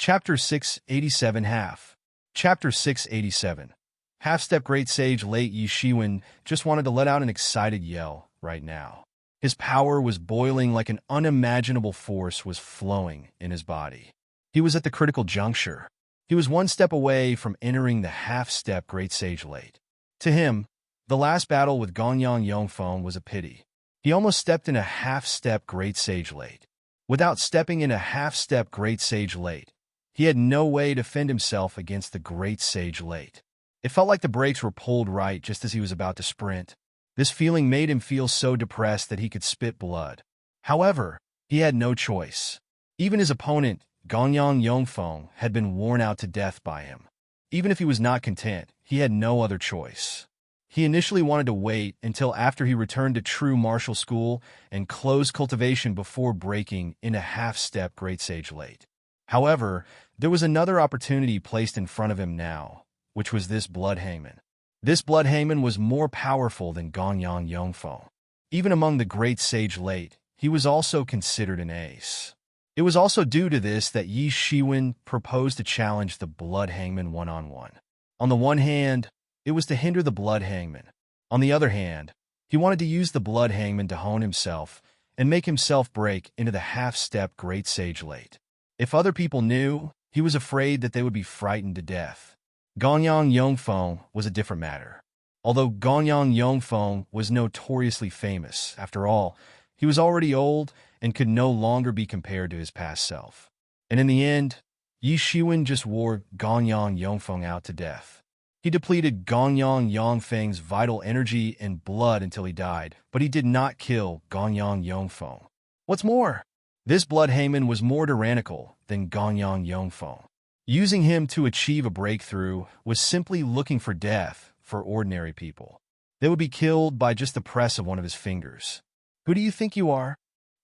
Chapter 687 Half. Chapter 687. Half-step great sage late Yi Shiwen just wanted to let out an excited yell right now. His power was boiling like an unimaginable force was flowing in his body. He was at the critical juncture. He was one step away from entering the half-step great sage late. To him, the last battle with Gonyang Yongfeng was a pity. He almost stepped in a half-step great sage late. Without stepping in a half-step great sage late, he had no way to defend himself against the great sage late. It felt like the brakes were pulled right just as he was about to sprint. This feeling made him feel so depressed that he could spit blood. However, he had no choice. Even his opponent, Gonyang Yongfeng, had been worn out to death by him. Even if he was not content, he had no other choice. He initially wanted to wait until after he returned to true martial school and closed cultivation before breaking into half-step great sage late. However, there was another opportunity placed in front of him now, which was this blood hangman. This blood hangman was more powerful than Gonyang Yongfeng. Even among the great sage late, he was also considered an ace. It was also due to this that Yi Shiwen proposed to challenge the blood hangman one-on-one. On the one hand, it was to hinder the blood hangman. On the other hand, he wanted to use the blood hangman to hone himself and make himself break into the half-step great sage late. If other people knew, he was afraid that they would be frightened to death. Gonyang Yongfeng was a different matter. Although Gonyang Yongfeng was notoriously famous, after all, he was already old and could no longer be compared to his past self. And in the end, Yi Shiwen just wore Gonyang Yongfeng out to death. He depleted Gonyang Yongfeng's vital energy and blood until he died, but he did not kill Gonyang Yongfeng. What's more, this blood hangman was more tyrannical than Gonyang Yongfeng. Using him to achieve a breakthrough was simply looking for death for ordinary people. They would be killed by just the press of one of his fingers. Who do you think you are?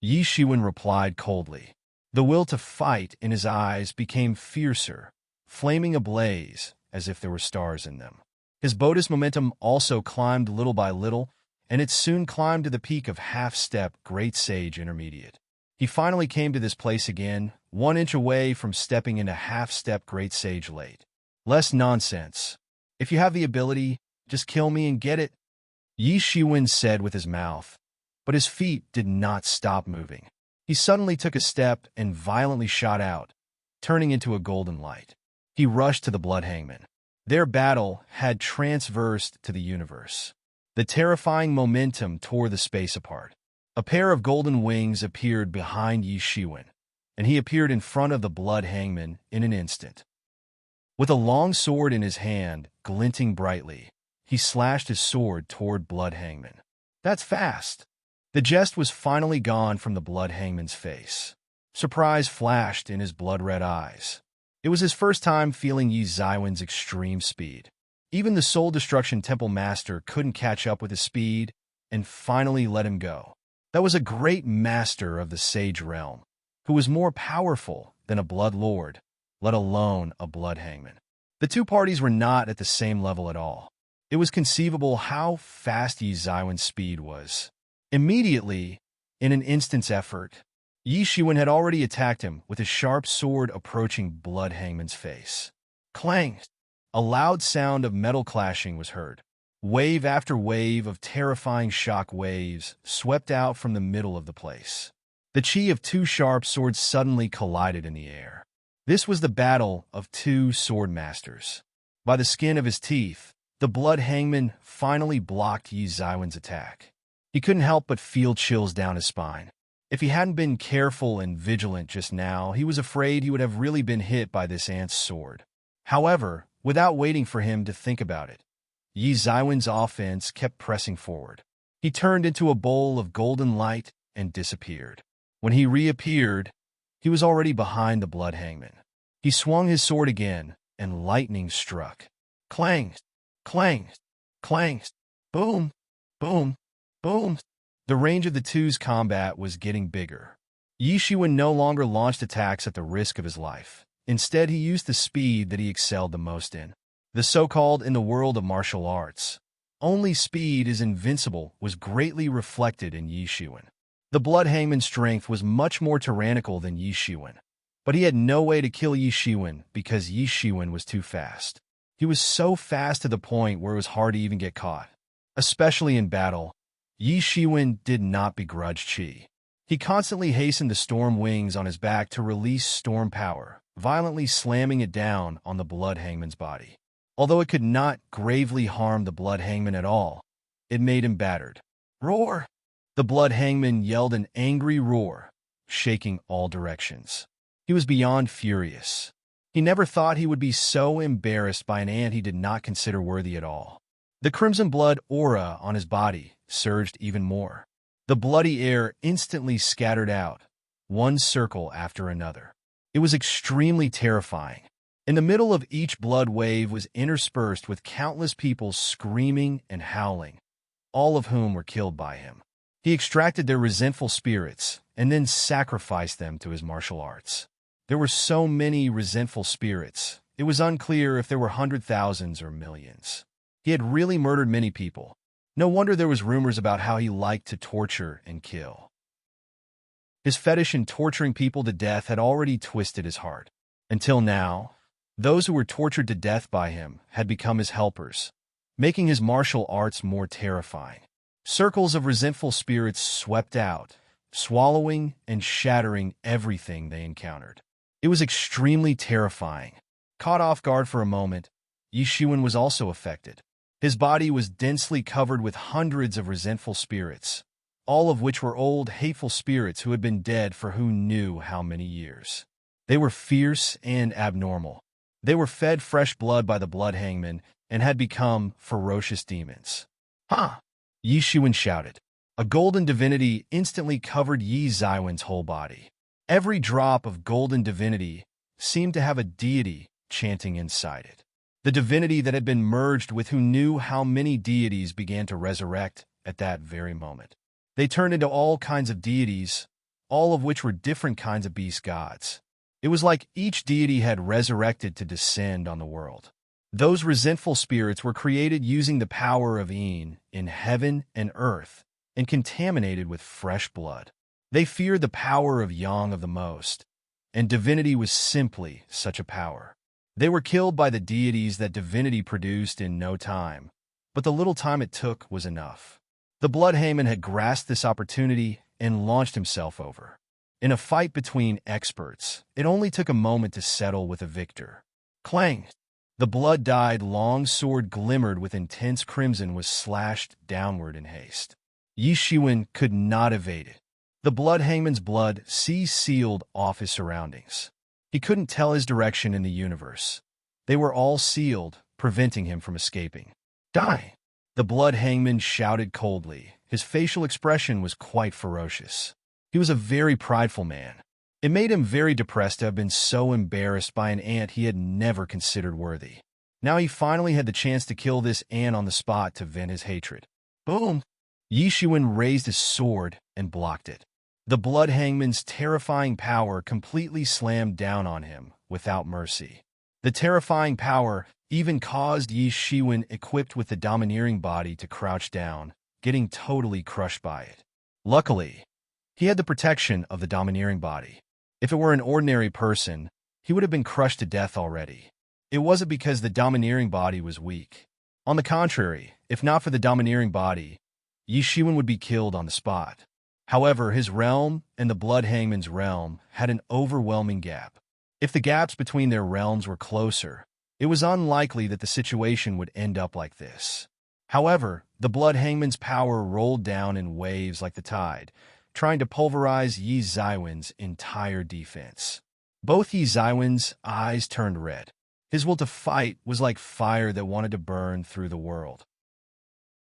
Yi Shiwen replied coldly. The will to fight in his eyes became fiercer, flaming ablaze as if there were stars in them. His Bodhis momentum also climbed little by little, and it soon climbed to the peak of half-step Great Sage Intermediate. He finally came to this place again, 1 inch away from stepping into half-step Great Sage late. Less nonsense. If you have the ability, just kill me and get it, Yi Shiwen said with his mouth. But his feet did not stop moving. He suddenly took a step and violently shot out, turning into a golden light. He rushed to the blood hangman. Their battle had transversed to the universe. The terrifying momentum tore the space apart. A pair of golden wings appeared behind Yi Shiwen, and he appeared in front of the blood hangman in an instant. With a long sword in his hand, glinting brightly, he slashed his sword toward blood hangman. That's fast. The jest was finally gone from the blood hangman's face. Surprise flashed in his blood-red eyes. It was his first time feeling Yi Zaiwen's extreme speed. Even the Soul Destruction Temple Master couldn't catch up with his speed and finally let him go. That was a great master of the Sage Realm, who was more powerful than a Blood Lord, let alone a Blood Hangman. The two parties were not at the same level at all. It was conceivable how fast Yi Zaiwen's speed was. Immediately, in an instant's effort, Yi Shiwen had already attacked him with his sharp sword approaching Blood Hangman's face. Clang! A loud sound of metal clashing was heard. Wave after wave of terrifying shock waves swept out from the middle of the place. The chi of two sharp swords suddenly collided in the air. This was the battle of two sword masters. By the skin of his teeth, the blood hangman finally blocked Yi Zaiwen's attack. He couldn't help but feel chills down his spine. If he hadn't been careful and vigilant just now, he was afraid he would have really been hit by this ant's sword. However, without waiting for him to think about it, Yi Zaiwen's offense kept pressing forward. He turned into a bowl of golden light and disappeared. When he reappeared, he was already behind the blood hangman. He swung his sword again, and lightning struck. Clang! Clang! Clang! Boom! Boom! Boom! The range of the two's combat was getting bigger. Yi Shiwen no longer launched attacks at the risk of his life. Instead, he used the speed that he excelled the most in. The so-called in the world of martial arts. Only speed is invincible was greatly reflected in Yi Shiwen. The blood hangman's strength was much more tyrannical than Yi Shiwen. But he had no way to kill Yi Shiwen because Yi Shiwen was too fast. He was so fast to the point where it was hard to even get caught. Especially in battle, Yi Shiwen did not begrudge Qi. He constantly hastened the storm wings on his back to release storm power, violently slamming it down on the Blood Hangman's body. Although it could not gravely harm the Blood Hangman at all, it made him battered. Roar! The Blood Hangman yelled an angry roar, shaking all directions. He was beyond furious. He never thought he would be so embarrassed by an ant he did not consider worthy at all. The crimson blood aura on his body surged even more. The bloody air instantly scattered out, one circle after another. It was extremely terrifying. In the middle of each blood wave was interspersed with countless people screaming and howling, all of whom were killed by him. He extracted their resentful spirits and then sacrificed them to his martial arts. There were so many resentful spirits, it was unclear if there were hundred thousands or millions. He had really murdered many people. No wonder there was rumors about how he liked to torture and kill. His fetish in torturing people to death had already twisted his heart. Until now, those who were tortured to death by him had become his helpers, making his martial arts more terrifying. Circles of resentful spirits swept out, swallowing and shattering everything they encountered. It was extremely terrifying. Caught off guard for a moment, Yi Shiwen was also affected. His body was densely covered with hundreds of resentful spirits, all of which were old, hateful spirits who had been dead for who knew how many years. They were fierce and abnormal. They were fed fresh blood by the Blood Hangman and had become ferocious demons. "Ha!" Yi Shiwen shouted. A golden divinity instantly covered Yi Zaiwen's whole body. Every drop of golden divinity seemed to have a deity chanting inside it. The divinity that had been merged with who knew how many deities began to resurrect at that very moment. They turned into all kinds of deities, all of which were different kinds of beast gods. It was like each deity had resurrected to descend on the world. Those resentful spirits were created using the power of Een in heaven and earth and contaminated with fresh blood. They feared the power of Yang of the most, and divinity was simply such a power. They were killed by the deities that divinity produced in no time, but the little time it took was enough. The Blood Hangman had grasped this opportunity and launched himself over. In a fight between experts, it only took a moment to settle with a victor. Clang! The blood-dyed long sword glimmered with intense crimson was slashed downward in haste. Yi Shiwen could not evade it. The Blood Hangman's blood sealed off his surroundings. He couldn't tell his direction in the universe. They were all sealed, preventing him from escaping. Die! The Blood Hangman shouted coldly. His facial expression was quite ferocious. He was a very prideful man. It made him very depressed to have been so embarrassed by an ant he had never considered worthy. Now he finally had the chance to kill this ant on the spot to vent his hatred. Boom! Yi Shiwen raised his sword and blocked it. The Blood Hangman's terrifying power completely slammed down on him without mercy. The terrifying power even caused Yi Shiwen, equipped with the domineering body, to crouch down, getting totally crushed by it. Luckily, he had the protection of the domineering body. If it were an ordinary person, he would have been crushed to death already. It wasn't because the domineering body was weak. On the contrary, if not for the domineering body, Yi Shiwen would be killed on the spot. However, his realm and the Blood Hangman's realm had an overwhelming gap. If the gaps between their realms were closer, it was unlikely that the situation would end up like this. However, the Blood Hangman's power rolled down in waves like the tide, trying to pulverize Yi Zaiwen's entire defense. Both Yi Zaiwen's eyes turned red. His will to fight was like fire that wanted to burn through the world.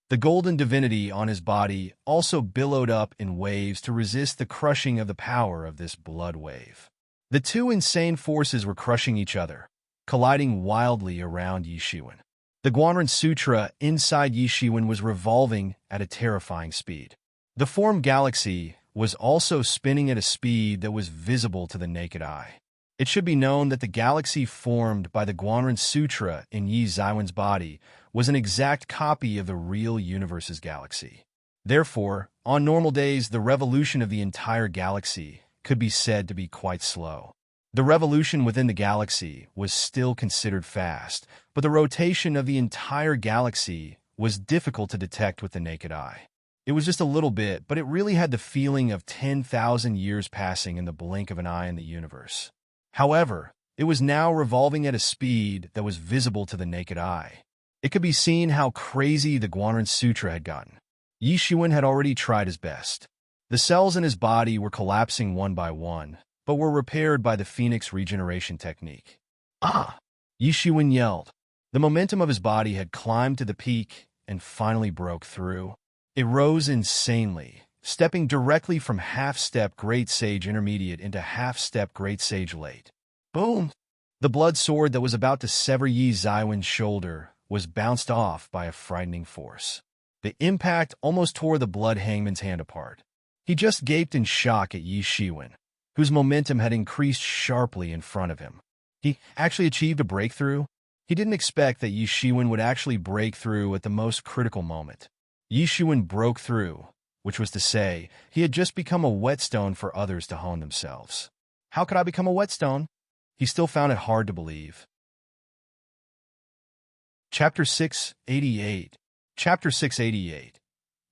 The golden divinity on his body also billowed up in waves to resist the crushing of the power of this blood wave. The two insane forces were crushing each other, colliding wildly around Yi Shiwen. The Guanren Sutra inside Yi Shiwen was revolving at a terrifying speed. The formed galaxy was also spinning at a speed that was visible to the naked eye. It should be known that the galaxy formed by the Guanren Sutra in Yi Zaiwen's body was an exact copy of the real universe's galaxy. Therefore, on normal days, the revolution of the entire galaxy could be said to be quite slow. The revolution within the galaxy was still considered fast, but the rotation of the entire galaxy was difficult to detect with the naked eye. It was just a little bit, but it really had the feeling of 10,000 years passing in the blink of an eye in the universe. However, it was now revolving at a speed that was visible to the naked eye. It could be seen how crazy the Guanran Sutra had gotten. Yi Shiwen had already tried his best. The cells in his body were collapsing one by one, but were repaired by the Phoenix regeneration technique. Ah! Yi Shiwen yelled. The momentum of his body had climbed to the peak and finally broke through. It rose insanely, stepping directly from half-step Great Sage Intermediate into half-step Great Sage Late. Boom! The blood sword that was about to sever Yi Zaiwen's shoulder was bounced off by a frightening force. The impact almost tore the blood hangman's hand apart. He just gaped in shock at Yi Shiwen, whose momentum had increased sharply in front of him. He actually achieved a breakthrough? He didn't expect that Yi Shiwen would actually break through at the most critical moment. Yi Shiwen broke through, which was to say, he had just become a whetstone for others to hone themselves. How could I become a whetstone? He still found it hard to believe. Chapter 688. Chapter 688.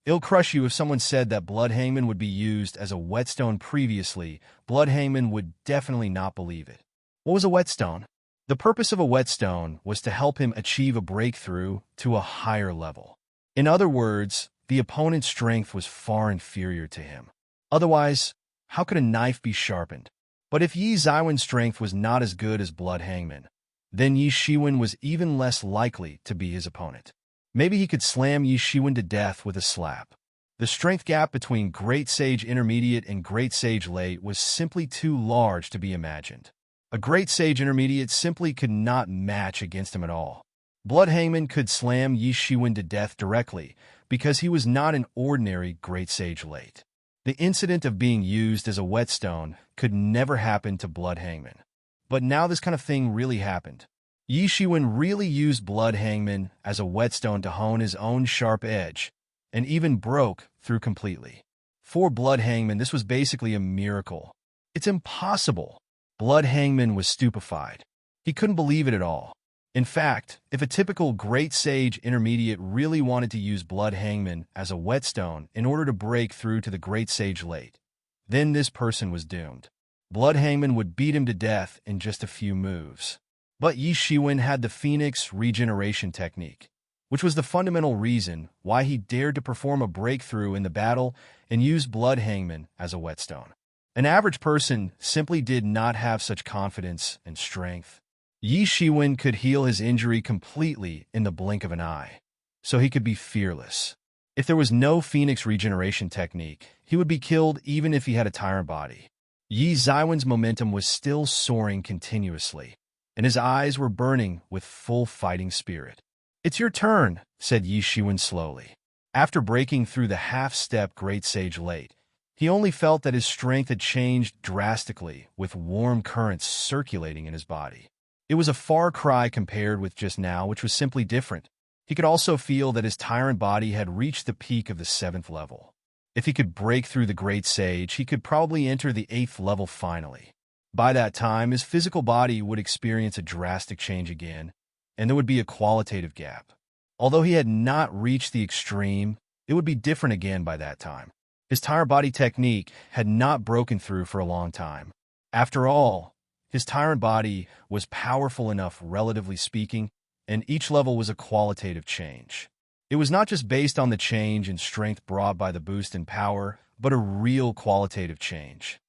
It'll crush you if someone said that Blood Hangman would be used as a whetstone previously. Blood Hangman would definitely not believe it. What was a whetstone? The purpose of a whetstone was to help him achieve a breakthrough to a higher level. In other words, the opponent's strength was far inferior to him. Otherwise, how could a knife be sharpened? But if Yi Zaiwen's strength was not as good as Blood Hangman, then Yi Shiwen was even less likely to be his opponent. Maybe he could slam Yi Shiwen to death with a slap. The strength gap between Great Sage Intermediate and Great Sage Late was simply too large to be imagined. A Great Sage Intermediate simply could not match against him at all. Blood Hangman could slam Yi Shiwen to death directly because he was not an ordinary Great Sage Late. The incident of being used as a whetstone could never happen to Blood Hangman. But now this kind of thing really happened. Yi Shiwen really used Blood Hangman as a whetstone to hone his own sharp edge, and even broke through completely. For Blood Hangman, this was basically a miracle. It's impossible. Blood Hangman was stupefied. He couldn't believe it at all. In fact, if a typical Great Sage Intermediate really wanted to use Blood Hangman as a whetstone in order to break through to the Great Sage Late, then this person was doomed. Blood Hangman would beat him to death in just a few moves. But Yi Shiwen had the Phoenix regeneration technique, which was the fundamental reason why he dared to perform a breakthrough in the battle and use Blood Hangman as a whetstone. An average person simply did not have such confidence and strength. Yi Shiwen could heal his injury completely in the blink of an eye, so he could be fearless. If there was no Phoenix regeneration technique, he would be killed even if he had a tyrant body. Yi Zaiwen's momentum was still soaring continuously, and his eyes were burning with full fighting spirit. "It's your turn," said Yi Shiwen slowly. After breaking through the half-step Great Sage Late, he only felt that his strength had changed drastically with warm currents circulating in his body. It was a far cry compared with just now, which was simply different. He could also feel that his tyrant body had reached the peak of the 7th level. If he could break through the Great Sage, he could probably enter the 8th level finally. By that time, his physical body would experience a drastic change again, and there would be a qualitative gap. Although he had not reached the extreme, it would be different again by that time. His tyrant body technique had not broken through for a long time. After all, his tyrant body was powerful enough, relatively speaking, and each level was a qualitative change. It was not just based on the change in strength brought by the boost in power, but a real qualitative change.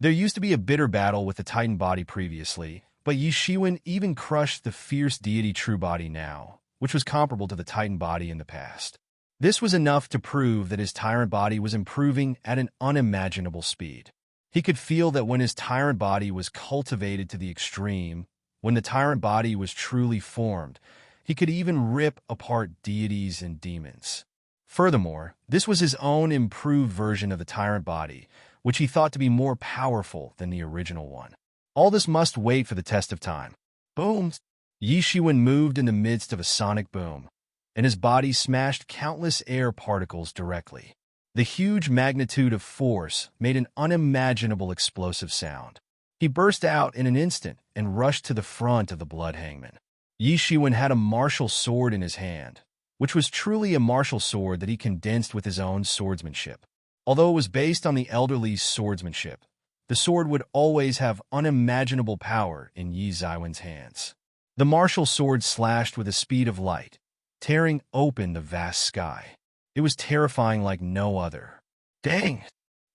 There used to be a bitter battle with the Titan body previously, but Yi Shiwen even crushed the fierce deity True Body now, which was comparable to the Titan body in the past. This was enough to prove that his tyrant body was improving at an unimaginable speed. He could feel that when his tyrant body was cultivated to the extreme, when the tyrant body was truly formed, he could even rip apart deities and demons. Furthermore, this was his own improved version of the tyrant body, which he thought to be more powerful than the original one. All this must wait for the test of time. Boom! Yi Shiwen moved in the midst of a sonic boom, and his body smashed countless air particles directly. The huge magnitude of force made an unimaginable explosive sound. He burst out in an instant and rushed to the front of the blood hangman. Yi Shiwen had a martial sword in his hand, which was truly a martial sword that he condensed with his own swordsmanship. Although it was based on the elderly's swordsmanship, the sword would always have unimaginable power in Yi Ziwen's hands. The martial sword slashed with the speed of light, tearing open the vast sky. It was terrifying like no other. Dang!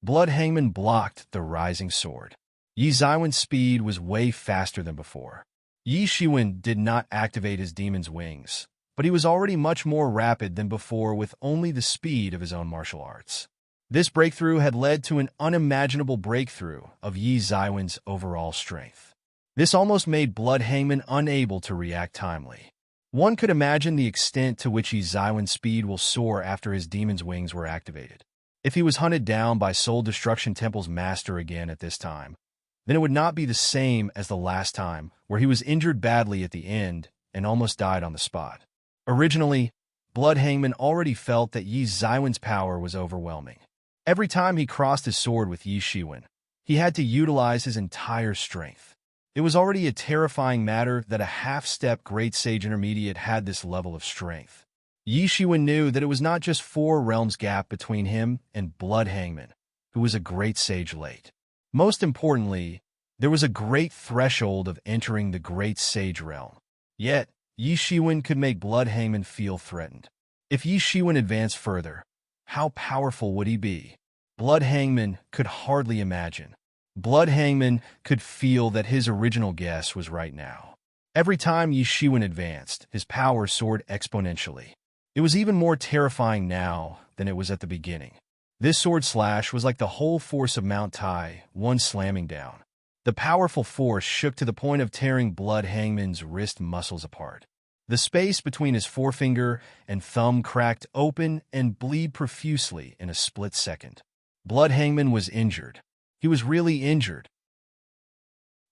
Blood Hangman blocked the rising sword. Yi Ziwen's speed was way faster than before. Yi Shiwen did not activate his demon's wings, but he was already much more rapid than before with only the speed of his own martial arts. This breakthrough had led to an unimaginable breakthrough of Yi Ziwen's overall strength. This almost made Blood Hangman unable to react timely. One could imagine the extent to which Yi Ziwen's speed will soar after his demon's wings were activated. If he was hunted down by Soul Destruction Temple's master again at this time, then it would not be the same as the last time, where he was injured badly at the end and almost died on the spot. Originally, Blood Hangman already felt that Yi Ziwen's power was overwhelming. Every time he crossed his sword with Yi Shiwen, he had to utilize his entire strength. It was already a terrifying matter that a half-step Great Sage Intermediate had this level of strength. Yi Shiwen knew that it was not just 4 realms gap between him and Blood Hangman, who was a Great Sage late. Most importantly, there was a great threshold of entering the Great Sage realm. Yet, Yi Shiwen could make Blood Hangman feel threatened. If Yi Shiwen advanced further, how powerful would he be? Blood Hangman could hardly imagine. Blood Hangman could feel that his original guess was right now. Every time Yi Shiwen advanced, his power soared exponentially. It was even more terrifying now than it was at the beginning. This sword slash was like the whole force of Mount Tai, one slamming down. The powerful force shook to the point of tearing Blood Hangman's wrist muscles apart. The space between his forefinger and thumb cracked open and bled profusely in a split second. Blood Hangman was injured. He was really injured.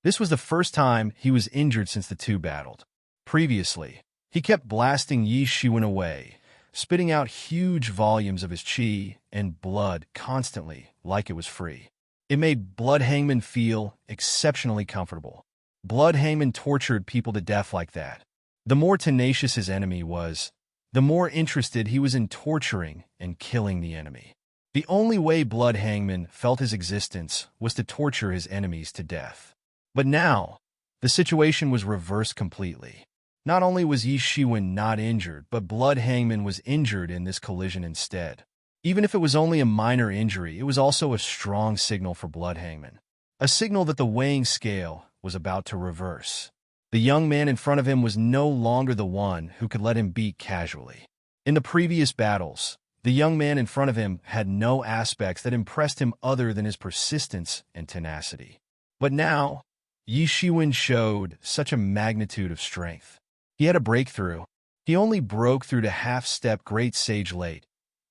This was the first time he was injured since the two battled. Previously, he kept blasting Yi Shiwen away, spitting out huge volumes of his chi and blood constantly, like it was free. It made Blood Hangman feel exceptionally comfortable. Blood Hangman tortured people to death like that. The more tenacious his enemy was, the more interested he was in torturing and killing the enemy. The only way Blood Hangman felt his existence was to torture his enemies to death. But now, the situation was reversed completely. Not only was Yi Shiwen not injured, but Blood Hangman was injured in this collision instead. Even if it was only a minor injury, it was also a strong signal for Blood Hangman. A signal that the weighing scale was about to reverse. The young man in front of him was no longer the one who could let him beat casually. In the previous battles, the young man in front of him had no aspects that impressed him other than his persistence and tenacity. But now, Yi Shiwen showed such a magnitude of strength. He had a breakthrough. He only broke through to half-step Great Sage late,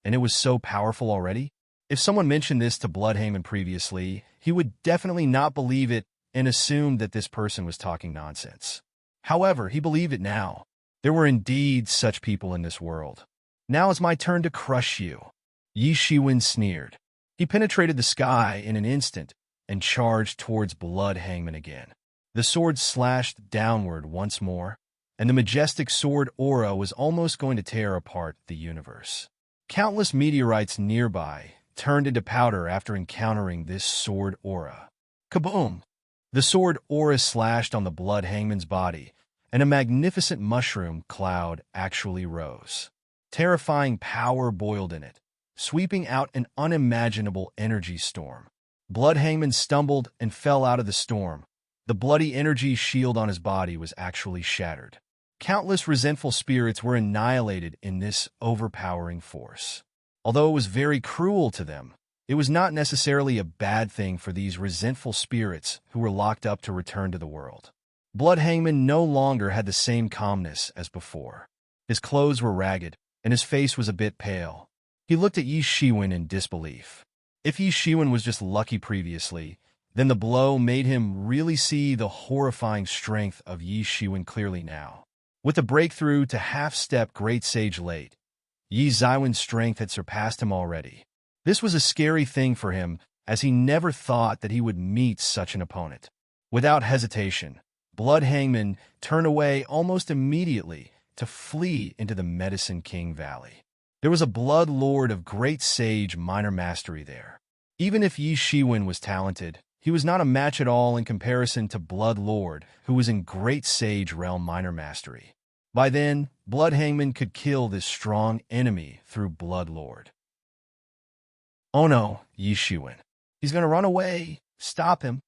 and it was so powerful already. If someone mentioned this to Blood Hangman previously, he would definitely not believe it and assumed that this person was talking nonsense. However, he believed it now. There were indeed such people in this world. Now it's my turn to crush you. Yi Shiwen sneered. He penetrated the sky in an instant and charged towards Blood Hangman again. The sword slashed downward once more, and the majestic sword aura was almost going to tear apart the universe. Countless meteorites nearby turned into powder after encountering this sword aura. Kaboom! The sword aura slashed on the Blood Hangman's body, and a magnificent mushroom cloud actually rose. Terrifying power boiled in it, sweeping out an unimaginable energy storm. Blood Hangman stumbled and fell out of the storm. The bloody energy shield on his body was actually shattered. Countless resentful spirits were annihilated in this overpowering force. Although it was very cruel to them, it was not necessarily a bad thing for these resentful spirits who were locked up to return to the world. Blood Hangman no longer had the same calmness as before. His clothes were ragged, and his face was a bit pale. He looked at Yi Shiwen in disbelief. If Yi Shiwen was just lucky previously, then the blow made him really see the horrifying strength of Yi Shiwen clearly now. With the breakthrough to half-step Great Sage late, Yi Ziwen's strength had surpassed him already. This was a scary thing for him, as he never thought that he would meet such an opponent. Without hesitation, Blood Hangman turned away almost immediately to flee into the Medicine King Valley. There was a Blood Lord of great sage minor mastery there. Even if Yi Shiwen was talented, he was not a match at all in comparison to Blood Lord, who was in great sage realm minor mastery. By then, Blood Hangman could kill this strong enemy through Blood Lord. Oh no, Yi Shiwen. He's gonna run away. Stop him.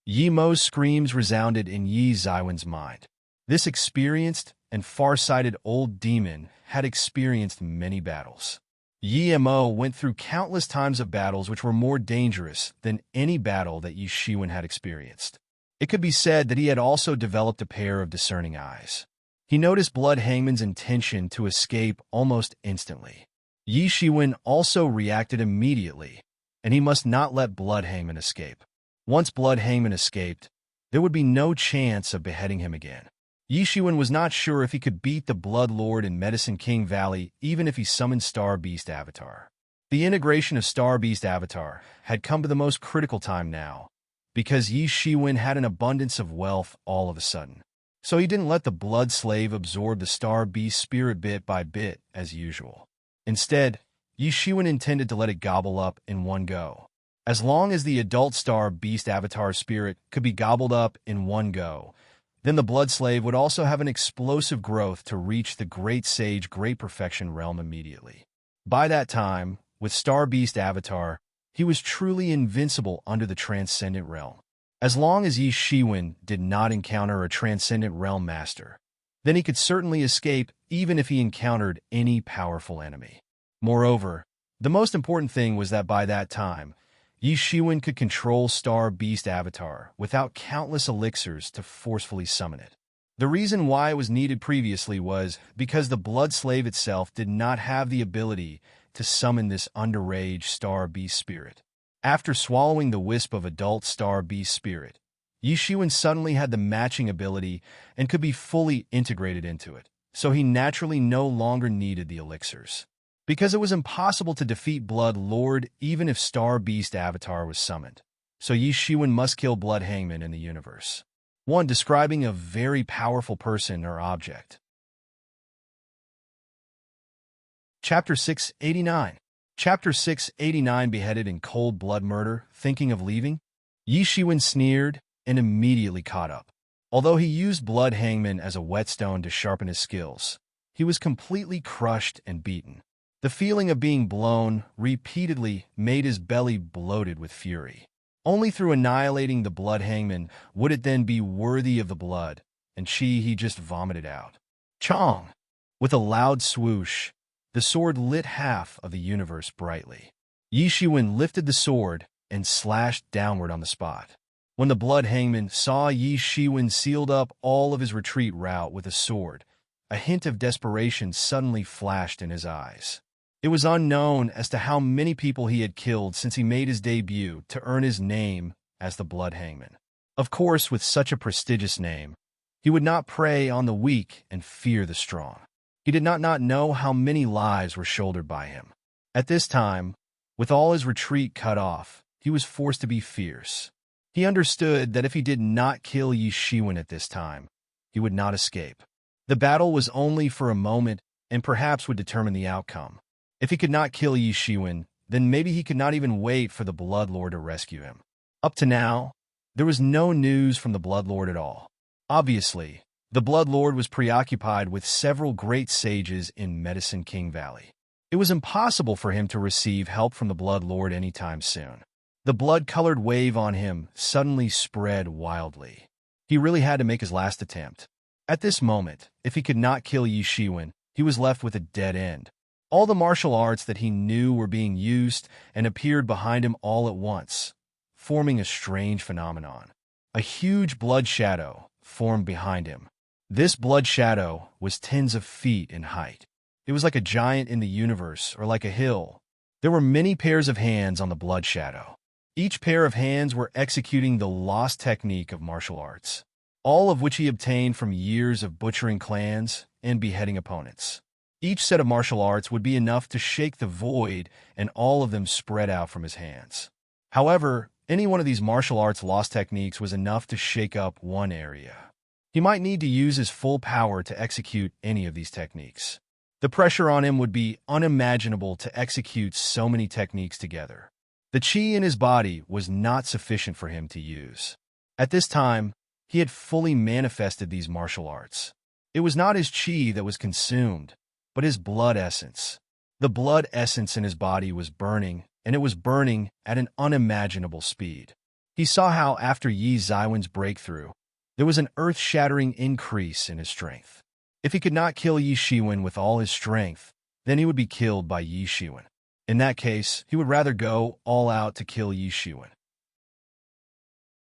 Yi Mo's screams resounded in Yi Xiwen's mind. This experienced and far-sighted old demon had experienced many battles. Yi Mo went through countless times of battles which were more dangerous than any battle that Yi Shiwen had experienced. It could be said that he had also developed a pair of discerning eyes. He noticed Blood Hangman's intention to escape almost instantly. Yi Shiwen also reacted immediately, and he must not let Blood Hangman escape. Once Blood Hangman escaped, there would be no chance of beheading him again. Yi Shiwen was not sure if he could beat the Blood Lord in Medicine King Valley even if he summoned Star Beast Avatar. The integration of Star Beast Avatar had come to the most critical time now, because Yi Shiwen had an abundance of wealth all of a sudden. So he didn't let the Blood Slave absorb the Star Beast spirit bit by bit as usual. Instead, Yi Shiwen intended to let it gobble up in one go. As long as the adult Star Beast Avatar spirit could be gobbled up in one go, then the Blood Slave would also have an explosive growth to reach the Great Sage Great Perfection realm immediately. By that time, with Star Beast Avatar, he was truly invincible under the Transcendent Realm. As long as Yi Shiwen did not encounter a Transcendent Realm Master, then he could certainly escape even if he encountered any powerful enemy. Moreover, the most important thing was that by that time, Yi Shiwen could control Star Beast Avatar without countless elixirs to forcefully summon it. The reason why it was needed previously was because the Blood Slave itself did not have the ability to summon this underage Star Beast spirit. After swallowing the wisp of adult Star Beast spirit, Yi Shiwen suddenly had the matching ability and could be fully integrated into it, so he naturally no longer needed the elixirs. Because it was impossible to defeat Blood Lord even if Star Beast Avatar was summoned, so Yi Shiwen must kill Blood Hangman in the universe. 1. Describing a very powerful person or object. Chapter 689. Chapter 689 Beheaded in cold blood murder, thinking of leaving? Yi Shiwen sneered and immediately caught up. Although he used Blood Hangman as a whetstone to sharpen his skills, he was completely crushed and beaten. The feeling of being blown repeatedly made his belly bloated with fury. Only through annihilating the Blood Hangman would it then be worthy of the blood, and he just vomited out. Chong! With a loud swoosh, the sword lit half of the universe brightly. Yi Shiwen lifted the sword and slashed downward on the spot. When the Blood Hangman saw Yi Shiwen sealed up all of his retreat route with a sword, a hint of desperation suddenly flashed in his eyes. It was unknown as to how many people he had killed since he made his debut to earn his name as the Blood Hangman. Of course, with such a prestigious name, he would not prey on the weak and fear the strong. He did not know how many lives were shouldered by him. At this time, with all his retreat cut off, he was forced to be fierce. He understood that if he did not kill Yi Shiwen at this time, he would not escape. The battle was only for a moment and perhaps would determine the outcome. If he could not kill Yi Shiwen, then maybe he could not even wait for the Blood Lord to rescue him. Up to now, there was no news from the Blood Lord at all. Obviously, the Blood Lord was preoccupied with several great sages in Medicine King Valley. It was impossible for him to receive help from the Blood Lord anytime soon. The blood-colored wave on him suddenly spread wildly. He really had to make his last attempt. At this moment, if he could not kill Yi Shiwen, he was left with a dead end. All the martial arts that he knew were being used and appeared behind him all at once, forming a strange phenomenon. A huge blood shadow formed behind him. This blood shadow was tens of feet in height. It was like a giant in the universe or like a hill. There were many pairs of hands on the blood shadow. Each pair of hands were executing the lost technique of martial arts, all of which he obtained from years of butchering clans and beheading opponents. Each set of martial arts would be enough to shake the void, and all of them spread out from his hands. However, Any one of these martial arts lost techniques was enough to shake up one area. He might need to use his full power to execute any of these techniques. The pressure on him would be unimaginable to execute so many techniques together. The chi in his body was not sufficient for him to use. At this time, he had fully manifested these martial arts. It was not his chi that was consumed, but his blood essence. The blood essence in his body was burning, and it was burning at an unimaginable speed. He saw how, after Yi Zaiwen's breakthrough, there was an earth-shattering increase in his strength. If he could not kill Yi Shiwen with all his strength, then he would be killed by Yi Shiwen. In that case, he would rather go all out to kill Yi Shiwen.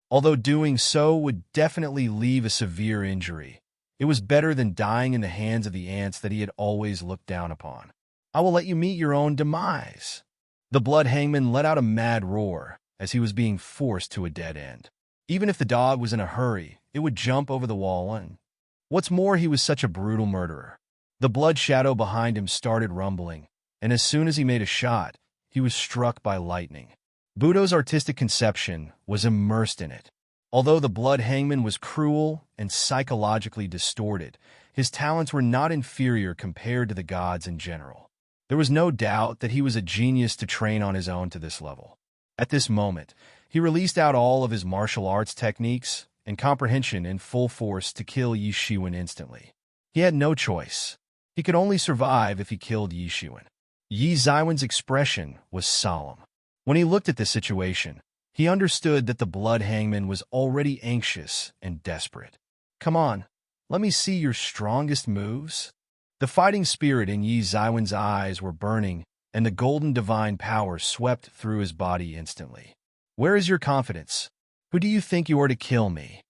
Although doing so would definitely leave a severe injury, it was better than dying in the hands of the ants that he had always looked down upon. I will let you meet your own demise. The blood hangman let out a mad roar as he was being forced to a dead end. Even if the dog was in a hurry, it would jump over the wall and... What's more, he was such a brutal murderer. The blood shadow behind him started rumbling, and as soon as he made a shot, he was struck by lightning. Budo's artistic conception was immersed in it. Although the blood hangman was cruel and psychologically distorted, his talents were not inferior compared to the gods in general. There was no doubt that he was a genius to train on his own to this level. At this moment, he released out all of his martial arts techniques and comprehension in full force to kill Yi Shiwen instantly. He had no choice. He could only survive if he killed Yi Shiwen. Yi Zaiwen's expression was solemn. When he looked at this situation, he understood that the blood hangman was already anxious and desperate. Come on, let me see your strongest moves. The fighting spirit in Yi Zaiwen's eyes were burning, and the golden divine power swept through his body instantly. Where is your confidence? Who do you think you are to kill me?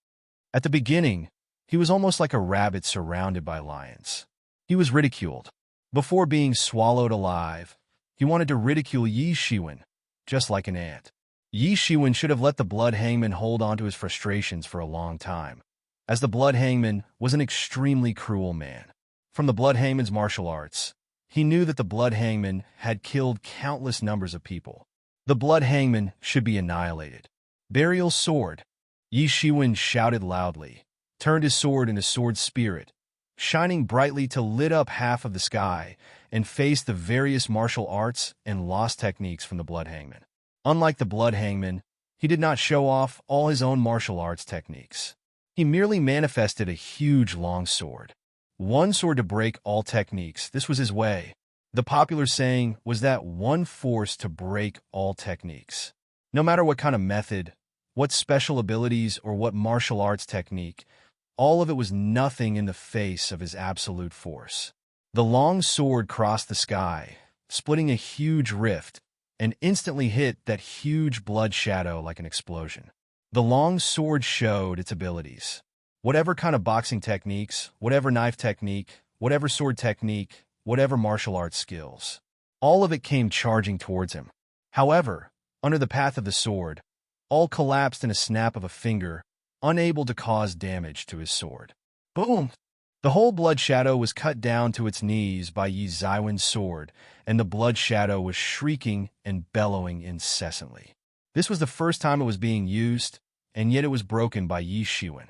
At the beginning, he was almost like a rabbit surrounded by lions. He was ridiculed. Before being swallowed alive, he wanted to ridicule Yi Shiwen, just like an ant. Yi Shiwen should have let the blood hangman hold on to his frustrations for a long time, as the blood hangman was an extremely cruel man. From the blood hangman's martial arts, he knew that the blood hangman had killed countless numbers of people. The blood hangman should be annihilated. Burial sword. Yi Shiwen shouted loudly, turned his sword into sword spirit, shining brightly to lit up half of the sky, and faced the various martial arts and lost techniques from the blood hangman. Unlike the blood hangman, he did not show off all his own martial arts techniques. He merely manifested a huge long sword. One sword to break all techniques. This was his way. The popular saying was that one force to break all techniques. No matter what kind of method, what special abilities, or what martial arts technique, all of it was nothing in the face of his absolute force. The long sword crossed the sky, splitting a huge rift, and instantly hit that huge blood shadow like an explosion. The long sword showed its abilities. Whatever kind of boxing techniques, whatever knife technique, whatever sword technique, whatever martial arts skills, all of it came charging towards him. However, under the path of the sword, all collapsed in a snap of a finger, unable to cause damage to his sword. Boom! The whole blood shadow was cut down to its knees by Yi Zaiwen's sword, and the blood shadow was shrieking and bellowing incessantly. This was the first time it was being used, and yet it was broken by Yi Shiwen.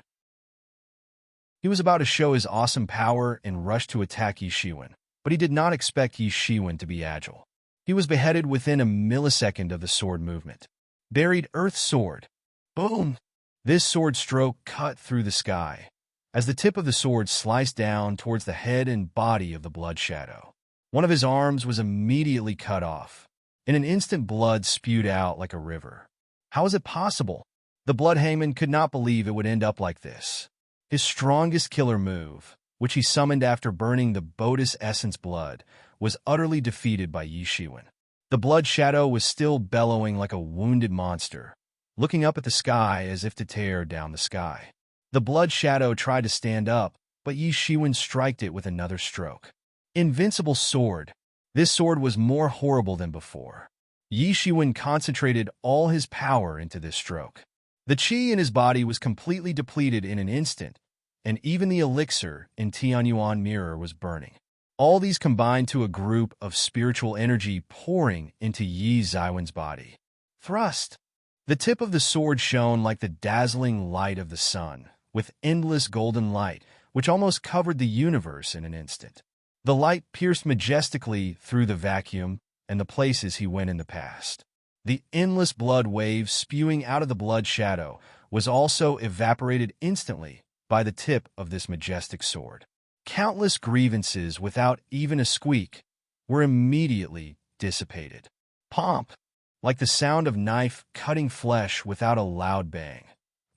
He was about to show his awesome power and rush to attack Yi Shiwen, but he did not expect Yi Shiwen to be agile. He was beheaded within a millisecond of the sword movement. Buried earth sword. Boom! This sword stroke cut through the sky, as the tip of the sword sliced down towards the head and body of the blood shadow. One of his arms was immediately cut off. In an instant, blood spewed out like a river. How is it possible? The blood hangman could not believe it would end up like this. His strongest killer move, which he summoned after burning the Bodis essence blood, was utterly defeated by Yi Shiwen. The blood shadow was still bellowing like a wounded monster, looking up at the sky as if to tear down the sky. The blood shadow tried to stand up, but Yi Shiwen striked it with another stroke. Invincible sword. This sword was more horrible than before. Yi Shiwen concentrated all his power into this stroke. The qi in his body was completely depleted in an instant, and even the elixir in Tianyuan mirror was burning. All these combined to a group of spiritual energy pouring into Yi Zaiwen's body. Thrust. The tip of the sword shone like the dazzling light of the sun, with endless golden light, which almost covered the universe in an instant. The light pierced majestically through the vacuum and the places he went in the past. The endless blood wave spewing out of the blood shadow was also evaporated instantly by the tip of this majestic sword. Countless grievances, without even a squeak, were immediately dissipated. Pomp, like the sound of knife cutting flesh without a loud bang.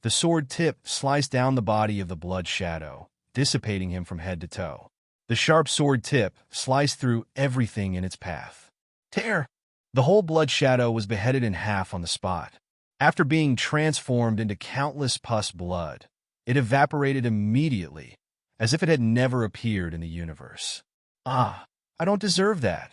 The sword tip sliced down the body of the blood shadow, dissipating him from head to toe. The sharp sword tip sliced through everything in its path. Tear! The whole blood shadow was beheaded in half on the spot. After being transformed into countless pus blood, it evaporated immediately, as if it had never appeared in the universe. Ah, I don't deserve that.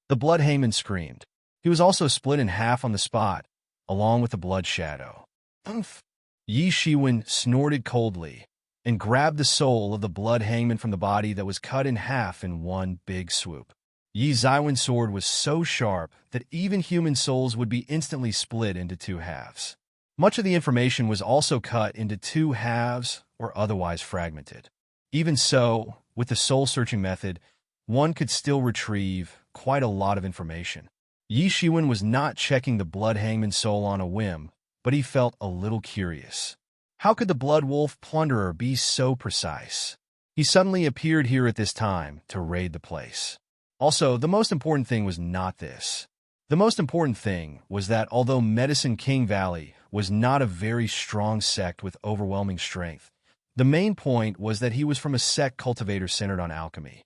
The blood Haman screamed. He was also split in half on the spot, along with the blood shadow. Umph! Yi Shiwen snorted coldly and grabbed the soul of the blood hangman from the body that was cut in half in one big swoop. Yi Zaiwen's sword was so sharp that even human souls would be instantly split into two halves. Much of the information was also cut into two halves or otherwise fragmented. Even so, with the soul-searching method, one could still retrieve quite a lot of information. Yi Shiwen was not checking the blood hangman's soul on a whim, but he felt a little curious. How could the blood wolf plunderer be so precise? He suddenly appeared here at this time to raid the place. Also, the most important thing was not this. The most important thing was that although Medicine King Valley was not a very strong sect with overwhelming strength, the main point was that he was from a sect cultivator centered on alchemy.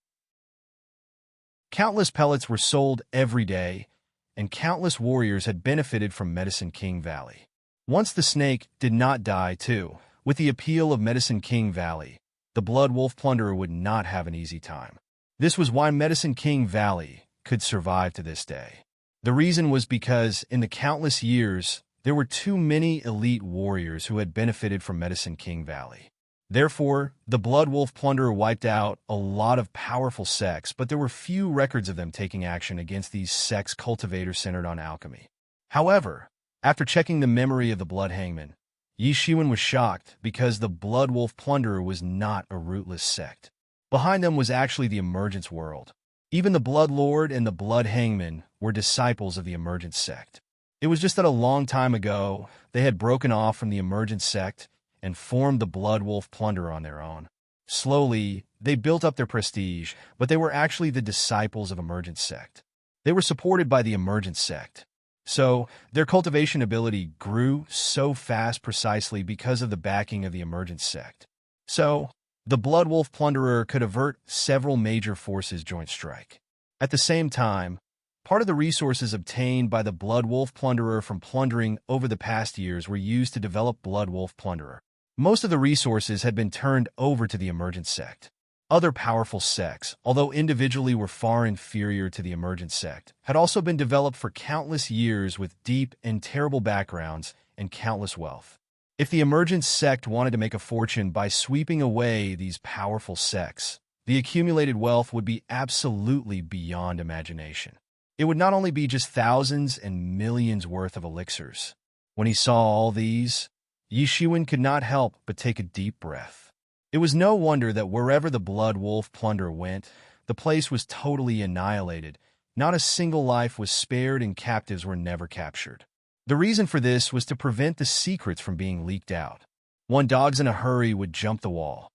Countless pellets were sold every day, and countless warriors had benefited from Medicine King Valley. Once the snake did not die, too, with the appeal of Medicine King Valley, the Blood Wolf Plunderer would not have an easy time. This was why Medicine King Valley could survive to this day. The reason was because, in the countless years, there were too many elite warriors who had benefited from Medicine King Valley. Therefore, the Blood Wolf Plunderer wiped out a lot of powerful sects, but there were few records of them taking action against these sects cultivators centered on alchemy. However, after checking the memory of the Blood Hangman, Yi Shiwen was shocked because the Blood Wolf Plunderer was not a rootless sect. Behind them was actually the Emergence world. Even the Blood Lord and the Blood Hangman were disciples of the Emergence sect. It was just that a long time ago, they had broken off from the Emergence sect and formed the Blood Wolf Plunderer on their own. Slowly, they built up their prestige, but they were actually the disciples of Emergence sect. They were supported by the Emergence sect. So, their cultivation ability grew so fast precisely because of the backing of the Emergence sect. So, the Blood Wolf Plunderer could avert several major forces' joint strike. At the same time, part of the resources obtained by the Blood Wolf Plunderer from plundering over the past years were used to develop Blood Wolf Plunderer. Most of the resources had been turned over to the Emergence sect. Other powerful sects, although individually were far inferior to the Emergence sect, had also been developed for countless years with deep and terrible backgrounds and countless wealth. If the Emergence sect wanted to make a fortune by sweeping away these powerful sects, the accumulated wealth would be absolutely beyond imagination. It would not only be just thousands and millions worth of elixirs. When he saw all these, Yi Shiwen could not help but take a deep breath. It was no wonder that wherever the Blood Wolf Plunderer went, the place was totally annihilated. Not a single life was spared and captives were never captured. The reason for this was to prevent the secrets from being leaked out. When dogs in a hurry would jump the wall,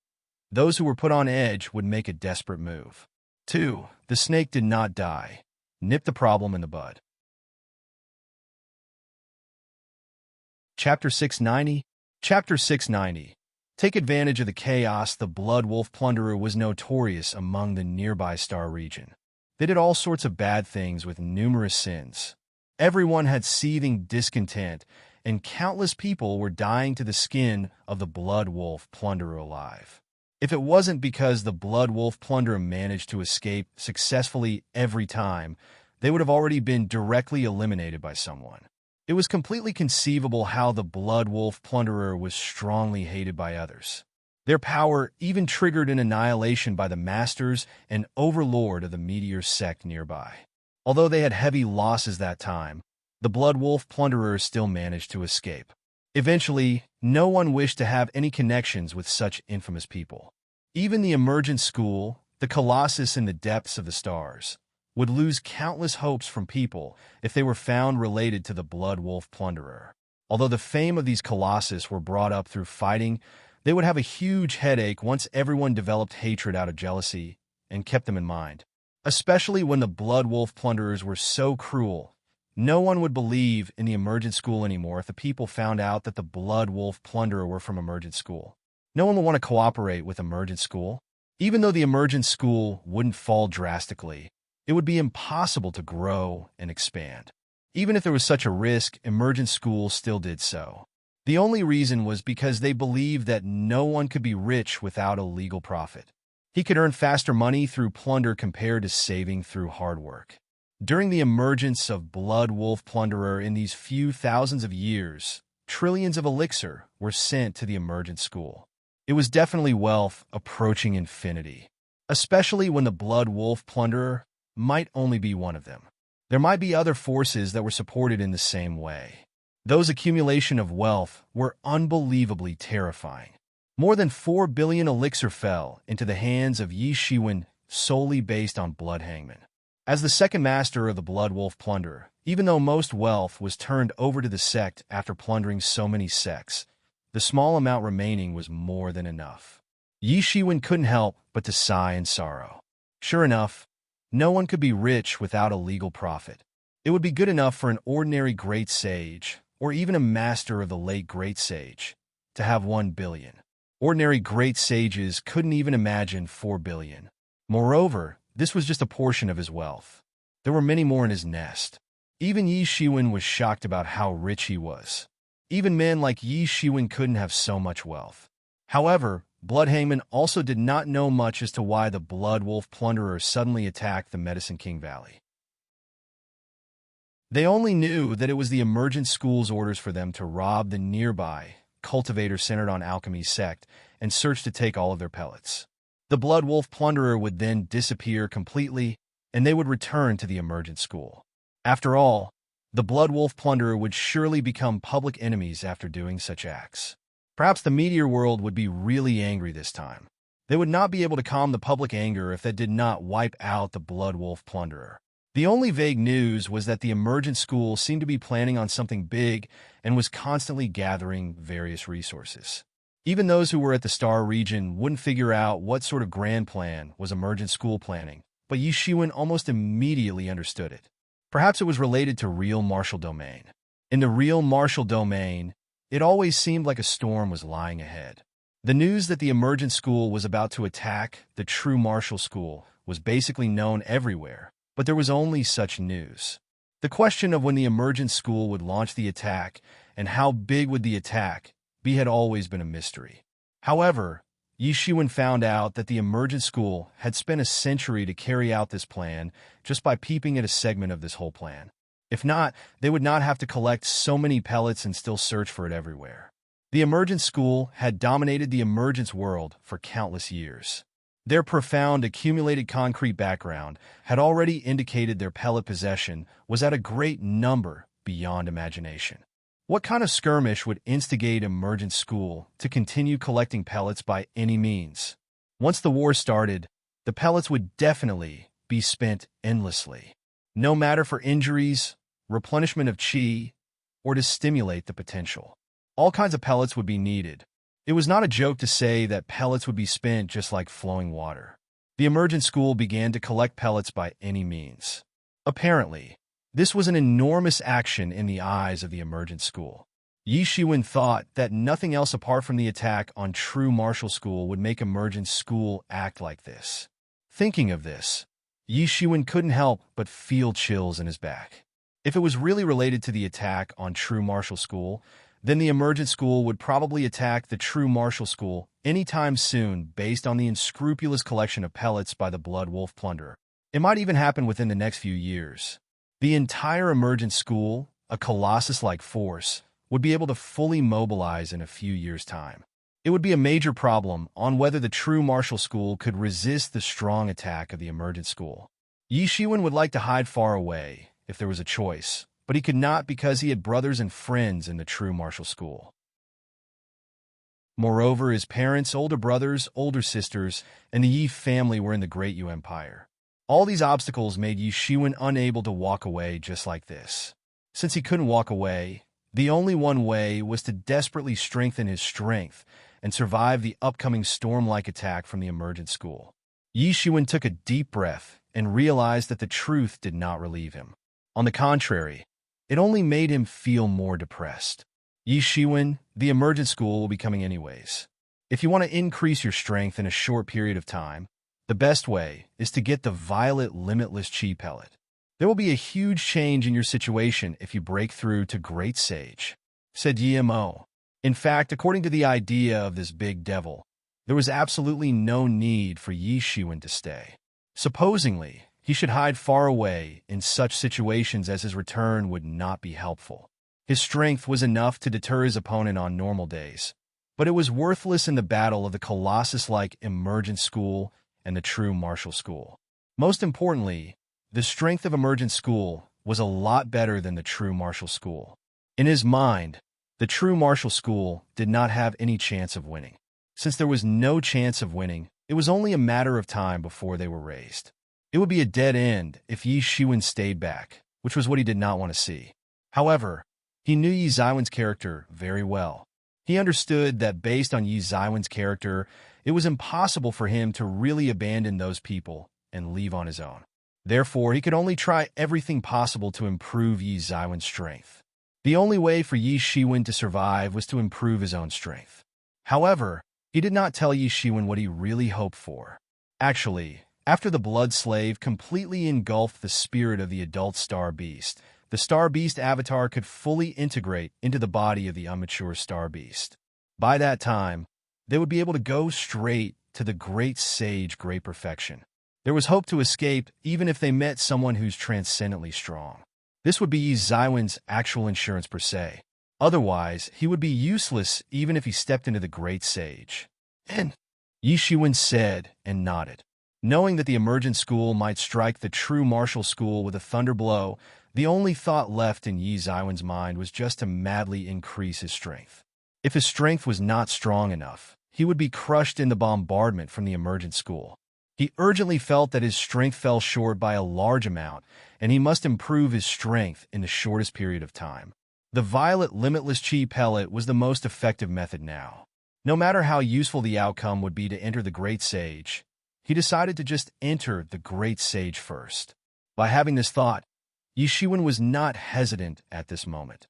those who were put on edge would make a desperate move. 2. The snake did not die. Nip the problem in the bud. Chapter 690. Chapter 690. Take advantage of the chaos. The Blood Wolf Plunderer was notorious among the nearby Star region. They did all sorts of bad things with numerous sins. Everyone had seething discontent, and countless people were dying to the skin of the Blood Wolf Plunderer alive. If it wasn't because the Blood Wolf Plunderer managed to escape successfully every time, they would have already been directly eliminated by someone. It was completely conceivable how the Blood Wolf Plunderer was strongly hated by others. Their power even triggered an annihilation by the masters and overlord of the Meteor sect nearby. Although they had heavy losses that time, the Blood Wolf plunderers still managed to escape. Eventually, no one wished to have any connections with such infamous people. Even the emergent school, the colossus in the depths of the stars, would lose countless hopes from people if they were found related to the Blood Wolf plunderer. Although the fame of these colossus were brought up through fighting, they would have a huge headache once everyone developed hatred out of jealousy and kept them in mind. Especially when the Blood Wolf plunderers were so cruel, no one would believe in the emergent school anymore if the people found out that the Blood Wolf plunderer were from emergent school. No one would want to cooperate with emergent school. Even though the emergent school wouldn't fall drastically, it would be impossible to grow and expand. Even if there was such a risk, emergent school still did so. The only reason was because they believed that no one could be rich without a legal profit. He could earn faster money through plunder compared to saving through hard work. During the emergence of Blood Wolf plunderer in these few thousands of years, trillions of elixir were sent to the emergent school. It was definitely wealth approaching infinity, especially when the Blood Wolf plunderer might only be one of them. There might be other forces that were supported in the same way. Those accumulation of wealth were unbelievably terrifying. More than 4 billion elixir fell into the hands of Yi Shiwen solely based on blood hangman. As the second master of the Blood Wolf plunderer, even though most wealth was turned over to the sect after plundering so many sects, the small amount remaining was more than enough. Yi Shiwen couldn't help but to sigh in sorrow. Sure enough, no one could be rich without a legal profit. It would be good enough for an ordinary great sage, or even a master of the late great sage, to have 1 billion. Ordinary great sages couldn't even imagine 4 billion. Moreover, this was just a portion of his wealth. There were many more in his nest. Even Yi Shiwen was shocked about how rich he was. Even men like Yi Shiwen couldn't have so much wealth. However, Blood Hangman also did not know much as to why the Blood Wolf plunderers suddenly attacked the Medicine King Valley. They only knew that it was the emergent school's orders for them to rob the nearby cultivator centered on alchemy sect and search to take all of their pellets. The Blood Wolf plunderer would then disappear completely, and they would return to the emergent school. After all, the Blood Wolf plunderer would surely become public enemies after doing such acts. Perhaps the meteor world would be really angry this time. They would not be able to calm the public anger if that did not wipe out the Blood Wolf plunderer. The only vague news was that the emergent school seemed to be planning on something big and was constantly gathering various resources. Even those who were at the Star region wouldn't figure out what sort of grand plan was emergent school planning, but Yi Shiwen almost immediately understood it. Perhaps it was related to real martial domain. In the real martial domain, it always seemed like a storm was lying ahead. The news that the emergent school was about to attack the true martial school was basically known everywhere, but there was only such news. The question of when the emergent school would launch the attack and how big would the attack be had always been a mystery. However, Yi Shiwen found out that the emergent school had spent a century to carry out this plan just by peeping at a segment of this whole plan. If not, they would not have to collect so many pellets and still search for it everywhere. The emergent school had dominated the emergence world for countless years. Their profound accumulated concrete background had already indicated their pellet possession was at a great number beyond imagination. What kind of skirmish would instigate emergent school to continue collecting pellets by any means? Once the war started, the pellets would definitely be spent endlessly, no matter for injuries, replenishment of chi, or to stimulate the potential. All kinds of pellets would be needed. It was not a joke to say that pellets would be spent just like flowing water. The emergent school began to collect pellets by any means. Apparently, this was an enormous action in the eyes of the emergent school. Yi Shiwen thought that nothing else apart from the attack on true martial school would make emergent school act like this. Thinking of this, Yi Shiwen couldn't help but feel chills in his back. If it was really related to the attack on true martial school, then the emergent school would probably attack the true martial school anytime soon based on the unscrupulous collection of pellets by the Blood Wolf plunderer. It might even happen within the next few years. The entire emergent school, a colossus-like force, would be able to fully mobilize in a few years' time. It would be a major problem on whether the true martial school could resist the strong attack of the emergent school. Yi Shiwen would like to hide far away, if there was a choice, but he could not because he had brothers and friends in the true martial school. Moreover, his parents, older brothers, older sisters, and the Yi family were in the Great Yu Empire. All these obstacles made Yi Shiwen unable to walk away just like this. Since he couldn't walk away, the only one way was to desperately strengthen his strength and survive the upcoming storm-like attack from the emergent school. Yi Shiwen took a deep breath and realized that the truth did not relieve him. On the contrary, it only made him feel more depressed. Yi Shiwen, the emergent school will be coming anyways. If you want to increase your strength in a short period of time, the best way is to get the Violet Limitless Chi Pellet. There will be a huge change in your situation if you break through to Great Sage, said Yi Mo. In fact, according to the idea of this big devil, there was absolutely no need for Yi Shiwen to stay. Supposingly, he should hide far away in such situations as his return would not be helpful. His strength was enough to deter his opponent on normal days, but it was worthless in the battle of the Colossus-like Emergent School and the true Martial School. Most importantly, the strength of Emergent School was a lot better than the true Martial School. In his mind, the true Martial School did not have any chance of winning. Since there was no chance of winning, it was only a matter of time before they were raised. It would be a dead end if Yi Shiwen stayed back, which was what he did not want to see. However, he knew Yi Zaiwen's character very well. He understood that based on Yi Zaiwen's character, it was impossible for him to really abandon those people and leave on his own. Therefore, he could only try everything possible to improve Yi Zaiwen's strength. The only way for Yi Shiwen to survive was to improve his own strength. However, he did not tell Yi Shiwen what he really hoped for. Actually, after the Blood Slave completely engulfed the spirit of the adult Star Beast, the Star Beast avatar could fully integrate into the body of the immature Star Beast. By that time, they would be able to go straight to the Great Sage Great Perfection. There was hope to escape even if they met someone who's transcendently strong. This would be Yi Zaiwen's actual insurance per se. Otherwise, he would be useless even if he stepped into the Great Sage. And Yi Shiwen said and nodded. Knowing that the Emergent School might strike the true Martial School with a thunder blow, the only thought left in Yi Zaiwen's mind was just to madly increase his strength. If his strength was not strong enough, he would be crushed in the bombardment from the Emergent School. He urgently felt that his strength fell short by a large amount, and he must improve his strength in the shortest period of time. The Violet Limitless Chi Pellet was the most effective method now. No matter how useful the outcome would be to enter the Great Sage, he decided to just enter the Great Sage first. By having this thought, Yi Shiwen was not hesitant at this moment.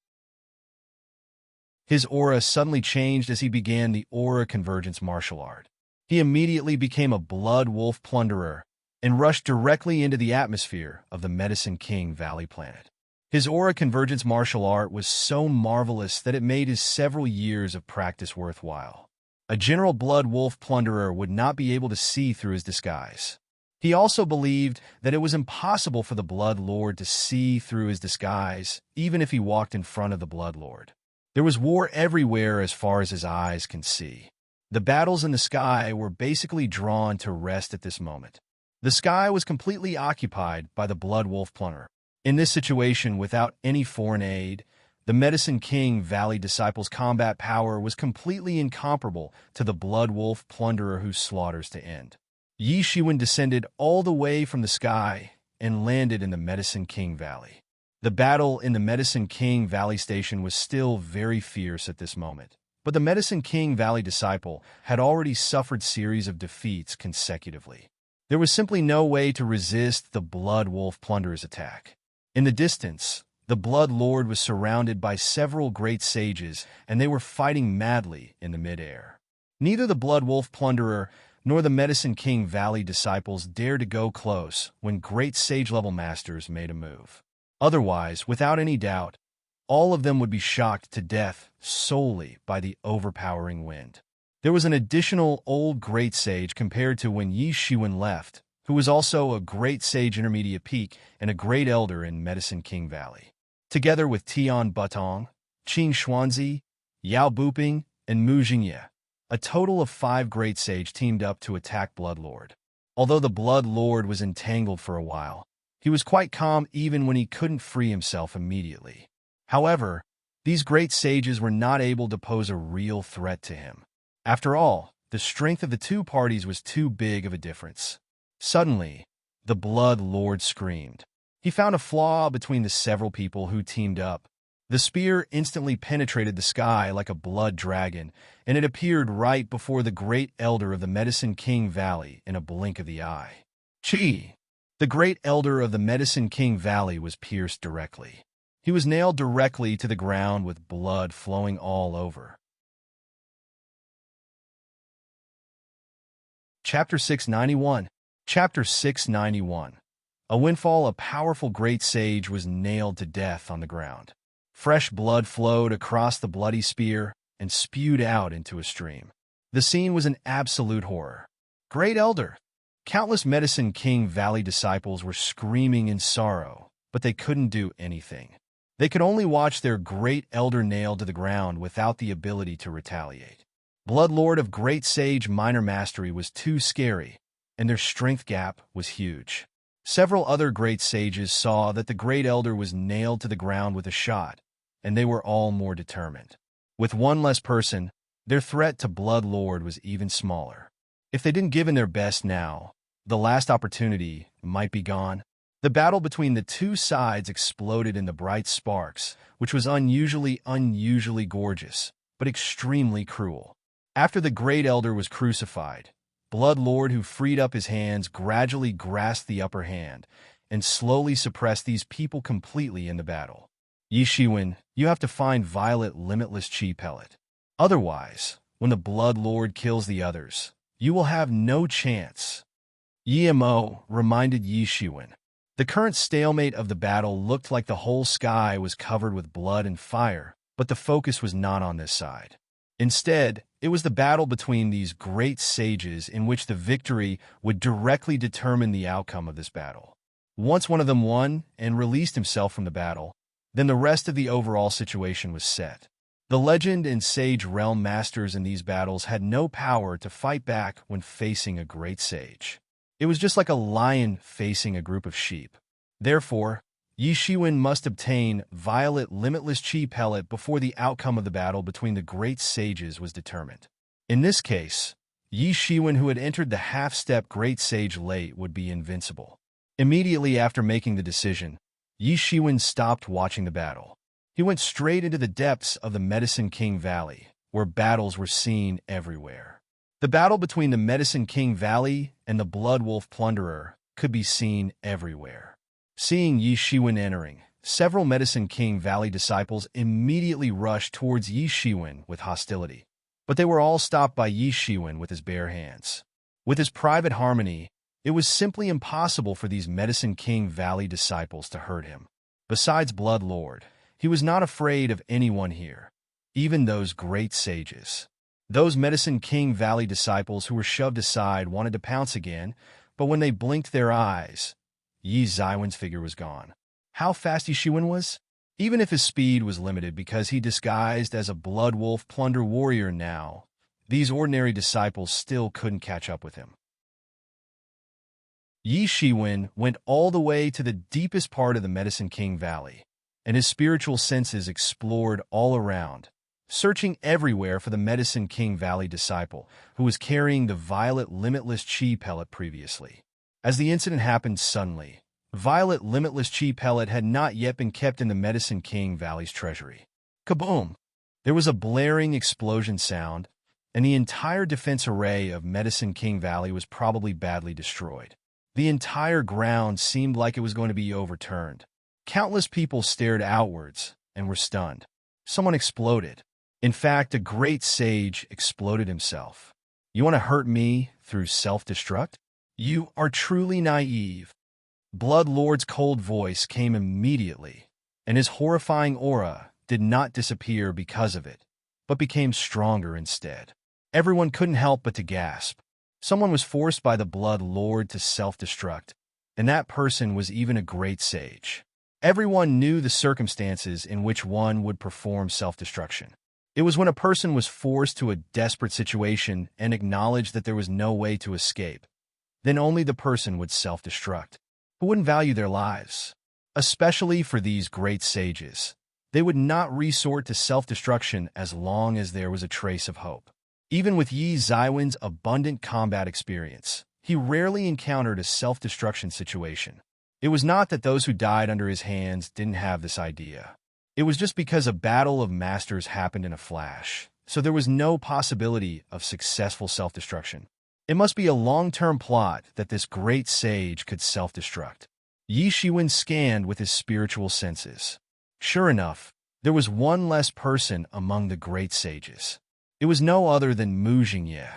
His aura suddenly changed as he began the Aura Convergence martial art. He immediately became a Blood Wolf Plunderer and rushed directly into the atmosphere of the Medicine King Valley planet. His Aura Convergence martial art was so marvelous that it made his several years of practice worthwhile. A general Blood Wolf Plunderer would not be able to see through his disguise. He also believed that it was impossible for the Blood Lord to see through his disguise, even if he walked in front of the Blood Lord. There was war everywhere as far as his eyes can see. The battles in the sky were basically drawn to rest at this moment. The sky was completely occupied by the Blood Wolf Plunderer. In this situation, without any foreign aid, the Medicine King Valley Disciple's combat power was completely incomparable to the Blood Wolf Plunderer who slaughters to end. Yi Shiwen descended all the way from the sky and landed in the Medicine King Valley. The battle in the Medicine King Valley Station was still very fierce at this moment, but the Medicine King Valley Disciple had already suffered series of defeats consecutively. There was simply no way to resist the Blood Wolf Plunderer's attack. In the distance, the Blood Lord was surrounded by several great sages, and they were fighting madly in the midair. Neither the Blood Wolf Plunderer nor the Medicine King Valley disciples dared to go close when great sage-level masters made a move. Otherwise, without any doubt, all of them would be shocked to death solely by the overpowering wind. There was an additional old great sage compared to when Yi Shiwen left, who was also a great sage intermediate peak and a great elder in Medicine King Valley. Together with Tian Butong, Qing Xuanzi, Yao Buping, and Mu Jingye, a total of 5 great sage teamed up to attack Blood Lord. Although the Blood Lord was entangled for a while, He was quite calm even when he couldn't free himself immediately. However, these great sages were not able to pose a real threat to him. After all, the strength of the two parties was too big of a difference. Suddenly, the Blood Lord screamed. He found a flaw between the several people who teamed up. The spear instantly penetrated the sky like a blood dragon, and it appeared right before the great elder of the Medicine King Valley in a blink of the eye. Chi! The great elder of the Medicine King Valley was pierced directly. He was nailed directly to the ground with blood flowing all over. Chapter 691. Chapter 691. A windfall, a powerful great sage was nailed to death on the ground. Fresh blood flowed across the bloody spear and spewed out into a stream. The scene was an absolute horror. Great Elder! Countless Medicine King Valley disciples were screaming in sorrow, but they couldn't do anything. They could only watch their great elder nailed to the ground without the ability to retaliate. Blood Lord of Great Sage Minor Mastery was too scary, and their strength gap was huge. Several other great sages saw that the great elder was nailed to the ground with a shot, and they were all more determined. With one less person, their threat to Blood Lord was even smaller. If they didn't give in their best now, the last opportunity might be gone. The battle between the two sides exploded in the bright sparks, which was unusually gorgeous, but extremely cruel. After the great elder was crucified, Blood Lord, who freed up his hands, gradually grasped the upper hand and slowly suppressed these people completely in the battle. Yi Shiwen, you have to find Violet Limitless Chi Pellet. Otherwise, when the Blood Lord kills the others, you will have no chance. Yi Mo reminded Yi Shiwen. The current stalemate of the battle looked like the whole sky was covered with blood and fire, but the focus was not on this side. Instead, it was the battle between these great sages in which the victory would directly determine the outcome of this battle. Once one of them won and released himself from the battle, then the rest of the overall situation was set. The legend and sage realm masters in these battles had no power to fight back when facing a great sage. It was just like a lion facing a group of sheep. Therefore, Yi Shiwen must obtain Violet Limitless Chi Pellet before the outcome of the battle between the great sages was determined. In this case, Yi Shiwen, who had entered the half-step great sage late, would be invincible. Immediately after making the decision, Yi Shiwen stopped watching the battle. He went straight into the depths of the Medicine King Valley, where battles were seen everywhere. The battle between the Medicine King Valley and the Blood Wolf Plunderer could be seen everywhere. Seeing Yi Shiwen entering, several Medicine King Valley disciples immediately rushed towards Yi Shiwen with hostility. But they were all stopped by Yi Shiwen with his bare hands. With his private harmony, it was simply impossible for these Medicine King Valley disciples to hurt him. Besides Blood Lord, he was not afraid of anyone here, even those great sages. Those Medicine King Valley disciples who were shoved aside wanted to pounce again, but when they blinked their eyes, Yi Shiwen's figure was gone. How fast Yi Shiwen was? Even if his speed was limited because he disguised as a Blood Wolf Plunder warrior now, these ordinary disciples still couldn't catch up with him. Yi Shiwen went all the way to the deepest part of the Medicine King Valley, and his spiritual senses explored all around, searching everywhere for the Medicine King Valley disciple who was carrying the Violet Limitless Chi Pellet previously. As the incident happened suddenly, Violet Limitless Chi Pellet had not yet been kept in the Medicine King Valley's treasury. Kaboom! There was a blaring explosion sound, and the entire defense array of Medicine King Valley was probably badly destroyed. The entire ground seemed like it was going to be overturned. Countless people stared outwards and were stunned. Someone exploded. In fact, a great sage exploded himself. You want to hurt me through self-destruct? You are truly naive. Blood Lord's cold voice came immediately, and his horrifying aura did not disappear because of it, but became stronger instead. Everyone couldn't help but to gasp. Someone was forced by the Blood Lord to self-destruct, and that person was even a great sage. Everyone knew the circumstances in which one would perform self-destruction. It was when a person was forced to a desperate situation and acknowledged that there was no way to escape. Then only the person would self-destruct. who wouldn't value their lives. Especially for these great sages, they would not resort to self-destruction as long as there was a trace of hope. Even with Yi Zaiwen's abundant combat experience, he rarely encountered a self-destruction situation. It was not that those who died under his hands didn't have this idea. It was just because a battle of masters happened in a flash, so there was no possibility of successful self-destruction. It must be a long-term plot that this great sage could self-destruct. Yi Shiwen scanned with his spiritual senses. Sure enough, there was one less person among the great sages. It was no other than Mu Jingye.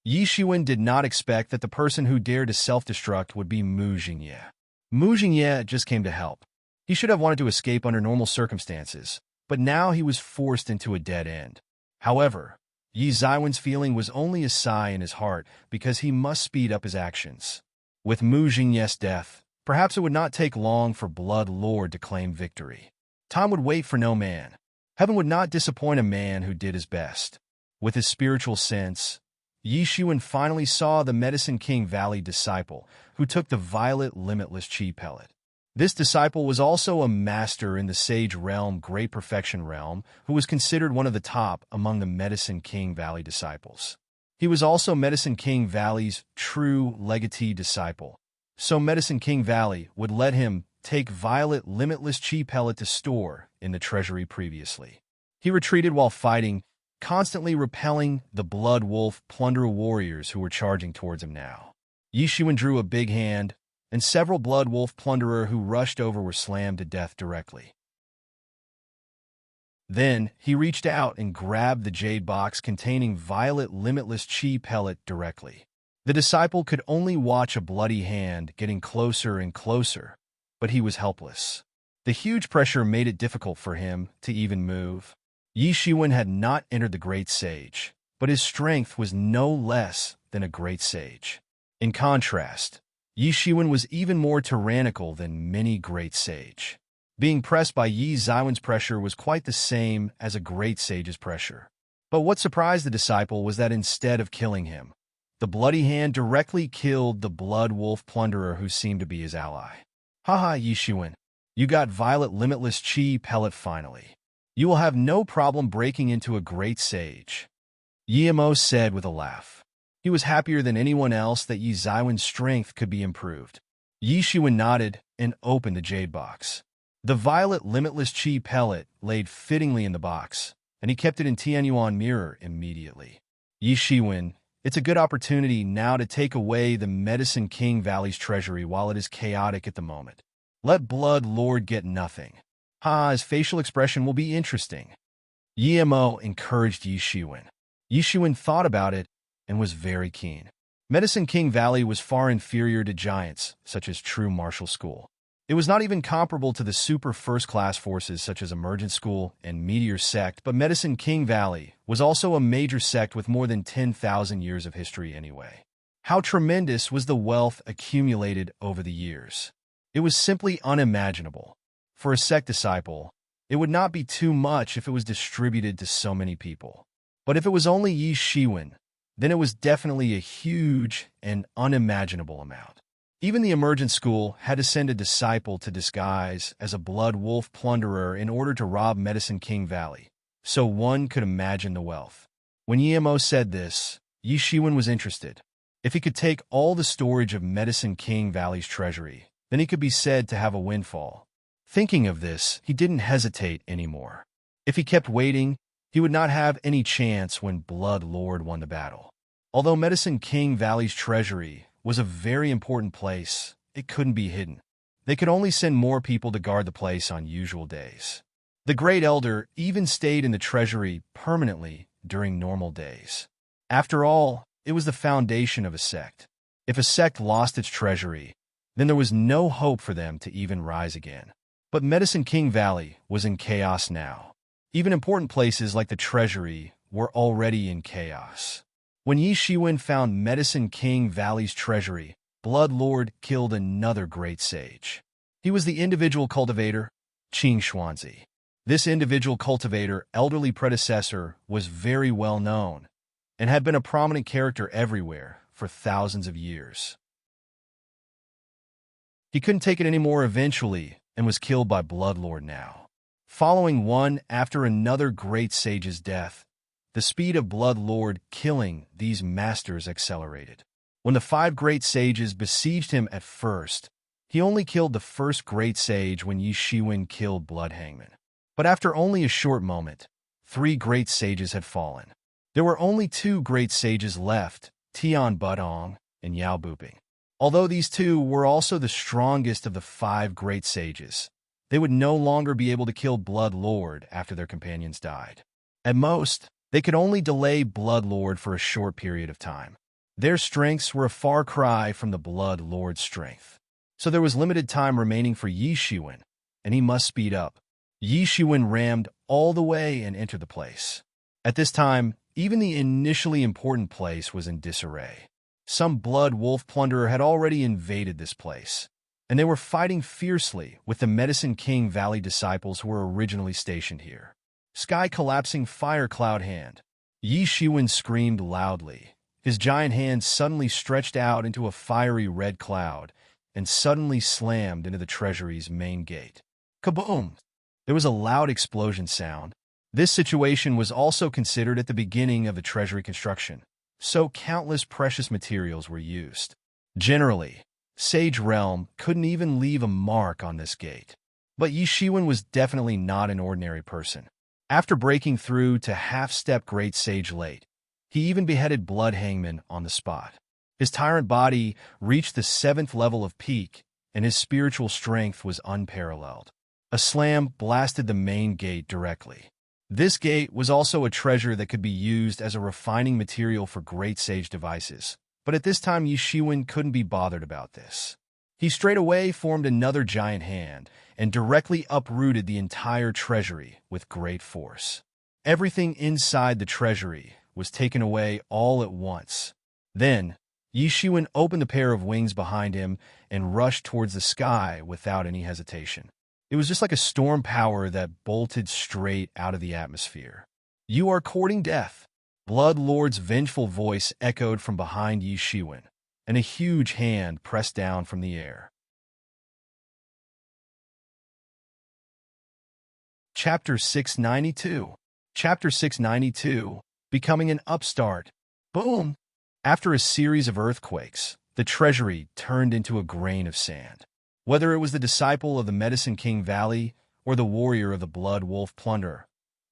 Yi Shiwen did not expect that the person who dared to self-destruct would be Mu Jingye. Mu Jingye just came to help. He should have wanted to escape under normal circumstances, but now he was forced into a dead end. However, Yi Zaiwen's feeling was only a sigh in his heart because he must speed up his actions. With Mu Jingye's death, perhaps it would not take long for Blood Lord to claim victory. Time would wait for no man. Heaven would not disappoint a man who did his best. With his spiritual sense, Yi Shiwen finally saw the Medicine King Valley disciple who took the violet limitless chi pellet. This disciple was also a master in the Sage Realm Great Perfection Realm who was considered one of the top among the Medicine King Valley disciples. He was also Medicine King Valley's true legatee disciple, so Medicine King Valley would let him take violet limitless chi pellet to store in the treasury previously. He retreated while fighting, constantly repelling the Blood Wolf plunderer warriors who were charging towards him now. Yi Shiwen drew a big hand, and several Blood Wolf plunderer who rushed over were slammed to death directly. Then, he reached out and grabbed the jade box containing violet limitless chi pellet directly. The disciple could only watch a bloody hand getting closer and closer, but he was helpless. The huge pressure made it difficult for him to even move. Yi Shiwen had not entered the Great Sage, but his strength was no less than a Great Sage. In contrast, Yi Shiwen was even more tyrannical than many Great Sage. Being pressed by Yi Zaiwen's pressure was quite the same as a Great Sage's pressure. But what surprised the disciple was that instead of killing him, the bloody hand directly killed the Blood Wolf plunderer who seemed to be his ally. Haha, Yi Shiwen, you got violet limitless chi pellet finally. You will have no problem breaking into a Great Sage, Yi Mo said with a laugh. He was happier than anyone else that Yi Zaiwen's strength could be improved. Yi Shiwen nodded and opened the jade box. The violet limitless chi pellet laid fittingly in the box, and he kept it in Tianyuan mirror immediately. Yi Shiwen, it's a good opportunity now to take away the Medicine King Valley's treasury while it is chaotic at the moment. Let Blood Lord get nothing. His facial expression will be interesting. Yi Mo encouraged Yi Shiwen. Yi Shiwen thought about it and was very keen. Medicine King Valley was far inferior to giants, such as True Martial School. It was not even comparable to the super first-class forces such as Emergent School and Meteor Sect, but Medicine King Valley was also a major sect with more than 10,000 years of history anyway. How tremendous was the wealth accumulated over the years? It was simply unimaginable. For a sect disciple, it would not be too much if it was distributed to so many people. But if it was only Yi Shiwen, then it was definitely a huge and unimaginable amount. Even the Emergent School had to send a disciple to disguise as a Blood Wolf plunderer in order to rob Medicine King Valley, so one could imagine the wealth. When Yi Mo said this, Yi Shiwen was interested. If he could take all the storage of Medicine King Valley's treasury, then he could be said to have a windfall. Thinking of this, he didn't hesitate anymore. If he kept waiting, he would not have any chance when Blood Lord won the battle. Although Medicine King Valley's treasury was a very important place, it couldn't be hidden. They could only send more people to guard the place on usual days. The Great Elder even stayed in the treasury permanently during normal days. After all, it was the foundation of a sect. If a sect lost its treasury, then there was no hope for them to even rise again. But Medicine King Valley was in chaos now. Even important places like the treasury were already in chaos. When Yi Shiwen found Medicine King Valley's treasury, Blood Lord killed another great sage. He was the individual cultivator, Qing Xuanzi. This individual cultivator, elderly predecessor, was very well known and had been a prominent character everywhere for thousands of years. He couldn't take it anymore eventually and was killed by Bloodlord now. Following one after another great sage's death, the speed of Bloodlord killing these masters accelerated. When the 5 great sages besieged him at first, he only killed the first great sage when Yi Shiwen killed Bloodhangman. But after only a short moment, 3 great sages had fallen. There were only 2 great sages left, Tian Budong and Yao Buping. Although these 2 were also the strongest of the 5 great sages, they would no longer be able to kill Blood Lord after their companions died. At most, they could only delay Blood Lord for a short period of time. Their strengths were a far cry from the Blood Lord's strength. So there was limited time remaining for Yi Shiwen, and he must speed up. Yi Shiwen rammed all the way and entered the place. At this time, even the initially important place was in disarray. Some blood wolf plunderer had already invaded this place, and they were fighting fiercely with the Medicine King Valley disciples who were originally stationed here. Sky collapsing fire cloud hand. Yi Shiwen screamed loudly. His giant hand suddenly stretched out into a fiery red cloud and suddenly slammed into the treasury's main gate. Kaboom! There was a loud explosion sound. This situation was also considered at the beginning of the treasury construction, so countless precious materials were used. Generally, Sage Realm couldn't even leave a mark on this gate. But Yi Shiwen was definitely not an ordinary person. After breaking through to half-step Great Sage late, he even beheaded Bloodhangman on the spot. His tyrant body reached the 7th level of peak, and his spiritual strength was unparalleled. A slam blasted the main gate directly. This gate was also a treasure that could be used as a refining material for Great Sage devices, but at this time Yi Shiwen couldn't be bothered about this. He straightaway formed another giant hand and directly uprooted the entire treasury with great force. Everything inside the treasury was taken away all at once. Then, Yi Shiwen opened a pair of wings behind him and rushed towards the sky without any hesitation. It was just like a storm power that bolted straight out of the atmosphere. "You are courting death." Blood Lord's vengeful voice echoed from behind Yi Shiwen, and a huge hand pressed down from the air. Chapter 692. Chapter 692, Becoming an Upstart. Boom! After a series of earthquakes, the treasury turned into a grain of sand. Whether it was the disciple of the Medicine King Valley or the warrior of the Blood Wolf Plunderer,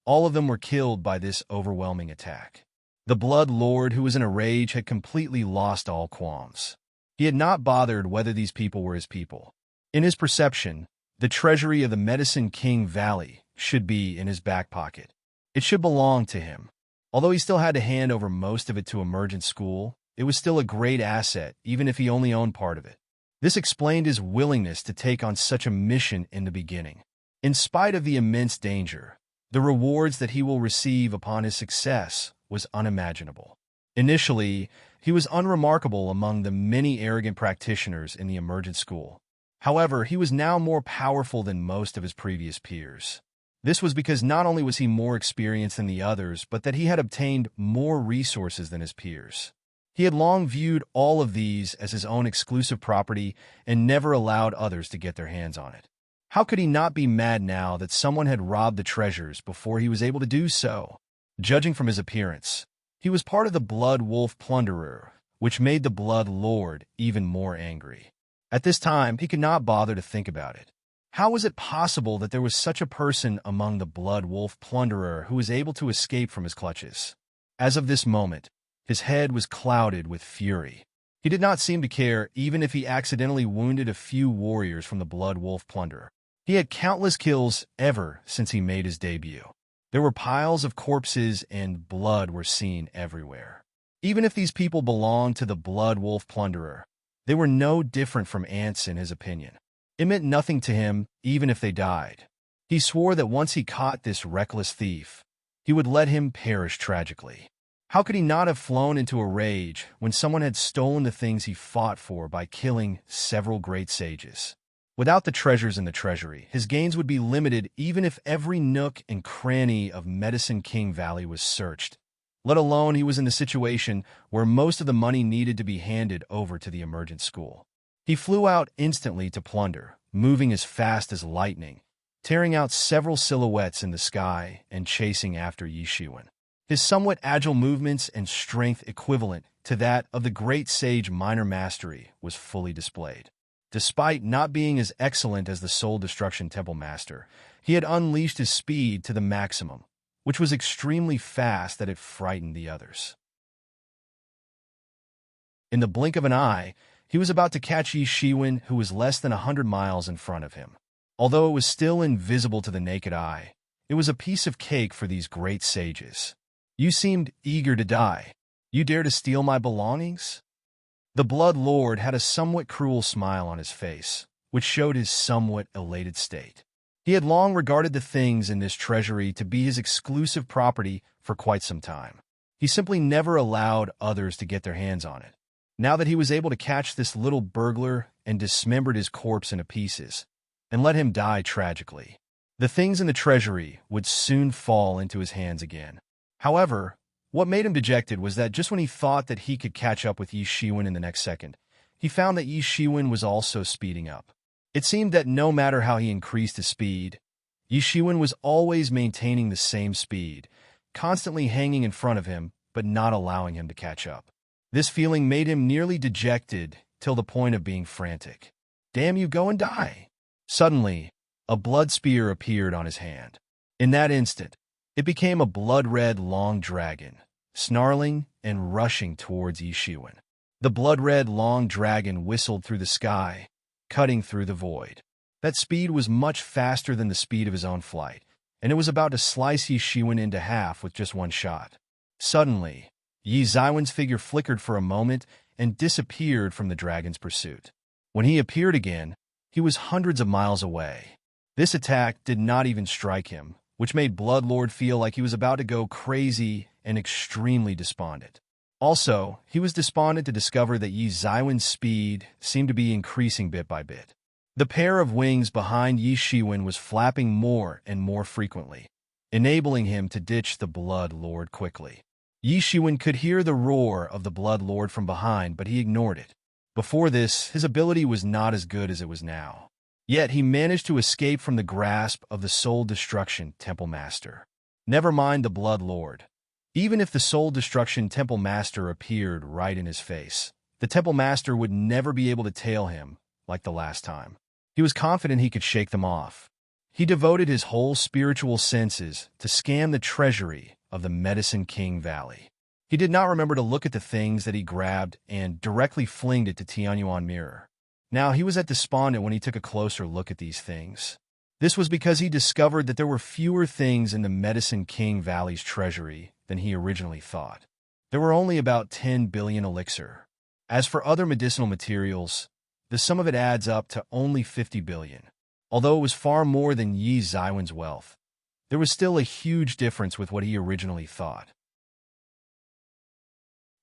all of them were killed by this overwhelming attack. The Blood Lord, who was in a rage, had completely lost all qualms. He had not bothered whether these people were his people. In his perception, the treasury of the Medicine King Valley should be in his back pocket. It should belong to him. Although he still had to hand over most of it to Emergent School, it was still a great asset, even if he only owned part of it. This explained his willingness to take on such a mission in the beginning. In spite of the immense danger, the rewards that he will receive upon his success was unimaginable. Initially, he was unremarkable among the many arrogant practitioners in the Emergent School. However, he was now more powerful than most of his previous peers. This was because not only was he more experienced than the others, but that he had obtained more resources than his peers. He had long viewed all of these as his own exclusive property and never allowed others to get their hands on it. How could he not be mad now that someone had robbed the treasures before he was able to do so? Judging from his appearance, he was part of the Blood Wolf Plunderer, which made the Blood Lord even more angry. At this time, he could not bother to think about it. How was it possible that there was such a person among the Blood Wolf Plunderer who was able to escape from his clutches? As of this moment, his head was clouded with fury. He did not seem to care even if he accidentally wounded a few warriors from the Blood Wolf Plunderer. He had countless kills ever since he made his debut. There were piles of corpses and blood were seen everywhere. Even if these people belonged to the Blood Wolf Plunderer, they were no different from ants in his opinion. It meant nothing to him even if they died. He swore that once he caught this reckless thief, he would let him perish tragically. How could he not have flown into a rage when someone had stolen the things he fought for by killing several great sages? Without the treasures in the treasury, his gains would be limited even if every nook and cranny of Medicine King Valley was searched. Let alone he was in the situation where most of the money needed to be handed over to the Emergent School. He flew out instantly to plunder, moving as fast as lightning, tearing out several silhouettes in the sky and chasing after Yi Shiwen. His somewhat agile movements and strength equivalent to that of the great sage minor mastery was fully displayed. Despite not being as excellent as the Soul Destruction Temple Master, he had unleashed his speed to the maximum, which was extremely fast that it frightened the others. In the blink of an eye, he was about to catch Yi Shiwen, who was less than 100 miles in front of him. Although it was still invisible to the naked eye, it was a piece of cake for these great sages. You seemed eager to die. You dare to steal my belongings? The Blood Lord had a somewhat cruel smile on his face, which showed his somewhat elated state. He had long regarded the things in this treasury to be his exclusive property for quite some time. He simply never allowed others to get their hands on it. Now that he was able to catch this little burglar and dismembered his corpse into pieces, and let him die tragically, the things in the treasury would soon fall into his hands again. However, what made him dejected was that just when he thought that he could catch up with Yi Shiwen in the next second, he found that Yi Shiwen was also speeding up. It seemed that no matter how he increased his speed, Yi Shiwen was always maintaining the same speed, constantly hanging in front of him but not allowing him to catch up. This feeling made him nearly dejected till the point of being frantic. Damn you, go and die! Suddenly, a blood spear appeared on his hand. In that instant, it became a blood-red long dragon, snarling and rushing towards Yi Shiwen. The blood-red long dragon whistled through the sky, cutting through the void. That speed was much faster than the speed of his own flight, and it was about to slice Yi Shiwen into half with just one shot. Suddenly, Yi Shiwen's figure flickered for a moment and disappeared from the dragon's pursuit. When he appeared again, he was hundreds of miles away. This attack did not even strike him, which made Bloodlord feel like he was about to go crazy and extremely despondent. Also, he was despondent to discover that Yi Shiwen's speed seemed to be increasing bit by bit. The pair of wings behind Yi Shiwen was flapping more and more frequently, enabling him to ditch the Blood Lord quickly. Yi Shiwen could hear the roar of the Blood Lord from behind, but he ignored it. Before this, his ability was not as good as it was now. Yet he managed to escape from the grasp of the Soul Destruction Temple Master. Never mind the Blood Lord. Even if the Soul Destruction Temple Master appeared right in his face, the Temple Master would never be able to tail him like the last time. He was confident he could shake them off. He devoted his whole spiritual senses to scan the treasury of the Medicine King Valley. He did not remember to look at the things that he grabbed and directly flinged it to Tianyuan Mirror. Now, he was at despondent when he took a closer look at these things. This was because he discovered that there were fewer things in the Medicine King Valley's treasury than he originally thought. There were only about 10 billion elixir. As for other medicinal materials, the sum of it adds up to only 50 billion. Although it was far more than Yi Shiwen's wealth, there was still a huge difference with what he originally thought.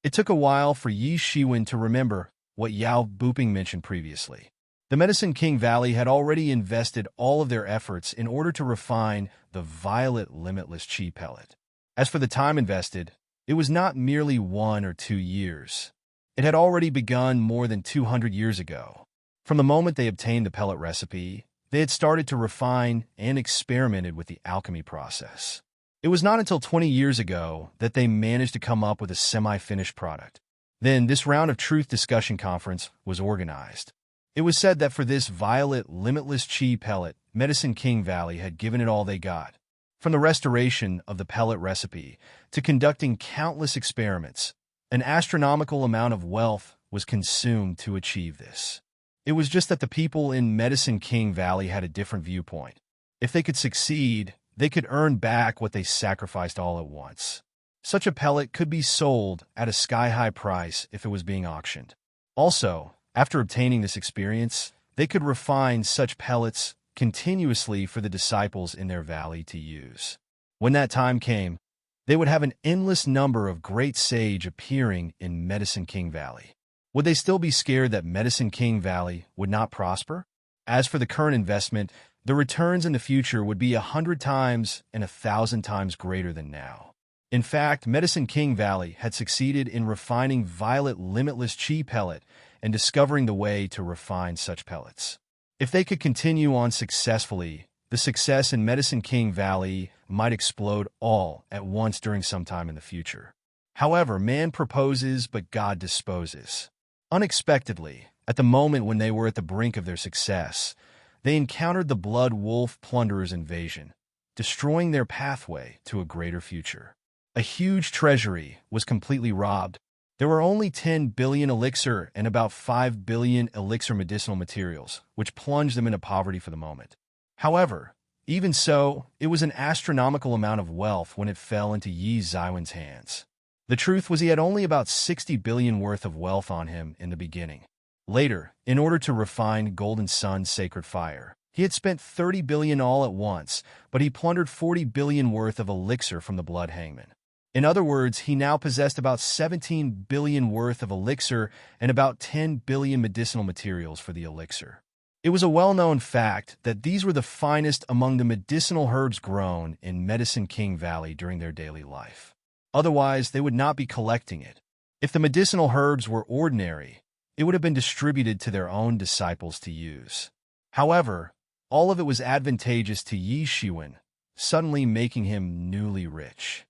It took a while for Yi Shiwen to remember what Yao Buping mentioned previously. The Medicine King Valley had already invested all of their efforts in order to refine the Violet Limitless Chi pellet. As for the time invested, it was not merely 1 or 2 years. It had already begun more than 200 years ago. From the moment they obtained the pellet recipe, they had started to refine and experimented with the alchemy process. It was not until 20 years ago that they managed to come up with a semi-finished product. Then this round of Truth Discussion Conference was organized. It was said that for this Violet Limitless Chi pellet, Medicine King Valley had given it all they got. From the restoration of the pellet recipe to conducting countless experiments, an astronomical amount of wealth was consumed to achieve this. It was just that the people in Medicine King Valley had a different viewpoint. If they could succeed, they could earn back what they sacrificed all at once. Such a pellet could be sold at a sky-high price if it was being auctioned. Also, after obtaining this experience, they could refine such pellets continuously for the disciples in their valley to use. When that time came, they would have an endless number of great sage appearing in Medicine King Valley. Would they still be scared that Medicine King Valley would not prosper? As for the current investment, the returns in the future would be 100 times and 1,000 times greater than now. In fact, Medicine King Valley had succeeded in refining Violet Limitless Chi pellet and discovering the way to refine such pellets. If they could continue on successfully, the success in Medicine King Valley might explode all at once during some time in the future. However, man proposes, but God disposes. Unexpectedly, at the moment when they were at the brink of their success, they encountered the Blood Wolf Plunderer's invasion, destroying their pathway to a greater future. A huge treasury was completely robbed. There were only 10 billion elixir and about 5 billion elixir medicinal materials, which plunged them into poverty for the moment. However, even so, it was an astronomical amount of wealth when it fell into Yi Zaiwen's hands. The truth was he had only about 60 billion worth of wealth on him in the beginning. Later, in order to refine Golden Sun's sacred fire, he had spent 30 billion all at once, but he plundered 40 billion worth of elixir from the Blood Hangman. In other words, he now possessed about 17 billion worth of elixir and about 10 billion medicinal materials for the elixir. It was a well-known fact that these were the finest among the medicinal herbs grown in Medicine King Valley during their daily life. Otherwise, they would not be collecting it. If the medicinal herbs were ordinary, it would have been distributed to their own disciples to use. However, all of it was advantageous to Yi Shiwen, suddenly making him newly rich.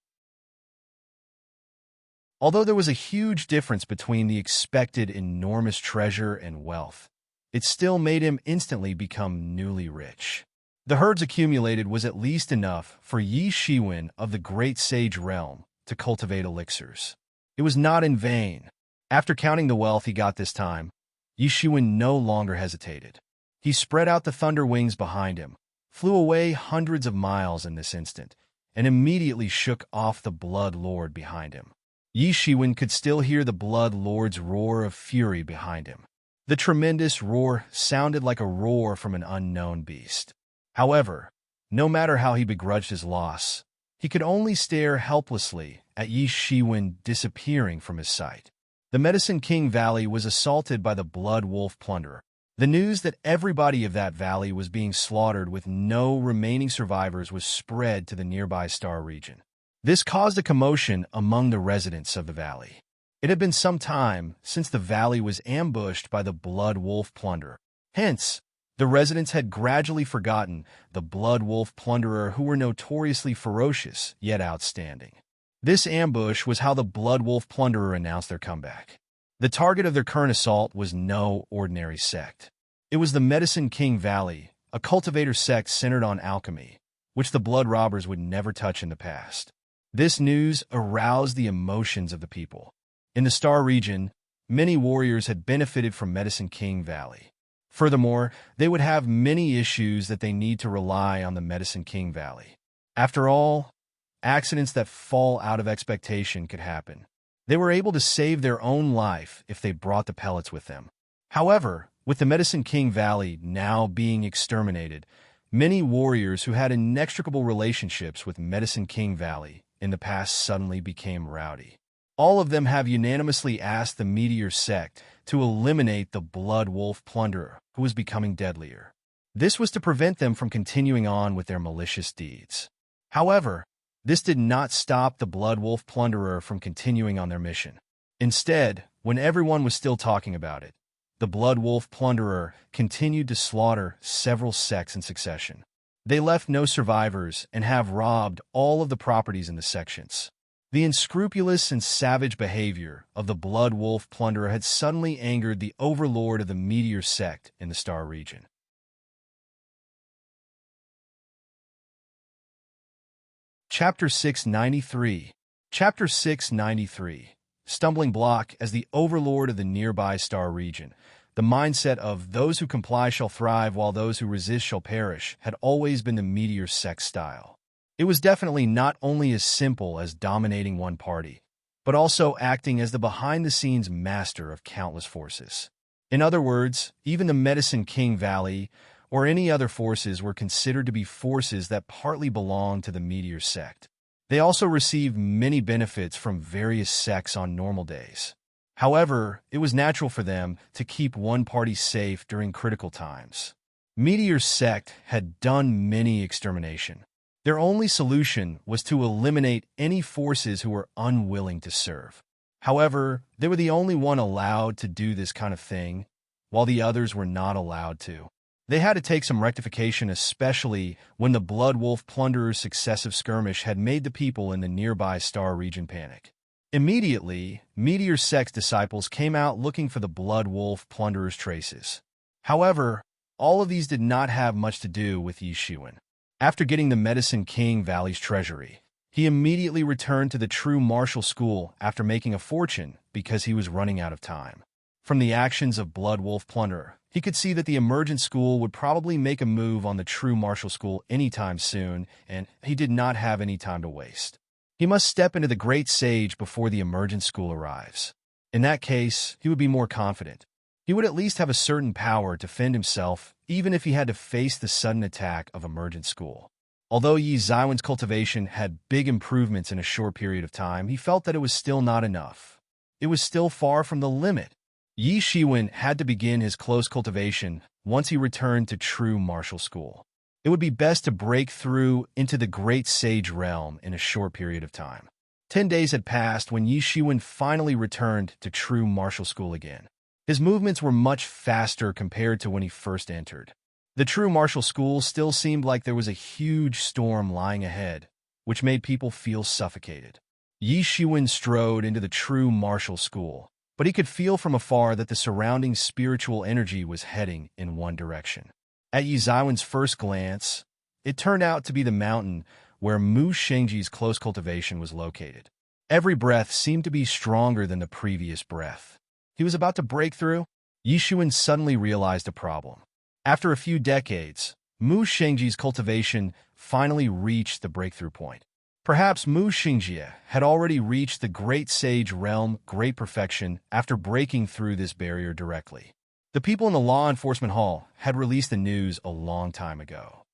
Although there was a huge difference between the expected enormous treasure and wealth, it still made him instantly become newly rich. The herds accumulated was at least enough for Yi Shiwen of the Great Sage Realm to cultivate elixirs. It was not in vain. After counting the wealth he got this time, Yi Shiwen no longer hesitated. He spread out the thunder wings behind him, flew away hundreds of miles in this instant, and immediately shook off the Blood Lord behind him. Yi Shiwen could still hear the Blood Lord's roar of fury behind him. The tremendous roar sounded like a roar from an unknown beast. However, no matter how he begrudged his loss, he could only stare helplessly at Yi Shiwen disappearing from his sight. The Medicine King Valley was assaulted by the Blood Wolf Plunderer. The news that everybody of that valley was being slaughtered with no remaining survivors was spread to the nearby star region. This caused a commotion among the residents of the valley. It had been some time since the valley was ambushed by the Blood Wolf Plunderer. Hence, the residents had gradually forgotten the Blood Wolf Plunderer, who were notoriously ferocious yet outstanding. This ambush was how the Blood Wolf Plunderer announced their comeback. The target of their current assault was no ordinary sect. It was the Medicine King Valley, a cultivator sect centered on alchemy, which the blood robbers would never touch in the past. This news aroused the emotions of the people. In the Star region, many warriors had benefited from Medicine King Valley. Furthermore, they would have many issues that they need to rely on the Medicine King Valley. After all, accidents that fall out of expectation could happen. They were able to save their own life if they brought the pellets with them. However, with the Medicine King Valley now being exterminated, many warriors who had inextricable relationships with Medicine King Valley in the past suddenly became rowdy. All of them have unanimously asked the Meteor sect to eliminate the Blood Wolf Plunderer, who was becoming deadlier. This was to prevent them from continuing on with their malicious deeds. However, this did not stop the Blood Wolf Plunderer from continuing on their mission. Instead, when everyone was still talking about it, the Blood Wolf Plunderer continued to slaughter several sects in succession. They left no survivors and have robbed all of the properties in the sections. The unscrupulous and savage behavior of the Blood Wolf Plunderer had suddenly angered the overlord of the Meteor sect in the Star region. Chapter 693. Chapter 693. Stumbling block. As the overlord of the nearby Star region, the mindset of those who comply shall thrive while those who resist shall perish had always been the Meteor sect style. It was definitely not only as simple as dominating one party, but also acting as the behind-the-scenes master of countless forces. In other words, even the Medicine King Valley or any other forces were considered to be forces that partly belonged to the Meteor sect. They also received many benefits from various sects on normal days. However, it was natural for them to keep one party safe during critical times. Meteor sect had done many extermination. Their only solution was to eliminate any forces who were unwilling to serve. However, they were the only one allowed to do this kind of thing, while the others were not allowed to. They had to take some rectification, especially when the Blood Wolf plunderers' successive skirmish had made the people in the nearby Star region panic. Immediately, Meteor Sect's disciples came out looking for the Blood Wolf plunderers' traces. However, all of these did not have much to do with Yi Shiwen. After getting the Medicine King Valley's treasury, he immediately returned to the true martial school after making a fortune because he was running out of time. From the actions of Blood Wolf Plunderer, he could see that the emergent school would probably make a move on the true martial school anytime soon, and he did not have any time to waste. He must step into the Great Sage before the emergent school arrives. In that case, he would be more confident. He would at least have a certain power to defend himself, even if he had to face the sudden attack of emergent school. Although Yi Xiwen's cultivation had big improvements in a short period of time, he felt that it was still not enough. It was still far from the limit. Yi Shiwen had to begin his close cultivation once he returned to true martial school. It would be best to break through into the Great Sage realm in a short period of time. 10 days had passed when Yi Shiwen finally returned to true martial school again. His movements were much faster compared to when he first entered. The true martial school still seemed like there was a huge storm lying ahead, which made people feel suffocated. Yi Shiwen strode into the true martial school, but he could feel from afar that the surrounding spiritual energy was heading in one direction. At Yi Xiwen's first glance, it turned out to be the mountain where Mu Shengji's close cultivation was located. Every breath seemed to be stronger than the previous breath. He was about to break through. Yi Shiwen suddenly realized a problem. After a few decades, Mu Shengji's cultivation finally reached the breakthrough point. Perhaps Mu Shengji had already reached the Great Sage realm, great perfection, after breaking through this barrier directly. The people in the law enforcement hall had released the news a long time ago.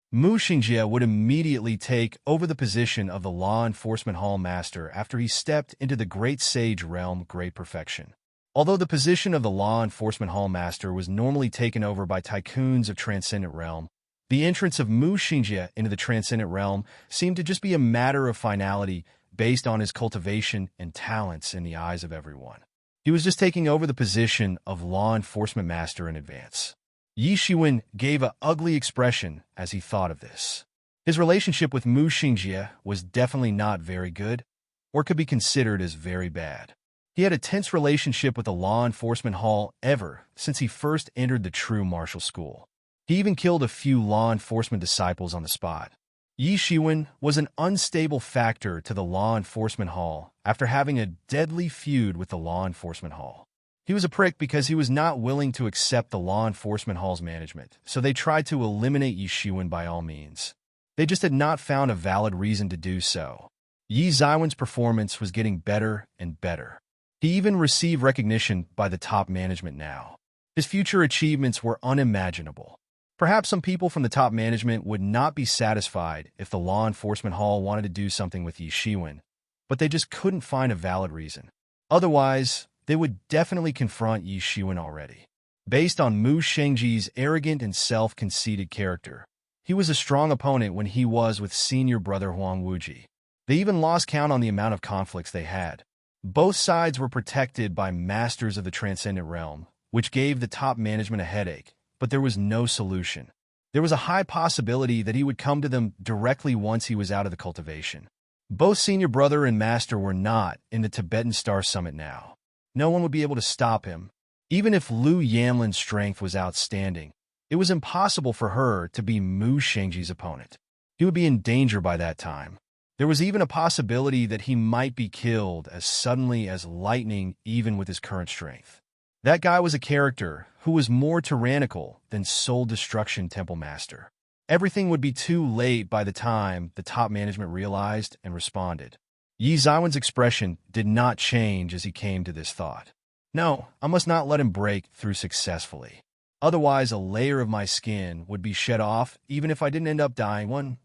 Mu Shengji would immediately take over the position of the law enforcement hall master after he stepped into the Great Sage realm, great perfection. Although the position of the law enforcement hall master was normally taken over by tycoons of Transcendent Realm, the entrance of Mu Shengji into the Transcendent Realm seemed to just be a matter of finality based on his cultivation and talents in the eyes of everyone. He was just taking over the position of law enforcement master in advance. Yi Shiwen gave an ugly expression as he thought of this. His relationship with Mu Shengji was definitely not very good, or could be considered as very bad. He had a tense relationship with the law enforcement hall ever since he first entered the true martial school. He even killed a few law enforcement disciples on the spot. Yi Shiwen was an unstable factor to the law enforcement hall after having a deadly feud with the law enforcement hall. He was a prick because he was not willing to accept the law enforcement hall's management, so they tried to eliminate Yi Shiwen by all means. They just had not found a valid reason to do so. Yi Xiwen's performance was getting better and better. He even received recognition by the top management now. His future achievements were unimaginable. Perhaps some people from the top management would not be satisfied if the law enforcement hall wanted to do something with Yi Shiwen, but they just couldn't find a valid reason. Otherwise, they would definitely confront Yi Shiwen already. Based on Mu Shengji's arrogant and self-conceited character, he was a strong opponent when he was with senior brother Huang Wuji. They even lost count on the amount of conflicts they had. Both sides were protected by masters of the Transcendent Realm, which gave the top management a headache. But there was no solution. There was a high possibility that he would come to them directly once he was out of the cultivation. Both senior brother and master were not in the Tibetan Star Summit now. No one would be able to stop him. Even if Lu Yanlin's strength was outstanding, it was impossible for her to be Mu Shengji's opponent. He would be in danger by that time. There was even a possibility that he might be killed as suddenly as lightning, even with his current strength. That guy was a character who was more tyrannical than Soul Destruction Temple Master. Everything would be too late by the time the top management realized and responded. Yi Xiwen's expression did not change as he came to this thought. No, I must not let him break through successfully. Otherwise, a layer of my skin would be shed off even if I didn't end up dying one.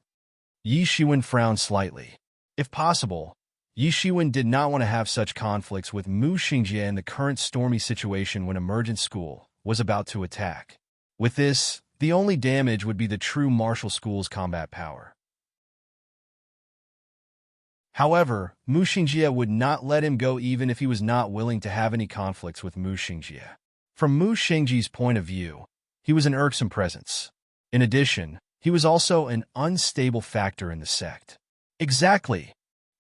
Yi Shiwen frowned slightly. If possible, Yi Shiwen did not want to have such conflicts with Mu Shengji in the current stormy situation when Emergent School was about to attack. With this, the only damage would be the true martial school's combat power. However, Mu Xingjie would not let him go even if he was not willing to have any conflicts with Mu Xingjie. From Mu Xingjie's point of view, he was an irksome presence. In addition, he was also an unstable factor in the sect. Exactly,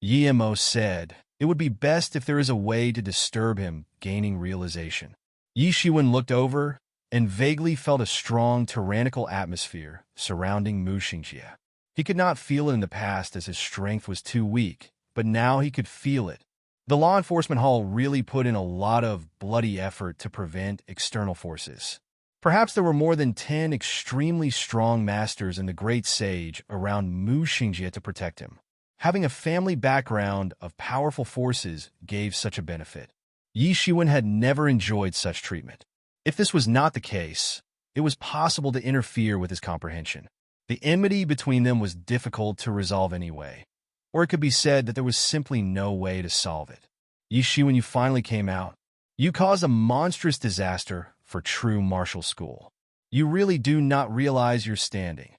Yemo said. It would be best if there is a way to disturb him gaining realization. Yi Shiwen looked over and vaguely felt a strong tyrannical atmosphere surrounding Mu Xingjie. He could not feel it in the past as his strength was too weak, but now he could feel it. The law enforcement hall really put in a lot of bloody effort to prevent external forces. Perhaps there were more than 10 extremely strong masters in the Great Sage around Mu Xingjie to protect him. Having a family background of powerful forces gave such a benefit. Yi Shiwen had never enjoyed such treatment. If this was not the case, it was possible to interfere with his comprehension. The enmity between them was difficult to resolve anyway, or it could be said that there was simply no way to solve it. Yi Shiwen, you finally came out. You caused a monstrous disaster for true martial school. You really do not realize your standing.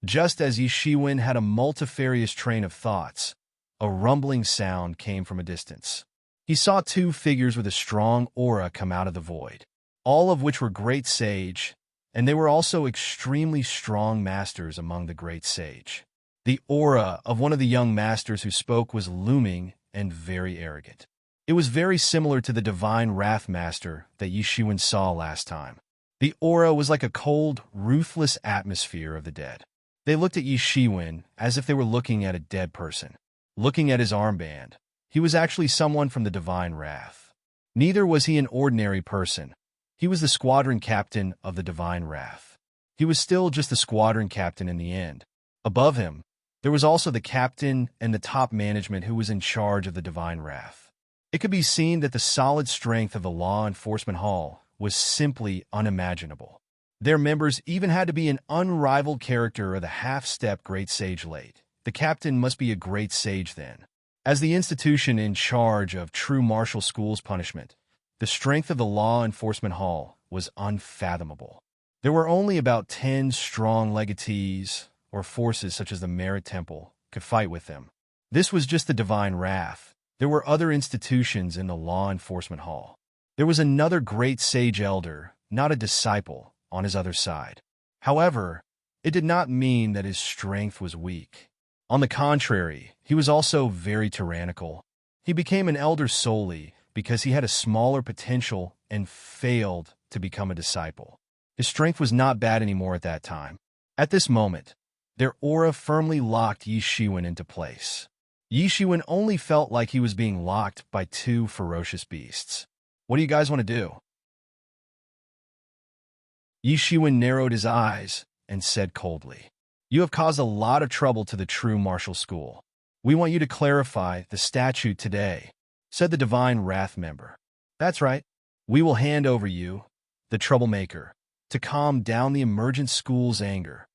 Just as Yi Shiwen had a multifarious train of thoughts, a rumbling sound came from a distance. He saw two figures with a strong aura come out of the void, all of which were great sage, and they were also extremely strong masters among the great sage. The aura of one of the young masters who spoke was looming and very arrogant. It was very similar to the divine wrath master that Yi Shiwen saw last time. The aura was like a cold, ruthless atmosphere of the dead. They looked at Yi Shiwen as if they were looking at a dead person. Looking at his armband, he was actually someone from the divine wrath. Neither was he an ordinary person. He was the squadron captain of the divine wrath. He was still just the squadron captain in the end. Above him, there was also the captain and the top management who was in charge of the divine wrath. It could be seen that the solid strength of the law enforcement hall was simply unimaginable. Their members even had to be an unrivaled character of the half-step great sage late. The captain must be a great sage then. As the institution in charge of true martial school's punishment, the strength of the law enforcement hall was unfathomable. There were only about 10 strong legatees or forces such as the Merit Temple could fight with them. This was just the divine wrath. There were other institutions in the law enforcement hall. There was another great sage elder, not a disciple, on his other side. However, it did not mean that his strength was weak. On the contrary, he was also very tyrannical. He became an elder solely because he had a smaller potential and failed to become a disciple. His strength was not bad anymore at that time. At this moment, their aura firmly locked Yi Shiwen into place. Yi Shiwen only felt like he was being locked by two ferocious beasts. What do you guys want to do? Yi Shiwen narrowed his eyes and said coldly, "You have caused a lot of trouble to the true martial school. We want you to clarify the statute today," said the divine wrath member. "That's right. We will hand over you, the troublemaker, to calm down the emergent school's anger,"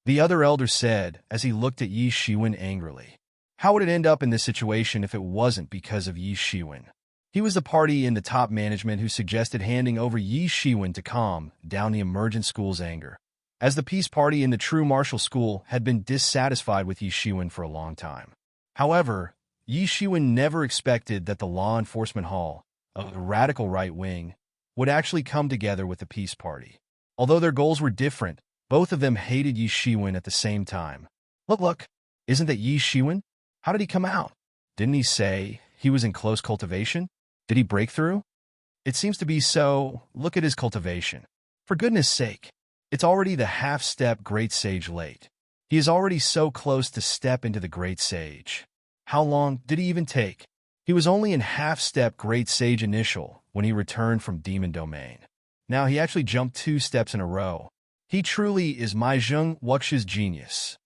the other elder said as he looked at Yi Shiwen angrily. How would it end up in this situation if it wasn't because of Yi Shiwen? He was the party in the top management who suggested handing over Yi Shiwen to calm down the emergent school's anger, as the peace party in the true martial school had been dissatisfied with Yi Shiwen for a long time. However, Yi Shiwen never expected that the law enforcement hall, a radical right wing, would actually come together with the peace party. Although their goals were different, both of them hated Yi Shiwen at the same time. Look, isn't that Yi Shiwen? How did he come out? Didn't he say he was in close cultivation? Did he break through? It seems to be so. Look at his cultivation. For goodness sake, it's already the half-step great sage late. He is already so close to step into the great sage. How long did he even take? He was only in half-step great sage initial when he returned from demon domain. Now he actually jumped 2 steps in a row. He truly is Maizheng Wuxi's genius.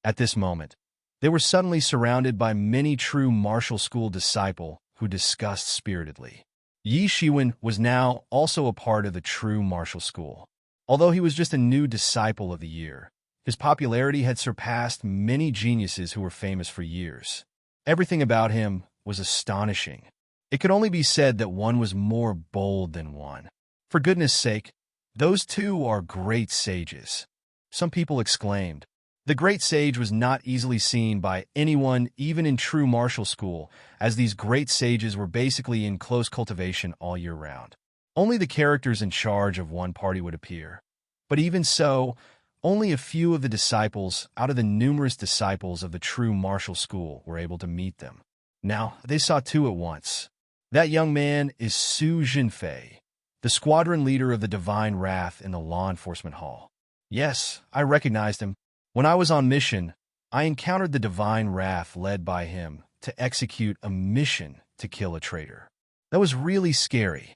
At this moment, they were suddenly surrounded by many true martial school disciples who discussed spiritedly. Yi Shiwen was now also a part of the true martial school. Although he was just a new disciple of the year, his popularity had surpassed many geniuses who were famous for years. Everything about him was astonishing. It could only be said that one was more bold than one. For goodness sake, those two are great sages, some people exclaimed. The great sage was not easily seen by anyone, even in true martial school, as these great sages were basically in close cultivation all year round. Only the characters in charge of one party would appear. But even so, only a few of the disciples out of the numerous disciples of the true martial school were able to meet them. Now, they saw two at once. That young man is Su Jinfei, the squadron leader of the Divine Wrath in the law enforcement hall. Yes, I recognized him. When I was on mission, I encountered the Divine Wrath led by him to execute a mission to kill a traitor. That was really scary.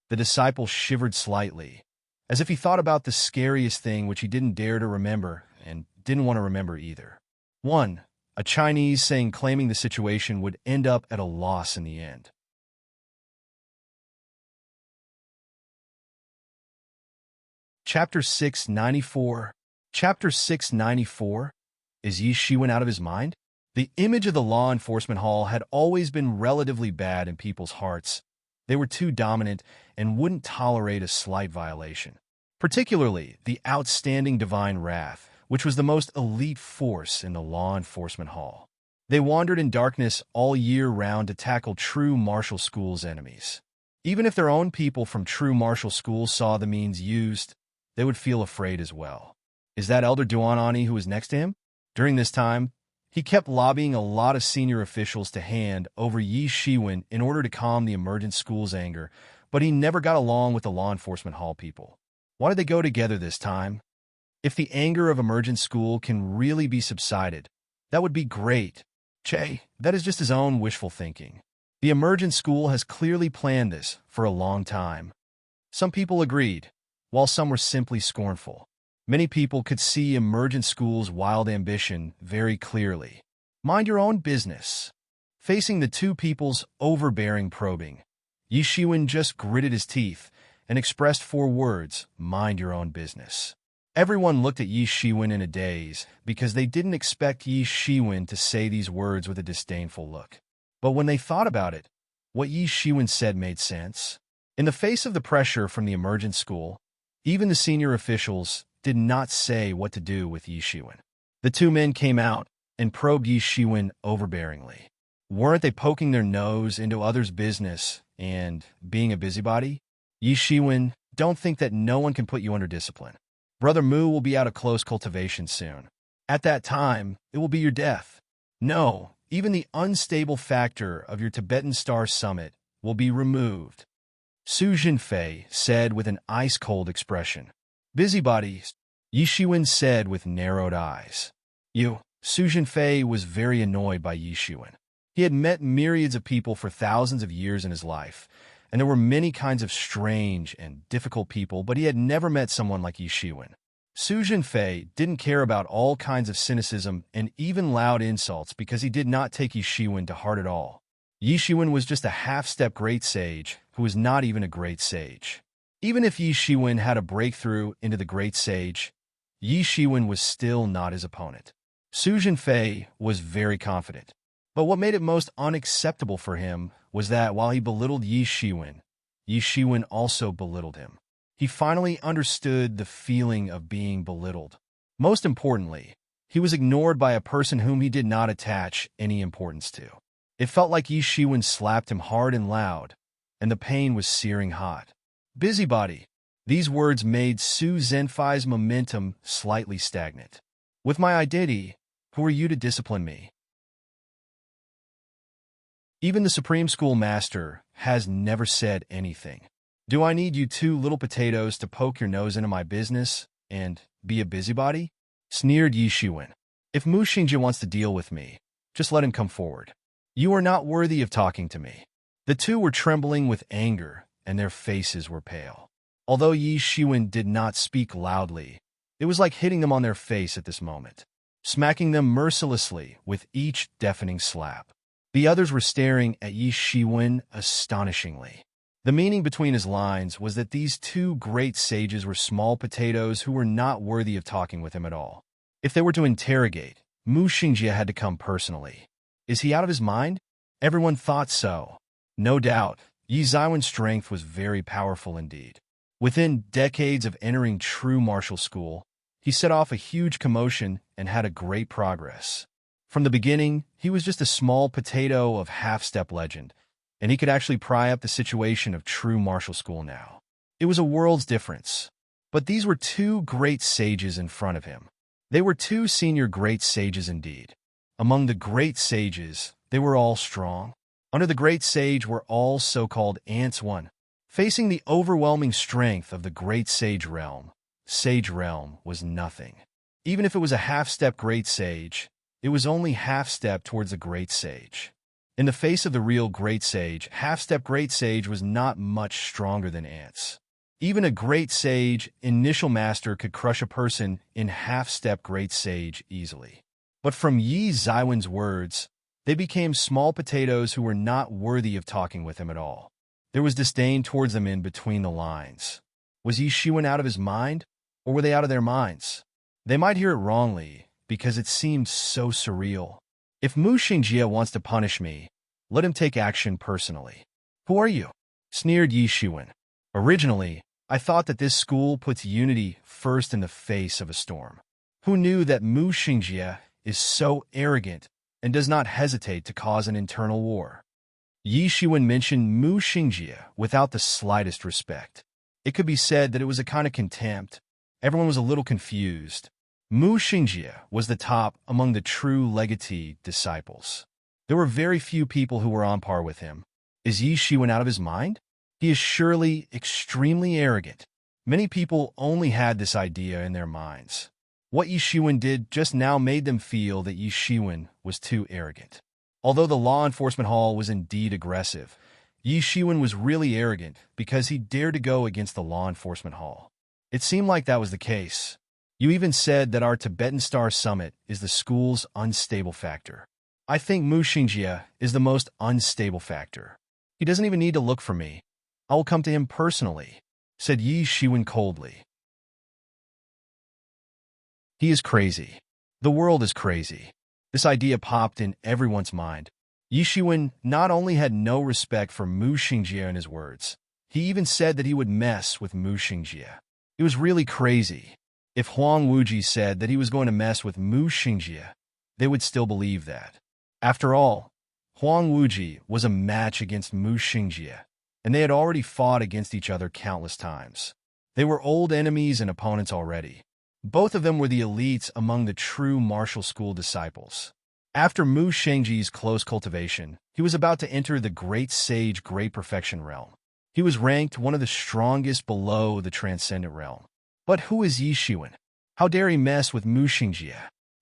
The disciple shivered slightly, as if he thought about the scariest thing which he didn't dare to remember and didn't want to remember either. 1. A Chinese saying claiming the situation would end up at a loss in the end. Chapter 694. Chapter 694. Is Yi Shiwen out of his mind? The image of the law enforcement hall had always been relatively bad in people's hearts. They were too dominant and wouldn't tolerate a slight violation. Particularly the outstanding Divine Wrath, which was the most elite force in the law enforcement hall. They wandered in darkness all year round to tackle true martial school's enemies. Even if their own people from true martial school saw the means used, they would feel afraid as well. Is that Elder Duanani who was next to him? During this time, he kept lobbying a lot of senior officials to hand over Yi Shiwen in order to calm the emergent school's anger, but he never got along with the law enforcement hall people. Why did they go together this time? If the anger of emergent school can really be subsided, that would be great. Che, that is just his own wishful thinking. The emergent school has clearly planned this for a long time. Some people agreed, while some were simply scornful. Many people could see emergent school's wild ambition very clearly. Mind your own business. Facing the two people's overbearing probing, Yi Shiwen just gritted his teeth and expressed 4 words, mind your own business. Everyone looked at Yi Shiwen in a daze because they didn't expect Yi Shiwen to say these words with a disdainful look. But when they thought about it, what Yi Shiwen said made sense. In the face of the pressure from the emergent school, even the senior officials did not say what to do with Yi Shiwen. The two men came out and probed Yi Shiwen overbearingly. Weren't they poking their nose into others' business and being a busybody? Yi Shiwen, don't think that no one can put you under discipline. Brother Mu will be out of close cultivation soon. At that time, it will be your death. No, even the unstable factor of your Tibetan Star Summit will be removed. Su Jinfei said with an ice-cold expression. Busybodies, Yi Shiwen said with narrowed eyes. Su Jinfei was very annoyed by Yi Shiwen. He had met myriads of people for thousands of years in his life, and there were many kinds of strange and difficult people, but he had never met someone like Yi Shiwen. Su Jinfei didn't care about all kinds of cynicism and even loud insults because he did not take Yi Shiwen to heart at all. Yi Shiwen was just a half-step great sage who was not even a great sage. Even if Yi Shiwen had a breakthrough into the great sage, Yi Shiwen was still not his opponent. Su Jinfei was very confident. But what made it most unacceptable for him was that while he belittled Yi Shiwen also belittled him. He finally understood the feeling of being belittled. Most importantly, he was ignored by a person whom he did not attach any importance to. It felt like Yi Shiwen slapped him hard and loud, and the pain was searing hot. Busybody. These words made Su Zhenfei's momentum slightly stagnant. With my identity, who are you to discipline me? Even the Supreme School Master has never said anything. Do I need you 2 little potatoes to poke your nose into my business and be a busybody? Sneered Yi Shiwen. If Mu Xingji wants to deal with me, just let him come forward. You are not worthy of talking to me. The two were trembling with anger, and their faces were pale. Although Yi Shiwen did not speak loudly, it was like hitting them on their face at this moment, smacking them mercilessly with each deafening slap. The others were staring at Yi Shiwen astonishingly. The meaning between his lines was that these 2 great sages were small potatoes who were not worthy of talking with him at all. If they were to interrogate, Mu Xingjie had to come personally. Is he out of his mind? Everyone thought so. No doubt, Yi Zaiwen's strength was very powerful indeed. Within decades of entering true martial school, He set off a huge commotion and had a great progress. From the beginning, he was just a small potato of half-step legend, and he could actually pry up the situation of true martial school now. It was a world's difference. But these were two great sages in front of him. They were two senior great sages indeed. Among the great sages, they were all strong. Under the great sage were all so-called ants one. Facing the overwhelming strength of the great sage realm was nothing. Even if it was a half-step great sage, it was only half-step towards the great sage. In the face of the real great sage, half-step great sage was not much stronger than ants. Even a great sage, initial master, could crush a person in half-step great sage easily. But from Yi Zaiwen's words, they became small potatoes who were not worthy of talking with him at all. There was disdain towards them in between the lines. Was Yi Shiwen out of his mind, or were they out of their minds? They might hear it wrongly, because it seemed so surreal. If Mu Xingjie wants to punish me, let him take action personally. Who are you? Sneered Yi Shiwen. Originally, I thought that this school puts unity first in the face of a storm. Who knew that Mu Xingjie is so arrogant and does not hesitate to cause an internal war? Yi Shiwen mentioned Mu Xingjie without the slightest respect. It could be said that it was a kind of contempt. Everyone was a little confused. Mu Xingjie was the top among the true legatee disciples. There were very few people who were on par with him. Is Yi Shiwen out of his mind? He is surely extremely arrogant. Many people only had this idea in their minds. What Yi Shiwen did just now made them feel that Yi Shiwen was too arrogant. Although the law enforcement hall was indeed aggressive, Yi Shiwen was really arrogant because he dared to go against the law enforcement hall. It seemed like that was the case. You even said that our Tibetan Star Summit is the school's unstable factor. I think Mu Xingjie is the most unstable factor. He doesn't even need to look for me. I will come to him personally, said Yi Shiwen coldly. He is crazy. The world is crazy. This idea popped in everyone's mind. Yi Shiwen not only had no respect for Mu Xingjie in his words, he even said that he would mess with Mu Xingjie. It was really crazy. If Huang Wuji said that he was going to mess with Mu Xingjie, they would still believe that. After all, Huang Wuji was a match against Mu Xingjie, and they had already fought against each other countless times. They were old enemies and opponents already. Both of them were the elites among the true martial school disciples. After Mu Xingjie's close cultivation, he was about to enter the great sage great perfection realm. He was ranked one of the strongest below the transcendent realm. But who is Yi Shiwen? How dare he mess with Mu Xingjie?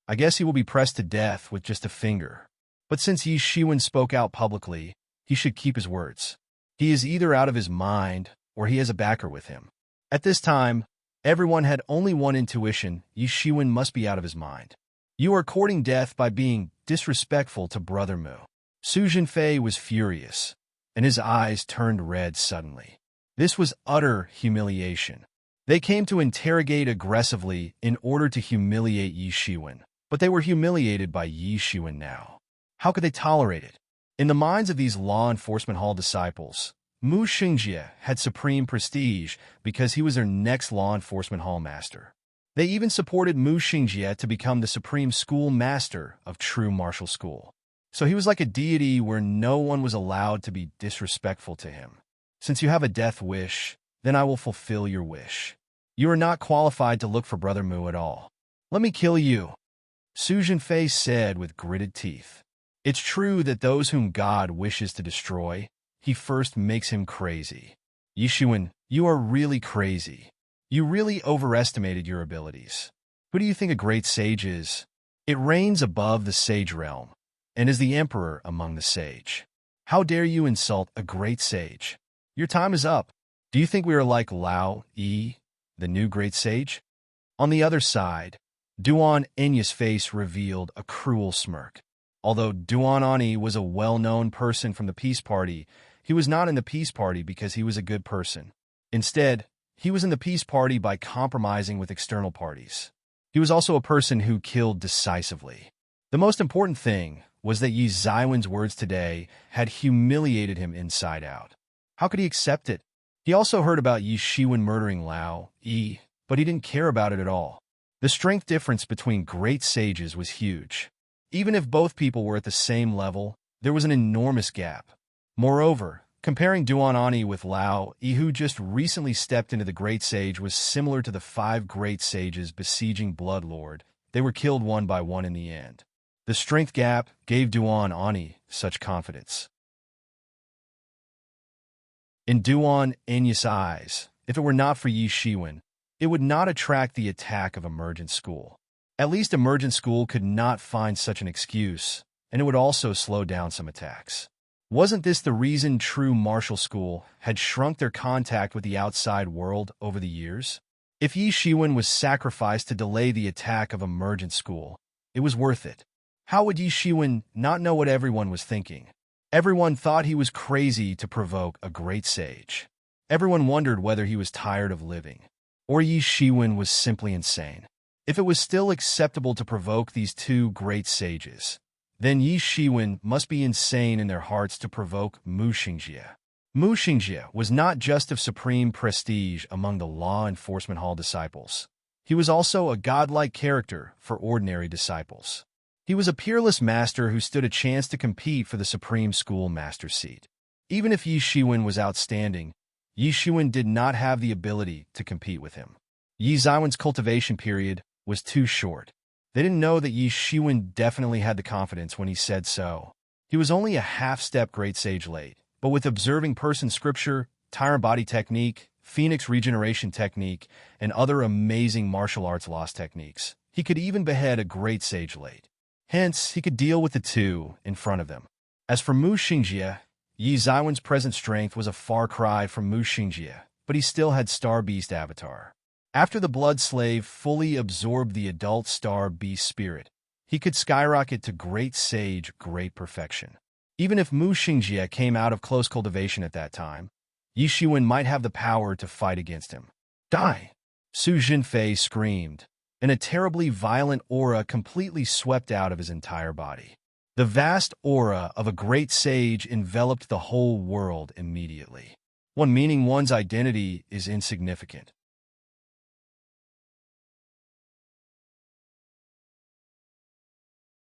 I guess he will be pressed to death with just a finger. But since Yi Shiwen spoke out publicly, he should keep his words. He is either out of his mind, or he has a backer with him. At this time, everyone had only one intuition: Yi Shiwen must be out of his mind. You are courting death by being disrespectful to Brother Mu. Su Jinfei was furious, and his eyes turned red suddenly. This was utter humiliation. They came to interrogate aggressively in order to humiliate Yi Shiwen, but they were humiliated by Yi Shiwen now. How could they tolerate it? In the minds of these law enforcement hall disciples, Mu Xingjie had supreme prestige because he was their next law enforcement hall master. They even supported Mu Xingjie to become the supreme school master of true martial school. So he was like a deity where no one was allowed to be disrespectful to him. Since you have a death wish, then I will fulfill your wish. You are not qualified to look for Brother Mu at all. Let me kill you, Su Jinfei said with gritted teeth. It's true that those whom God wishes to destroy, he first makes him crazy. Yi Shiwen, you are really crazy. You really overestimated your abilities. Who do you think a great sage is? It reigns above the sage realm, and is the emperor among the sage. How dare you insult a great sage? Your time is up. Do you think we are like Lao Yi, the new great sage? On the other side, Duan Enya's face revealed a cruel smirk. Although Duan Ani was a well-known person from the Peace Party, he was not in the Peace Party because he was a good person. Instead, he was in the Peace Party by compromising with external parties. He was also a person who killed decisively. The most important thing was that Yi Zaiwen's words today had humiliated him inside out. How could he accept it? He also heard about Yi Shiwen murdering Lao Yi, but he didn't care about it at all. The strength difference between great sages was huge. Even if both people were at the same level, there was an enormous gap. Moreover, comparing Duan Ani with Lao Yi, who just recently stepped into the great sage, was similar to the 5 great sages besieging Bloodlord. They were killed one by one in the end. The strength gap gave Duan Ani such confidence. In Duan Ani's eyes, if it were not for Yi Shiwen, it would not attract the attack of Emergent School. At least Emergent School could not find such an excuse, and it would also slow down some attacks. Wasn't this the reason True Martial School had shrunk their contact with the outside world over the years? If Yi Shiwen was sacrificed to delay the attack of Emergent School, it was worth it. How would Yi Shiwen not know what everyone was thinking? Everyone thought he was crazy to provoke a great sage. Everyone wondered whether he was tired of living, or Yi Shiwen was simply insane. If it was still acceptable to provoke these 2 great sages, then Yi Shiwen must be insane in their hearts to provoke Mu Xingjie. Mu Xingjie was not just of supreme prestige among the Law Enforcement Hall disciples. He was also a godlike character for ordinary disciples. He was a peerless master who stood a chance to compete for the Supreme School Master seat. Even if Yi Shiwen was outstanding, Yi Shiwen did not have the ability to compete with him. Yi Ziwen's cultivation period was too short. They didn't know that Yi Shiwen definitely had the confidence when he said so. He was only a half-step great sage late, but with observing person scripture, tyrant body technique, phoenix regeneration technique, and other amazing martial arts lost techniques, he could even behead a great sage late. Hence, he could deal with the 2 in front of them. As for Mu Xingjie, Yi Ziwen's present strength was a far cry from Mu Xingjie, but he still had Star Beast avatar. After the Blood Slave fully absorbed the adult Star Beast spirit, he could skyrocket to great sage, great perfection. Even if Mu Xingjie came out of close cultivation at that time, Yi Shiwen might have the power to fight against him. Die! Su Jinfei screamed, and a terribly violent aura completely swept out of his entire body. The vast aura of a great sage enveloped the whole world immediately. One meaning one's identity is insignificant.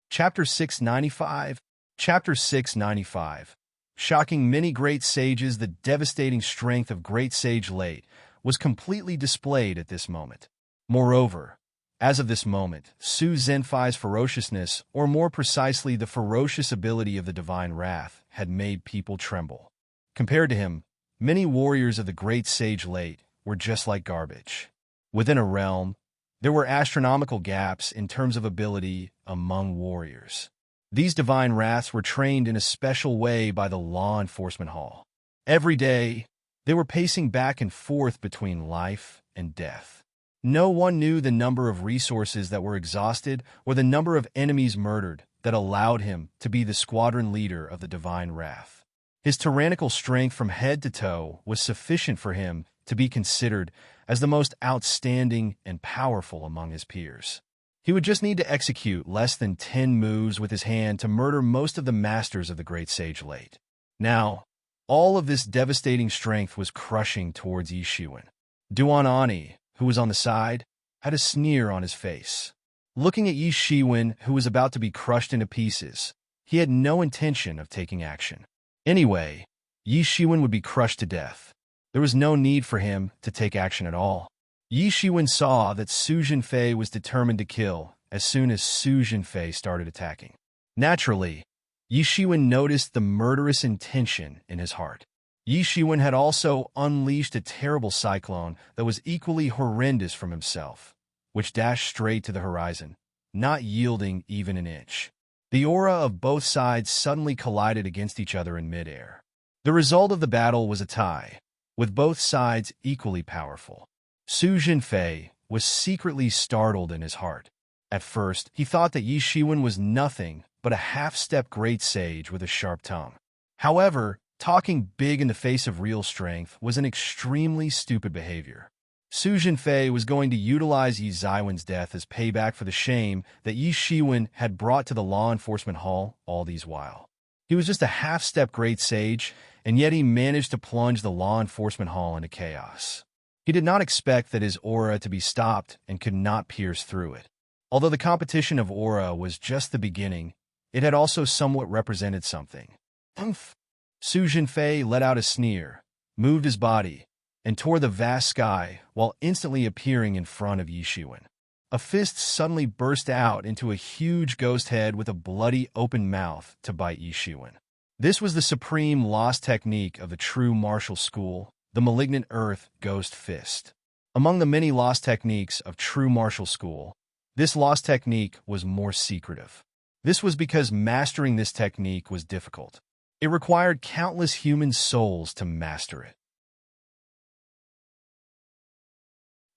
Chapter 695. Chapter 695. Shocking many great sages, the devastating strength of great sage late was completely displayed at this moment. Moreover, as of this moment, Su Zhenfei's ferociousness, or more precisely the ferocious ability of the divine wrath, had made people tremble. Compared to him, many warriors of the great sage late were just like garbage. Within a realm, there were astronomical gaps in terms of ability among warriors. These divine wraths were trained in a special way by the Law Enforcement Hall. Every day, they were pacing back and forth between life and death. No one knew the number of resources that were exhausted or the number of enemies murdered that allowed him to be the squadron leader of the divine wrath. His tyrannical strength from head to toe was sufficient for him to be considered as the most outstanding and powerful among his peers. He would just need to execute less than 10 moves with his hand to murder most of the masters of the great sage late. Now, all of this devastating strength was crushing towards Yi Shiwen. Duan Ani, who was on the side, had a sneer on his face. Looking at Yi Shiwen, who was about to be crushed into pieces, he had no intention of taking action. Anyway, Yi Shiwen would be crushed to death. There was no need for him to take action at all. Yi Shiwen saw that Su Jinfei was determined to kill as soon as Su Jinfei started attacking. Naturally, Yi Shiwen noticed the murderous intention in his heart. Yi Shiwen had also unleashed a terrible cyclone that was equally horrendous from himself, which dashed straight to the horizon, not yielding even an inch. The aura of both sides suddenly collided against each other in midair. The result of the battle was a tie, with both sides equally powerful. Su Jinfei was secretly startled in his heart. At first, he thought that Yi Shiwen was nothing but a half-step great sage with a sharp tongue. However, talking big in the face of real strength was an extremely stupid behavior. Su Jinfei was going to utilize Yi Ziwen's death as payback for the shame that Yi Shiwen had brought to the Law Enforcement Hall all these while. He was just a half-step great sage, and yet he managed to plunge the Law Enforcement Hall into chaos. He did not expect that his aura to be stopped and could not pierce through it. Although the competition of aura was just the beginning, it had also somewhat represented something. Humph! Su Jinfei let out a sneer, moved his body, and tore the vast sky while instantly appearing in front of Yi Shiwen. A fist suddenly burst out into a huge ghost head with a bloody open mouth to bite Yi Shiwen. This was the supreme lost technique of the true martial school, the malignant earth ghost fist. Among the many lost techniques of true martial school, this lost technique was more secretive. This was because mastering this technique was difficult. It required countless human souls to master it.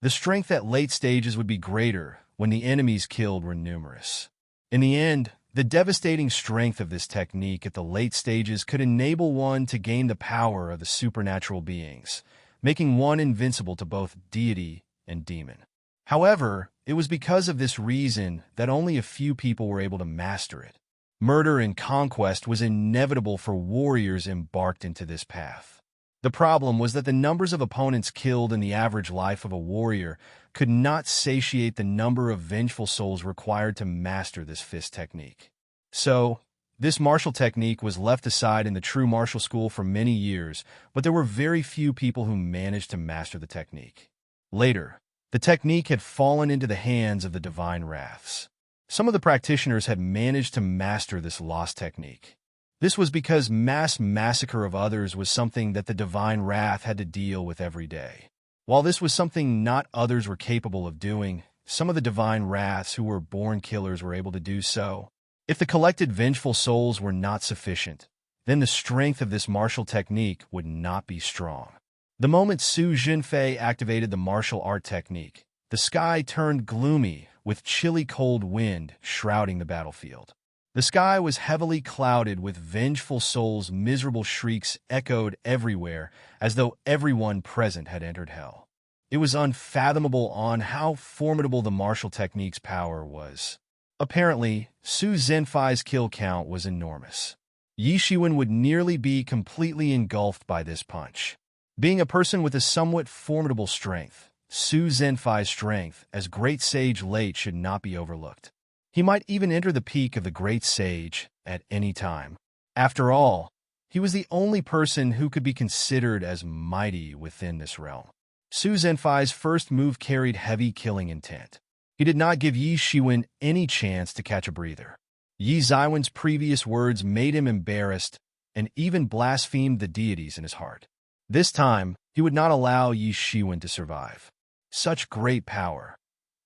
The strength at late stages would be greater when the enemies killed were numerous. In the end, the devastating strength of this technique at the late stages could enable one to gain the power of the supernatural beings, making one invincible to both deity and demon. However, it was because of this reason that only a few people were able to master it. Murder and conquest was inevitable for warriors embarked into this path. The problem was that the numbers of opponents killed in the average life of a warrior could not satiate the number of vengeful souls required to master this fist technique. So, this martial technique was left aside in the true martial school for many years, but there were very few people who managed to master the technique. Later, the technique had fallen into the hands of the divine wraths. Some of the practitioners had managed to master this lost technique. This was because mass massacre of others was something that the divine wrath had to deal with every day. While this was something not others were capable of doing, some of the divine wraths who were born killers were able to do so. If the collected vengeful souls were not sufficient, then the strength of this martial technique would not be strong. The moment Su Jinfei activated the martial art technique, the sky turned gloomy with chilly cold wind shrouding the battlefield. The sky was heavily clouded with vengeful souls' miserable shrieks echoed everywhere as though everyone present had entered hell. It was unfathomable on how formidable the martial technique's power was. Apparently, Su Zhenfai's kill count was enormous. Yi Shiwen would nearly be completely engulfed by this punch. Being a person with a somewhat formidable strength, Su Zhenfai's strength as Great Sage Late should not be overlooked. He might even enter the peak of the Great Sage at any time. After all, he was the only person who could be considered as mighty within this realm. Su Zhenfai's first move carried heavy killing intent. He did not give Yi Shiwen any chance to catch a breather. Yi Ziwen's previous words made him embarrassed and even blasphemed the deities in his heart. This time, he would not allow Yi Shiwen to survive. Such great power.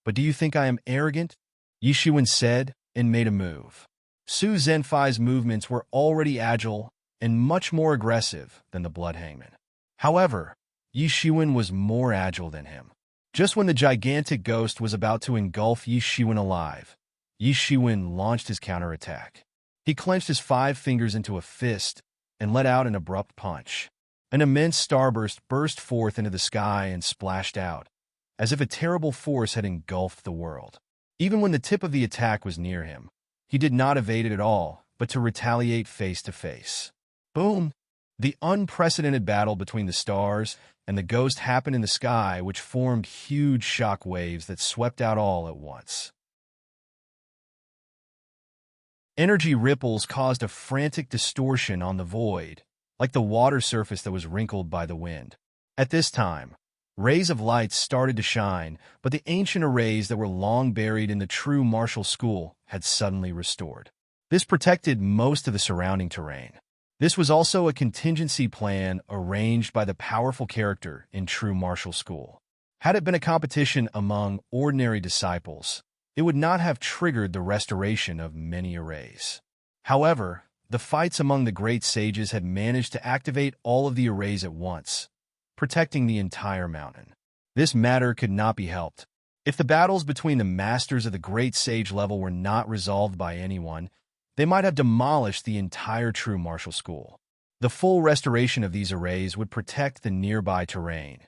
But do you think I am arrogant? Yi Shiwen said and made a move. Su Zhenfai's movements were already agile and much more aggressive than the Blood Hangman. However, Yi Shiwen was more agile than him. Just when the gigantic ghost was about to engulf Yi Shiwen alive, Yi Shiwen launched his counterattack. He clenched his 5 fingers into a fist and let out an abrupt punch. An immense starburst burst forth into the sky and splashed out, as if a terrible force had engulfed the world. Even when the tip of the attack was near him, he did not evade it at all, but to retaliate face to face. Boom! The unprecedented battle between the stars and the ghost happened in the sky, which formed huge shock waves that swept out all at once. Energy ripples caused a frantic distortion on the void, like the water surface that was wrinkled by the wind. At this time, rays of light started to shine, but the ancient arrays that were long buried in the true martial school had suddenly restored. This protected most of the surrounding terrain. This was also a contingency plan arranged by the powerful character in true martial school. Had it been a competition among ordinary disciples, it would not have triggered the restoration of many arrays. However, the fights among the great sages had managed to activate all of the arrays at once, protecting the entire mountain. This matter could not be helped. If the battles between the masters of the great sage level were not resolved by anyone, they might have demolished the entire true martial school. The full restoration of these arrays would protect the nearby terrain,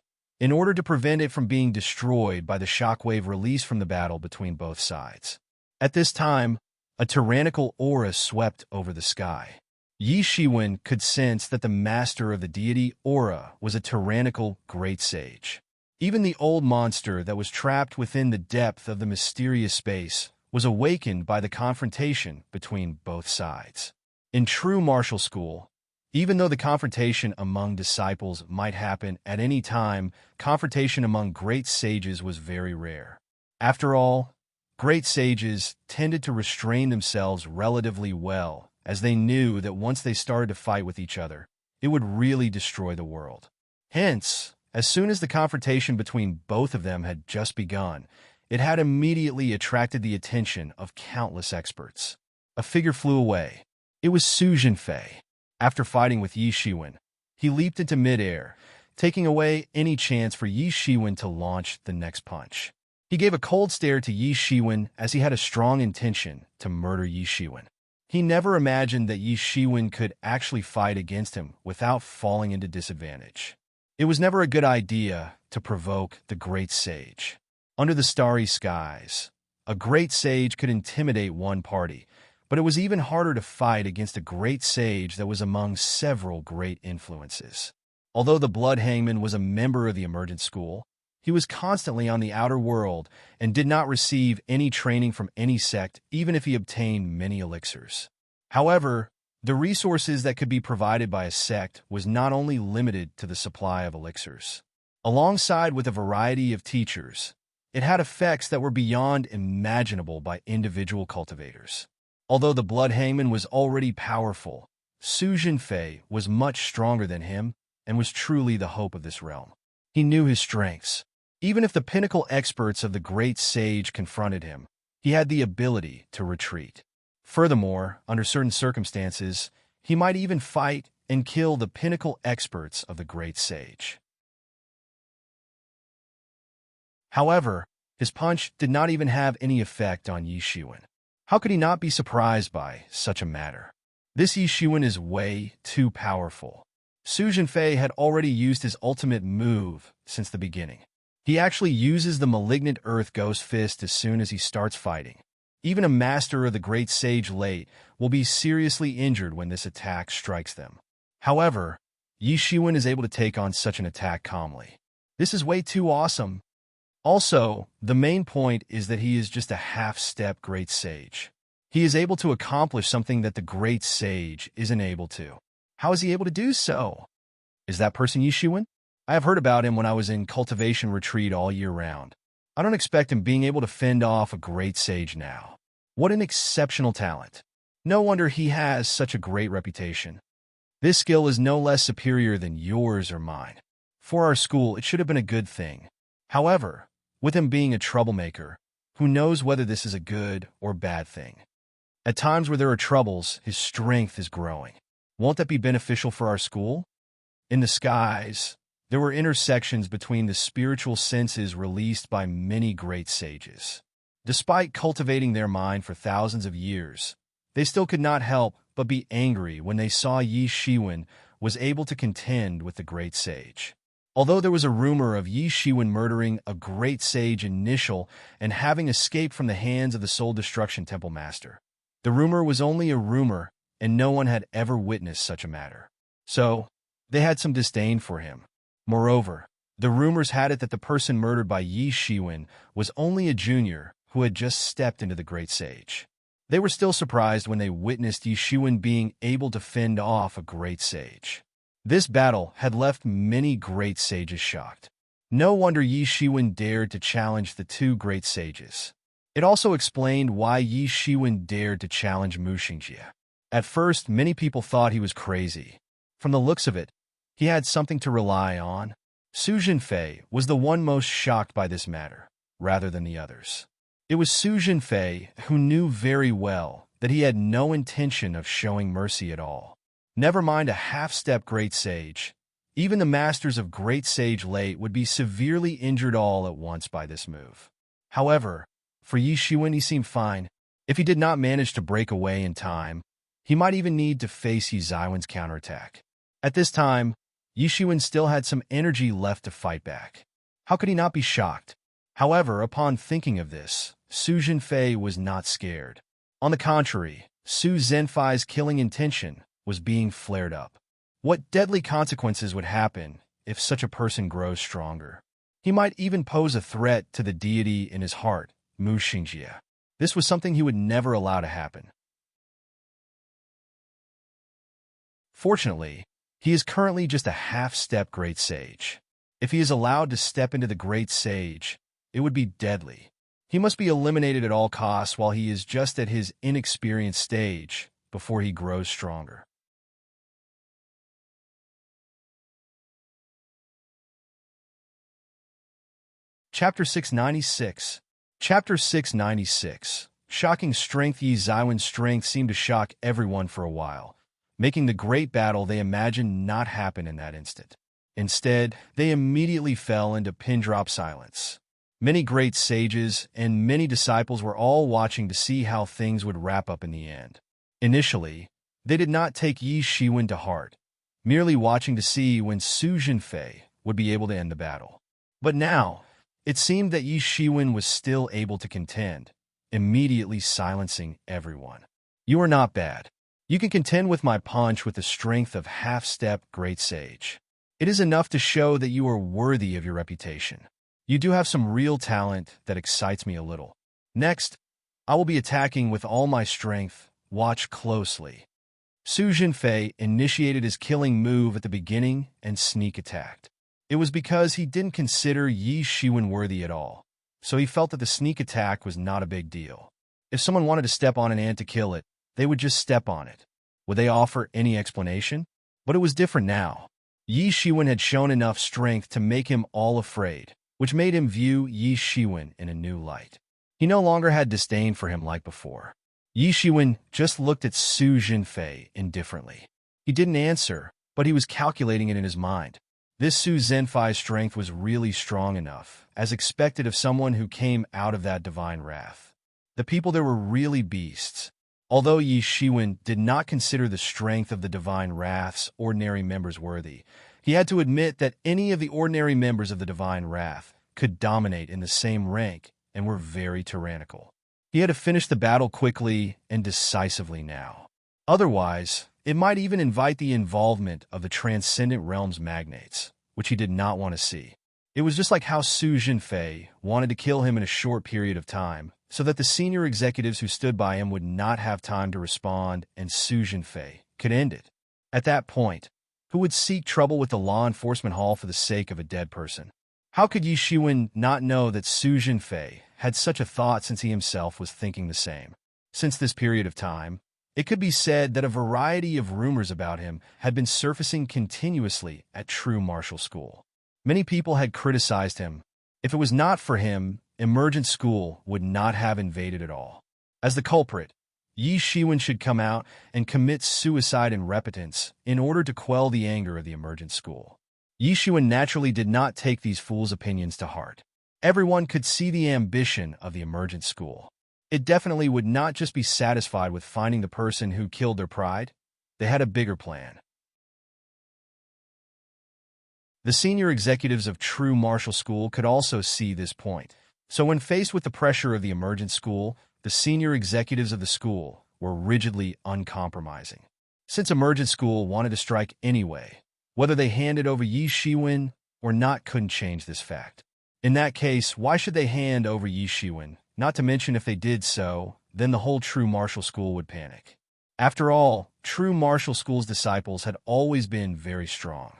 in order to prevent it from being destroyed by the shockwave released from the battle between both sides. At this time, a tyrannical aura swept over the sky. Yi Shiwen could sense that the master of the deity aura was a tyrannical great sage. Even the old monster that was trapped within the depth of the mysterious space was awakened by the confrontation between both sides. In true martial school, even though the confrontation among disciples might happen at any time, confrontation among great sages was very rare. After all, great sages tended to restrain themselves relatively well, as they knew that once they started to fight with each other, it would really destroy the world. Hence, as soon as the confrontation between both of them had just begun, it had immediately attracted the attention of countless experts. A figure flew away. It was Su Jinfei. After fighting with Yi Shiwen, he leaped into midair, taking away any chance for Yi Shiwen to launch the next punch. He gave a cold stare to Yi Shiwen as he had a strong intention to murder Yi Shiwen. He never imagined that Yi Shiwen could actually fight against him without falling into disadvantage. It was never a good idea to provoke the great sage. Under the starry skies, a great sage could intimidate one party, but it was even harder to fight against a great sage that was among several great influences. Although the Blood Hangman was a member of the Emergent School, he was constantly on the outer world and did not receive any training from any sect, even if he obtained many elixirs. However, the resources that could be provided by a sect was not only limited to the supply of elixirs. Alongside with a variety of teachers, it had effects that were beyond imaginable by individual cultivators. Although the Blood Hangman was already powerful, Su Jinfei was much stronger than him and was truly the hope of this realm. He knew his strengths. Even if the pinnacle experts of the great sage confronted him, he had the ability to retreat. Furthermore, under certain circumstances, he might even fight and kill the pinnacle experts of the great sage. However, his punch did not even have any effect on Yi Shiwen. How could he not be surprised by such a matter? This Yi Shiwen is way too powerful. Su Jinfei had already used his ultimate move since the beginning. He actually uses the malignant Earth Ghost Fist as soon as he starts fighting. Even a master of the Great Sage Late will be seriously injured when this attack strikes them. However, Yi Shiwen is able to take on such an attack calmly. This is way too awesome. Also, the main point is that he is just a half-step Great Sage. He is able to accomplish something that the Great Sage isn't able to. How is he able to do so? Is that person Yi Shiwen? I have heard about him when I was in cultivation retreat all year round. I don't expect him being able to fend off a great sage now. What an exceptional talent. No wonder he has such a great reputation. This skill is no less superior than yours or mine. For our school, it should have been a good thing. However, with him being a troublemaker, who knows whether this is a good or bad thing? At times where there are troubles, his strength is growing. Won't that be beneficial for our school? In the skies, there were intersections between the spiritual senses released by many great sages. Despite cultivating their mind for thousands of years, they still could not help but be angry when they saw Yi Shiwen was able to contend with the great sage. Although there was a rumor of Yi Shiwen murdering a great sage initial and having escaped from the hands of the Soul Destruction Temple Master, the rumor was only a rumor and no one had ever witnessed such a matter. So, they had some disdain for him. Moreover, the rumors had it that the person murdered by Yi Shiwen was only a junior who had just stepped into the great sage. They were still surprised when they witnessed Yi Shiwen being able to fend off a great sage. This battle had left many great sages shocked. No wonder Yi Shiwen dared to challenge the two great sages. It also explained why Yi Shiwen dared to challenge Mu Xingjie. At first, many people thought he was crazy. From the looks of it, he had something to rely on. Su Jinfei was the one most shocked by this matter, rather than the others. It was Su Jinfei who knew very well that he had no intention of showing mercy at all. Never mind a half-step great sage. Even the masters of Great Sage Late would be severely injured all at once by this move. However, for Yi Shiwen he seemed fine. If he did not manage to break away in time, he might even need to face Yi Zaiwen's counterattack. At this time, Yi Shiwen still had some energy left to fight back. How could he not be shocked? However, upon thinking of this, Su Jinfei was not scared. On the contrary, Su Zhenfei's killing intention was being flared up. What deadly consequences would happen if such a person grows stronger? He might even pose a threat to the deity in his heart, Mu Xingjie. This was something he would never allow to happen. Fortunately, he is currently just a half-step great sage. If he is allowed to step into the great sage, it would be deadly. He must be eliminated at all costs while he is just at his inexperienced stage before he grows stronger. Chapter 696. Chapter 696. Shocking strength. Yi Xiwen's strength seemed to shock everyone for a while, making the great battle they imagined not happen in that instant. Instead, they immediately fell into pin-drop silence. Many great sages and many disciples were all watching to see how things would wrap up in the end. Initially, they did not take Yi Shiwen to heart, merely watching to see when Su Jinfei would be able to end the battle. But now, it seemed that Yi Shiwen was still able to contend, immediately silencing everyone. You are not bad. You can contend with my punch with the strength of half-step great sage. It is enough to show that you are worthy of your reputation. You do have some real talent that excites me a little. Next, I will be attacking with all my strength. Watch closely. Su Jinfei initiated his killing move at the beginning and sneak attacked. It was because he didn't consider Yi Shiwen worthy at all, so he felt that the sneak attack was not a big deal. If someone wanted to step on an ant to kill it, they would just step on it. Would they offer any explanation? But it was different now. Yi Shiwen had shown enough strength to make him all afraid, which made him view Yi Shiwen in a new light. He no longer had disdain for him like before. Yi Shiwen just looked at Su Jinfei indifferently. He didn't answer, but he was calculating it in his mind. This Su Zhenfei's strength was really strong enough, as expected of someone who came out of that divine wrath. The people there were really beasts. Although Yi Shiwen did not consider the strength of the divine wrath's ordinary members worthy, he had to admit that any of the ordinary members of the divine wrath could dominate in the same rank and were very tyrannical. He had to finish the battle quickly and decisively now. Otherwise, it might even invite the involvement of the transcendent realm's magnates, which he did not want to see. It was just like how Su Jinfei wanted to kill him in a short period of time, so that the senior executives who stood by him would not have time to respond and Su Jinfei could end it. At that point, who would seek trouble with the law enforcement hall for the sake of a dead person? How could Yi Shiwen not know that Su Jinfei had such a thought since he himself was thinking the same? Since this period of time, it could be said that a variety of rumors about him had been surfacing continuously at True Martial School. Many people had criticized him. If it was not for him, Emergent School would not have invaded at all. As the culprit, Yi Shiwen should come out and commit suicide and repentance in order to quell the anger of the Emergent School. Yi Shiwen naturally did not take these fools' opinions to heart. Everyone could see the ambition of the Emergent School. It definitely would not just be satisfied with finding the person who killed their pride. They had a bigger plan. The senior executives of True Martial School could also see this point. So when faced with the pressure of the Emergent School, the senior executives of the school were rigidly uncompromising. Since Emergent School wanted to strike anyway, whether they handed over Yi Shiwen or not couldn't change this fact. In that case, why should they hand over Yi Shiwen? Not to mention if they did so, then the whole True Martial School would panic. After all, True Martial School's disciples had always been very strong.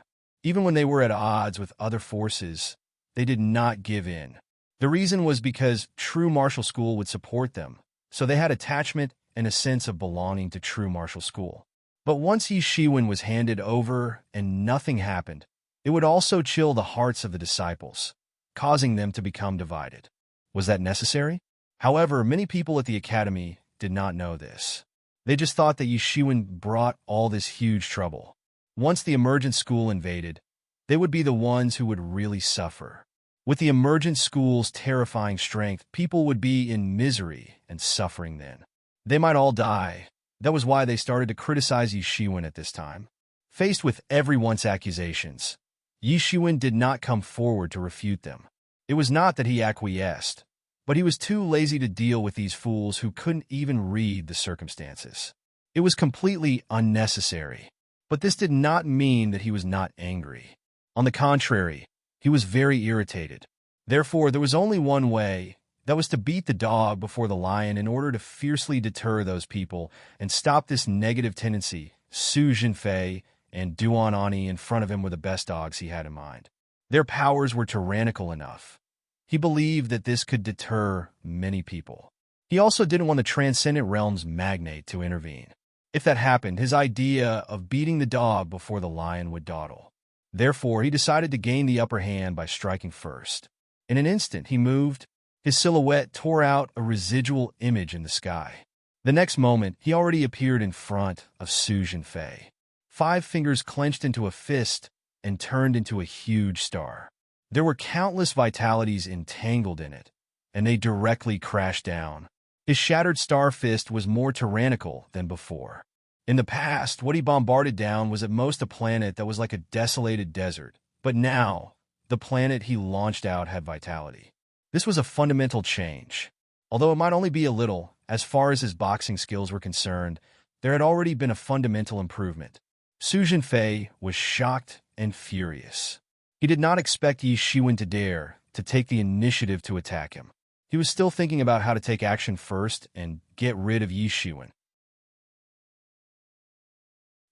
Even when they were at odds with other forces, they did not give in. The reason was because True Martial School would support them, so they had attachment and a sense of belonging to True Martial School. But once Yi Shiwen was handed over and nothing happened, it would also chill the hearts of the disciples, causing them to become divided. Was that necessary? However, many people at the academy did not know this. They just thought that Yi Shiwen brought all this huge trouble. Once the Emergent School invaded, they would be the ones who would really suffer. With the Emergent School's terrifying strength, people would be in misery and suffering then. They might all die. That was why they started to criticize Yi Shiwen at this time. Faced with everyone's accusations, Yi Shiwen did not come forward to refute them. It was not that he acquiesced, but he was too lazy to deal with these fools who couldn't even read the circumstances. It was completely unnecessary. But this did not mean that he was not angry. On the contrary, he was very irritated. Therefore, there was only one way. That was to beat the dog before the lion in order to fiercely deter those people and stop this negative tendency. Su Jinfei and Duan Ani in front of him were the best dogs he had in mind. Their powers were tyrannical enough. He believed that this could deter many people. He also didn't want the Transcendent Realm's magnate to intervene. If that happened, his idea of beating the dog before the lion would dawdle. Therefore, he decided to gain the upper hand by striking first. In an instant, he moved. His silhouette tore out a residual image in the sky. The next moment, he already appeared in front of Su Jinfei. 5 fingers clenched into a fist and turned into a huge star. There were countless vitalities entangled in it, and they directly crashed down. His shattered star fist was more tyrannical than before. In the past, what he bombarded down was at most a planet that was like a desolated desert, but now, the planet he launched out had vitality. This was a fundamental change. Although it might only be a little, as far as his boxing skills were concerned, there had already been a fundamental improvement. Su Jinfei was shocked and furious. He did not expect Yi Shiwen to dare to take the initiative to attack him. He was still thinking about how to take action first and get rid of Yi Shiwen.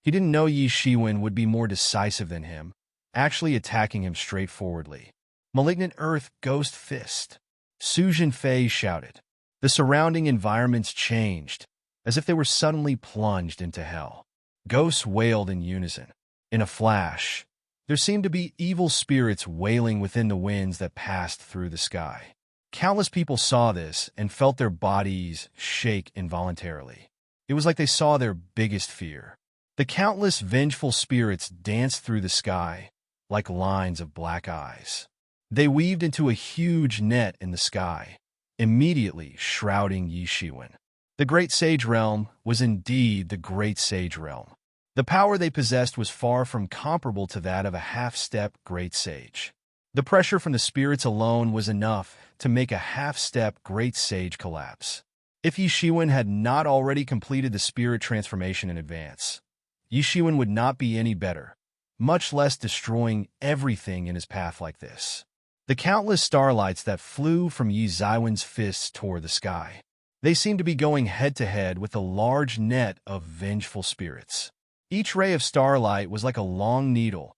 He didn't know Yi Shiwen would be more decisive than him, actually attacking him straightforwardly. Malignant Earth Ghost Fist. Su Jinfei shouted. The surrounding environments changed, as if they were suddenly plunged into hell. Ghosts wailed in unison. In a flash, there seemed to be evil spirits wailing within the winds that passed through the sky. Countless people saw this and felt their bodies shake involuntarily. It was like they saw their biggest fear. The countless vengeful spirits danced through the sky like lines of black eyes. They weaved into a huge net in the sky, immediately shrouding Yi Shiwen. The Great Sage Realm was indeed the Great Sage Realm. The power they possessed was far from comparable to that of a half-step Great Sage. The pressure from the spirits alone was enough to make a half-step Great Sage collapse. If Yi Shiwen had not already completed the spirit transformation in advance, Yi Shiwen would not be any better, much less destroying everything in his path like this. The countless starlights that flew from Yi Zaiwen's fists tore the sky. They seemed to be going head-to-head with a large net of vengeful spirits. Each ray of starlight was like a long needle,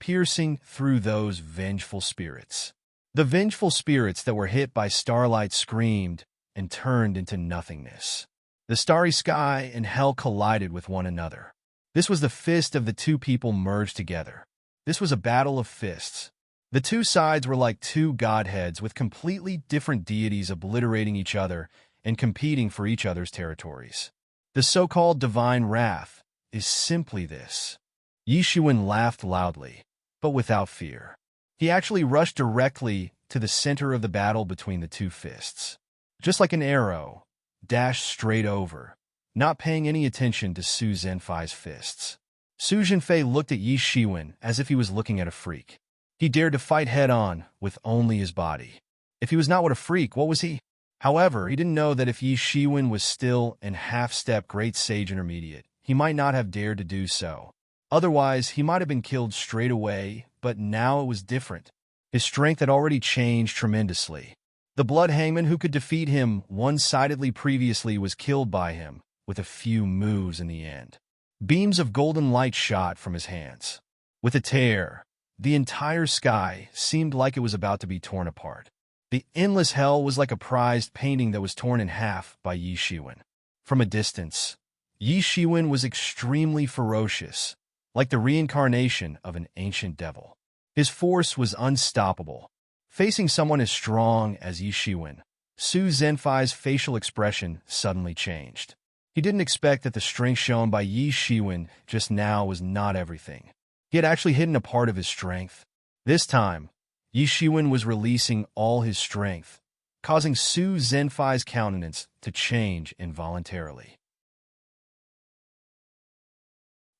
piercing through those vengeful spirits. The vengeful spirits that were hit by starlight screamed and turned into nothingness. The starry sky and hell collided with one another. This was the fist of the two people merged together. This was a battle of fists. The two sides were like two godheads with completely different deities obliterating each other and competing for each other's territories. The so-called divine wrath is simply this. Yi Shiwen laughed loudly, but without fear. He actually rushed directly to the center of the battle between the two fists. Just like an arrow, dashed straight over, not paying any attention to Su Zhenfai's fists. Su Jinfei looked at Yi Shiwen as if he was looking at a freak. He dared to fight head-on with only his body. If he was not what a freak, what was he? However, he didn't know that if Yi Shiwen was still an half-step Great Sage Intermediate, he might not have dared to do so. Otherwise, he might have been killed straight away, but now it was different. His strength had already changed tremendously. The Blood Hangman who could defeat him one-sidedly previously was killed by him, with a few moves in the end. Beams of golden light shot from his hands. With a tear, the entire sky seemed like it was about to be torn apart. The endless hell was like a prized painting that was torn in half by Yi Shiwen. From a distance, Yi Shiwen was extremely ferocious, like the reincarnation of an ancient devil. His force was unstoppable. Facing someone as strong as Yi Shiwen, Su Zhenfai's facial expression suddenly changed. He didn't expect that the strength shown by Yi Shiwen just now was not everything. He had actually hidden a part of his strength. This time, Yi Shiwen was releasing all his strength, causing Su Zhenfai's countenance to change involuntarily.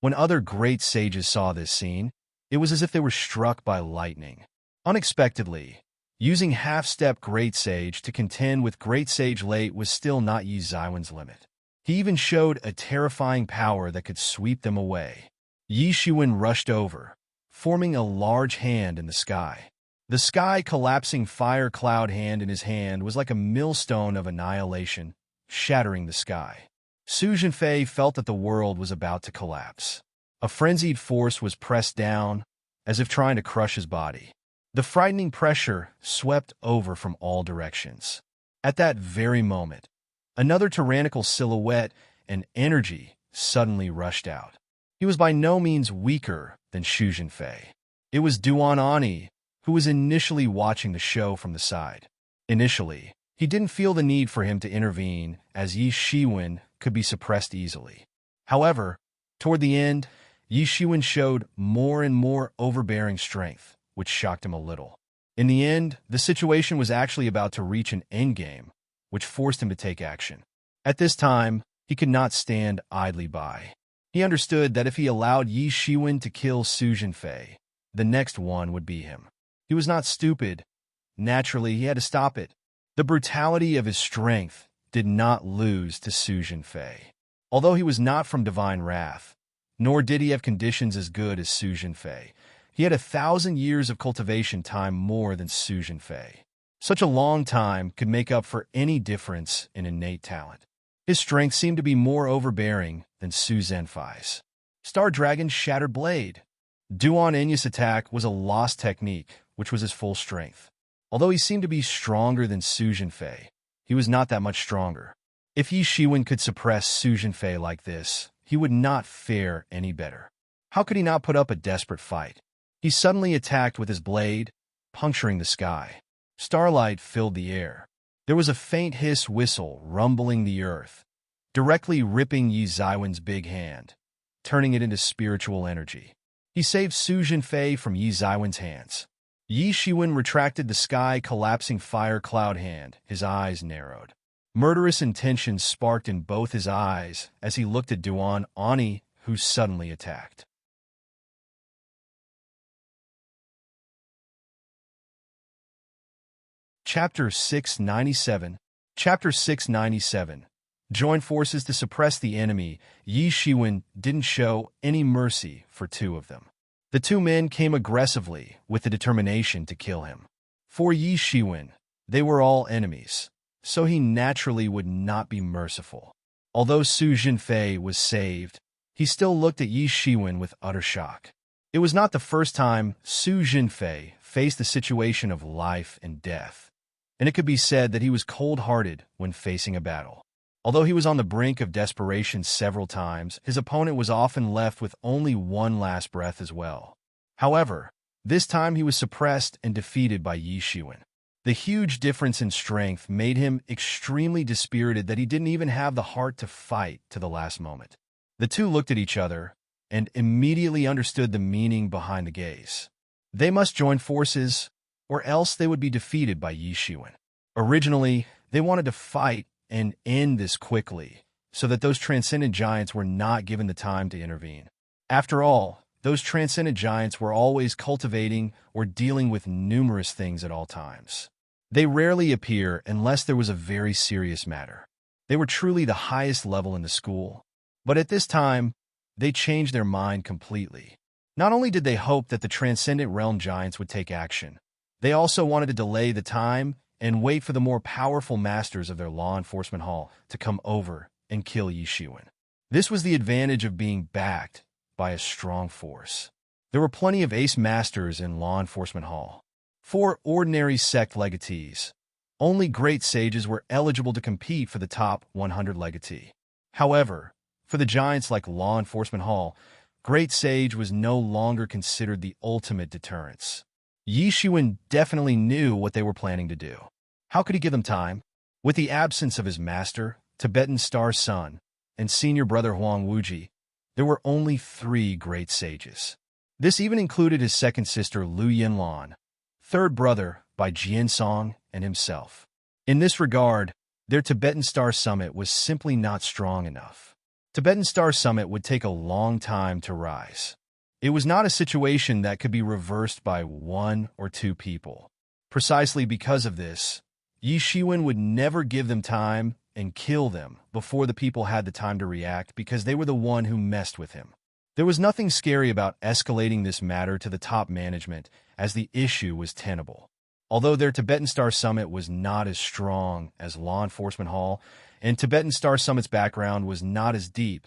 When other great sages saw this scene, it was as if they were struck by lightning. Unexpectedly, using half-step Great Sage to contend with Great Sage Late was still not Yi Zaiwen's limit. He even showed a terrifying power that could sweep them away. Yi Shiwen rushed over, forming a large hand in the sky. The sky collapsing fire cloud hand in his hand was like a millstone of annihilation, shattering the sky. Su Jinfei felt that the world was about to collapse. A frenzied force was pressed down, as if trying to crush his body. The frightening pressure swept over from all directions. At that very moment, another tyrannical silhouette and energy suddenly rushed out. He was by no means weaker than Su Jinfei. It was Duan Ani, who was initially watching the show from the side. Initially, he didn't feel the need for him to intervene, as Yi Shiwen could be suppressed easily. However, toward the end, Yi Shiwen showed more and more overbearing strength, which shocked him a little. In the end, the situation was actually about to reach an endgame, which forced him to take action. At this time, he could not stand idly by. He understood that if he allowed Yi Shiwen to kill Su Jinfei, the next one would be him. He was not stupid. Naturally, he had to stop it. The brutality of his strength did not lose to Su Jinfei. Although he was not from divine wrath, nor did he have conditions as good as Su Jinfei, he had 1,000 years of cultivation time more than Su Jinfei. Such a long time could make up for any difference in innate talent. His strength seemed to be more overbearing than Su Zhenfei's. Star Dragon's Shattered Blade. Duan Enyus' attack was a lost technique, which was his full strength. Although he seemed to be stronger than Su Jinfei, he was not that much stronger. If Yi Shiwen could suppress Su Jinfei like this, he would not fare any better. How could he not put up a desperate fight? He suddenly attacked with his blade, puncturing the sky. Starlight filled the air. There was a faint hiss whistle rumbling the earth, directly ripping Yi Zaiwen's big hand, turning it into spiritual energy. He saved Su Jinfei from Yi Zaiwen's hands. Yi Shiwen retracted the sky collapsing fire cloud hand, his eyes narrowed. Murderous intentions sparked in both his eyes as he looked at Duan Ani, who suddenly attacked. Chapter 697. Chapter 697. Join forces to suppress the enemy. Yi Shiwen didn't show any mercy for two of them. The two men came aggressively with the determination to kill him. For Yi Shiwen, they were all enemies, so he naturally would not be merciful. Although Su Jinfei was saved, he still looked at Yi Shiwen with utter shock. It was not the first time Su Jinfei faced a situation of life and death, and it could be said that he was cold-hearted when facing a battle. Although he was on the brink of desperation several times, his opponent was often left with only one last breath as well. However, this time he was suppressed and defeated by Yi Shiwen. The huge difference in strength made him extremely dispirited that he didn't even have the heart to fight to the last moment. The two looked at each other and immediately understood the meaning behind the gaze. They must join forces, or else they would be defeated by Yi Shiwen. Originally, they wanted to fight and end this quickly, so that those transcendent giants were not given the time to intervene. After all, those transcendent giants were always cultivating or dealing with numerous things at all times. They rarely appear unless there was a very serious matter. They were truly the highest level in the school, but at this time, they changed their mind completely. Not only did they hope that the transcendent realm giants would take action, they also wanted to delay the time and wait for the more powerful masters of their law enforcement hall to come over and kill Yi Shiwen. This was the advantage of being backed by a strong force. There were plenty of ace masters in law enforcement hall. For ordinary sect legatees, only great sages were eligible to compete for the top 100 legatee. However, for the giants like law enforcement hall, great sage was no longer considered the ultimate deterrence. Yi Shiwen definitely knew what they were planning to do. How could he give them time? With the absence of his master, Tibetan Star Sun, and senior brother Huang Wuji, there were only 3 great sages. This even included his second sister Lu Yinlan, third brother by Jian Song, and himself. In this regard, their Tibetan Star Summit was simply not strong enough. Tibetan Star Summit would take a long time to rise. It was not a situation that could be reversed by 1 or 2 people. Precisely because of this, Yi Shiwen would never give them time and kill them before the people had the time to react because they were the one who messed with him. There was nothing scary about escalating this matter to the top management, as the issue was tenable. Although their Tibetan Star Summit was not as strong as Law Enforcement Hall, and Tibetan Star Summit's background was not as deep,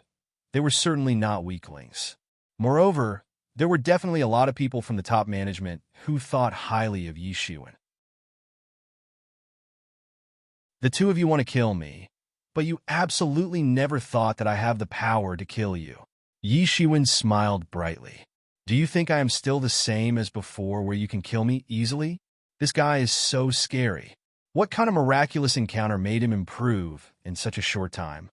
they were certainly not weaklings. Moreover, there were definitely a lot of people from the top management who thought highly of Yi Shiwen. The two of you want to kill me, but you absolutely never thought that I have the power to kill you. Yi Shiwen smiled brightly. Do you think I am still the same as before where you can kill me easily? This guy is so scary. What kind of miraculous encounter made him improve in such a short time?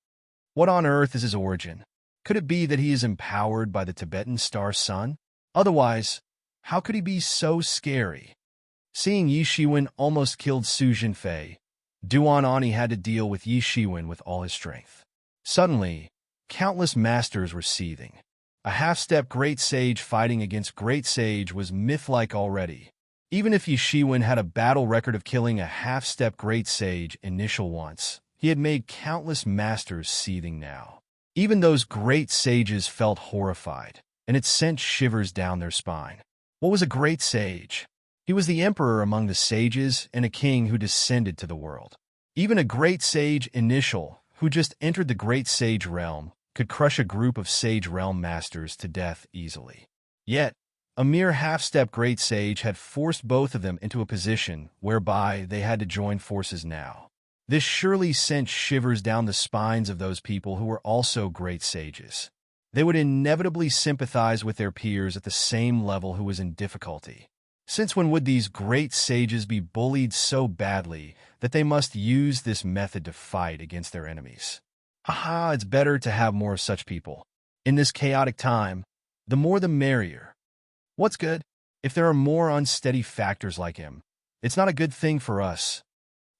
What on earth is his origin? Could it be that he is empowered by the Tibetan Star Sun? Otherwise, how could he be so scary? Seeing Yi Shiwen almost killed Su Jinfei, Duan Ani had to deal with Yi Shiwen with all his strength. Suddenly, countless masters were seething. A half-step great sage fighting against great sage was myth-like already. Even if Yi Shiwen had a battle record of killing a half-step great sage initial once, he had made countless masters seething now. Even those great sages felt horrified, and it sent shivers down their spine. What was a great sage? He was the emperor among the sages and a king who descended to the world. Even a great sage initial, who just entered the great sage realm, could crush a group of sage realm masters to death easily. Yet, a mere half-step great sage had forced both of them into a position whereby they had to join forces now. This surely sent shivers down the spines of those people who were also great sages. They would inevitably sympathize with their peers at the same level who was in difficulty. Since when would these great sages be bullied so badly that they must use this method to fight against their enemies? Haha, it's better to have more of such people. In this chaotic time, the more the merrier. What's good? If there are more unsteady factors like him, it's not a good thing for us.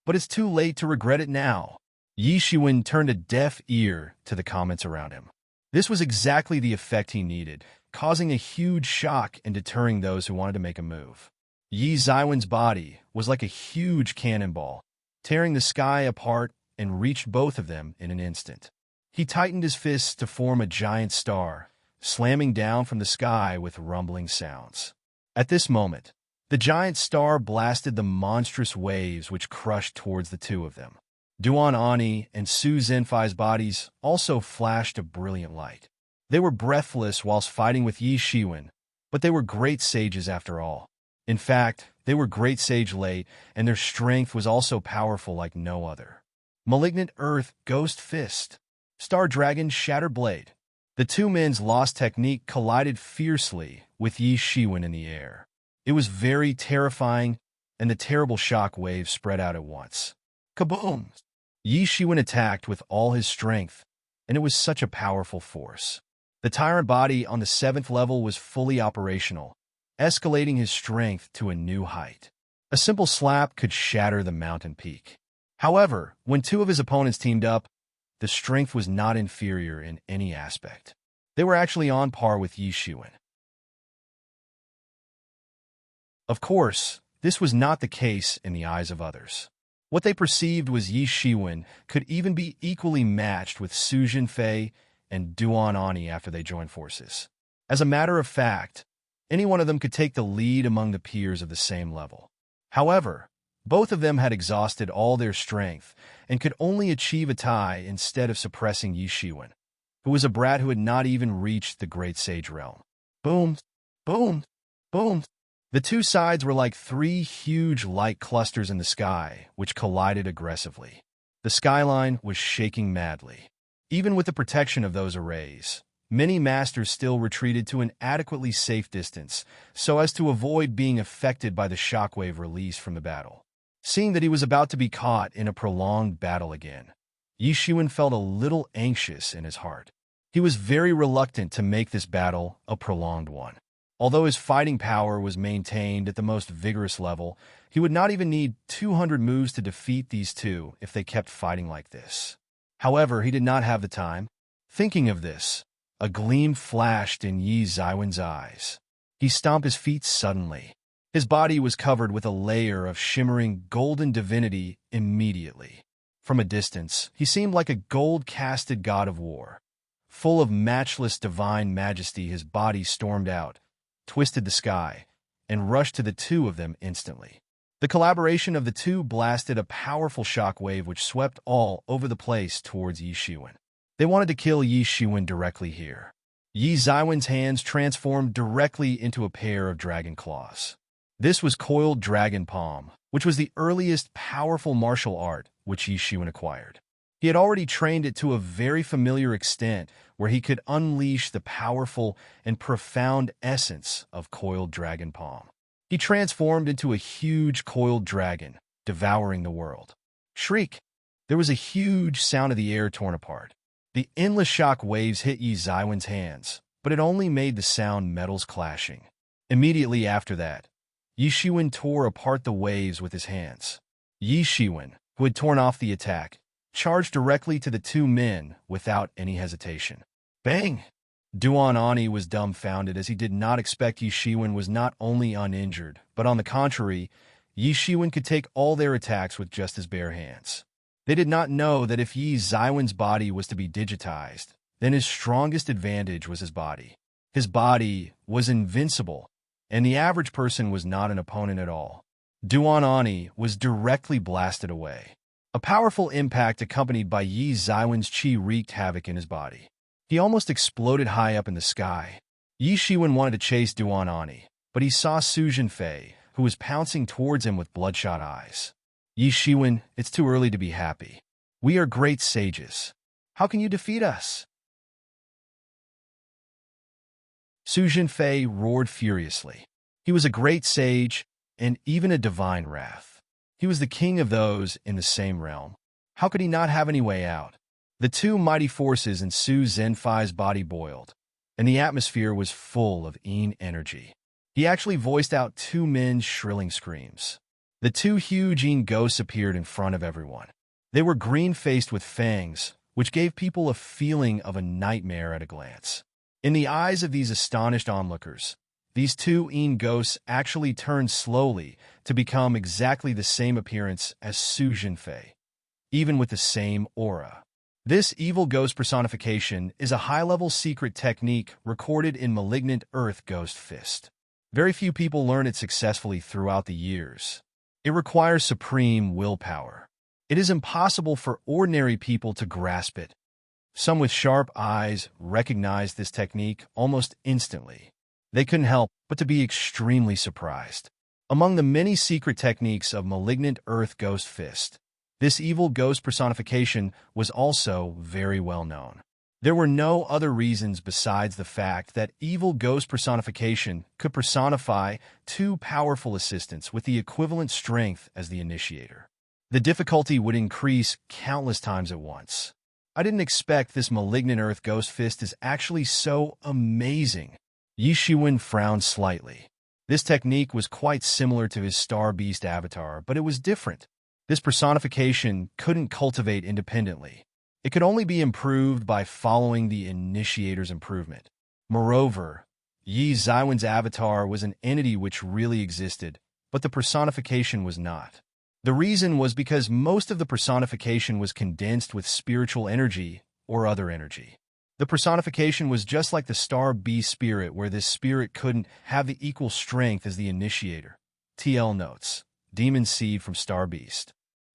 But it's too late to regret it now. Yi Shiwen turned a deaf ear to the comments around him. This was exactly the effect he needed, causing a huge shock and deterring those who wanted to make a move. Yi Ziwen's body was like a huge cannonball, tearing the sky apart and reached both of them in an instant. He tightened his fists to form a giant star, slamming down from the sky with rumbling sounds. At this moment, the giant star blasted the monstrous waves which crushed towards the two of them. Duan Ani and Su Zhenfei's bodies also flashed a brilliant light. They were breathless whilst fighting with Yi Shiwen, but they were great sages after all. In fact, they were great sage late, and their strength was also powerful like no other. Malignant Earth Ghost Fist, Star Dragon Shatter Blade. The two men's lost technique collided fiercely with Yi Shiwen in the air. It was very terrifying, and the terrible shock waves spread out at once. Kaboom! Yi Shiwen attacked with all his strength, and it was such a powerful force. The tyrant body on the 7th level was fully operational, escalating his strength to a new height. A simple slap could shatter the mountain peak. However, when two of his opponents teamed up, the strength was not inferior in any aspect. They were actually on par with Yi Shiwen. Of course, this was not the case in the eyes of others. What they perceived was Yi Shiwen could even be equally matched with Su Jinfei and Duan Ani after they joined forces. As a matter of fact, any one of them could take the lead among the peers of the same level. However, both of them had exhausted all their strength and could only achieve a tie instead of suppressing Yi Shiwen, who was a brat who had not even reached the Great Sage realm. Boom, boom, boom. The two sides were like three huge light clusters in the sky, which collided aggressively. The skyline was shaking madly. Even with the protection of those arrays, many masters still retreated to an adequately safe distance so as to avoid being affected by the shockwave released from the battle. Seeing that he was about to be caught in a prolonged battle again, Yi Shiwen felt a little anxious in his heart. He was very reluctant to make this battle a prolonged one. Although his fighting power was maintained at the most vigorous level, he would not even need 200 moves to defeat these two if they kept fighting like this. However, he did not have the time. Thinking of this, a gleam flashed in Yi Ziwen's eyes. He stomped his feet suddenly. His body was covered with a layer of shimmering golden divinity immediately. From a distance, he seemed like a gold-casted god of war. Full of matchless divine majesty, his body stormed out, twisted the sky, and rushed to the two of them instantly. The collaboration of the two blasted a powerful shockwave which swept all over the place towards Yi Shiwen. They wanted to kill Yi Shiwen directly here. Yi Zaiwen's hands transformed directly into a pair of dragon claws. This was coiled dragon palm, which was the earliest powerful martial art which Yi Shiwen acquired. He had already trained it to a very familiar extent where he could unleash the powerful and profound essence of coiled dragon palm. He transformed into a huge coiled dragon, devouring the world. Shriek! There was a huge sound of the air torn apart. The endless shock waves hit Yi Zaiwen's hands, but it only made the sound metals clashing. Immediately after that, Yi Shiwen tore apart the waves with his hands. Yi Shiwen, who had torn off the attack, charged directly to the two men without any hesitation. Bang! Duan Ani was dumbfounded as he did not expect Yi Shiwen was not only uninjured, but on the contrary, Yi Shiwen could take all their attacks with just his bare hands. They did not know that if Yi Zaiwen's body was to be digitized, then his strongest advantage was his body. His body was invincible, and the average person was not an opponent at all. Duan Ani was directly blasted away. A powerful impact accompanied by Yi Zaiwen's chi wreaked havoc in his body. He almost exploded high up in the sky. Yi Shiwen wanted to chase Duan Ani, but he saw Su Jinfei, who was pouncing towards him with bloodshot eyes. Yi Shiwen, it's too early to be happy. We are great sages. How can you defeat us? Su Jinfei roared furiously. He was a great sage and even a divine wrath. He was the king of those in the same realm. How could he not have any way out? The two mighty forces in Su Zhenfei's body boiled, and the atmosphere was full of Yin energy. He actually voiced out two men's shrilling screams. The two huge Yin ghosts appeared in front of everyone. They were green-faced with fangs, which gave people a feeling of a nightmare at a glance. In the eyes of these astonished onlookers, these two Yin ghosts actually turned slowly to become exactly the same appearance as Su Jinfei, even with the same aura. This evil ghost personification is a high-level secret technique recorded in Malignant Earth Ghost Fist. Very few people learn it successfully throughout the years. It requires supreme willpower. It is impossible for ordinary people to grasp it. Some with sharp eyes recognized this technique almost instantly. They couldn't help but to be extremely surprised. Among the many secret techniques of Malignant Earth Ghost Fist, this evil ghost personification was also very well known. There were no other reasons besides the fact that evil ghost personification could personify two powerful assistants with the equivalent strength as the initiator. The difficulty would increase countless times at once. I didn't expect this Malignant Earth Ghost Fist is actually so amazing. Yi Shiwen frowned slightly. This technique was quite similar to his Star Beast avatar, but it was different. This personification couldn't cultivate independently. It could only be improved by following the initiator's improvement. Moreover, Yi Zaiwen's avatar was an entity which really existed, but the personification was not. The reason was because most of the personification was condensed with spiritual energy or other energy. The personification was just like the Star Beast spirit, where this spirit couldn't have the equal strength as the initiator. TL notes, Demon Seed from Star Beast.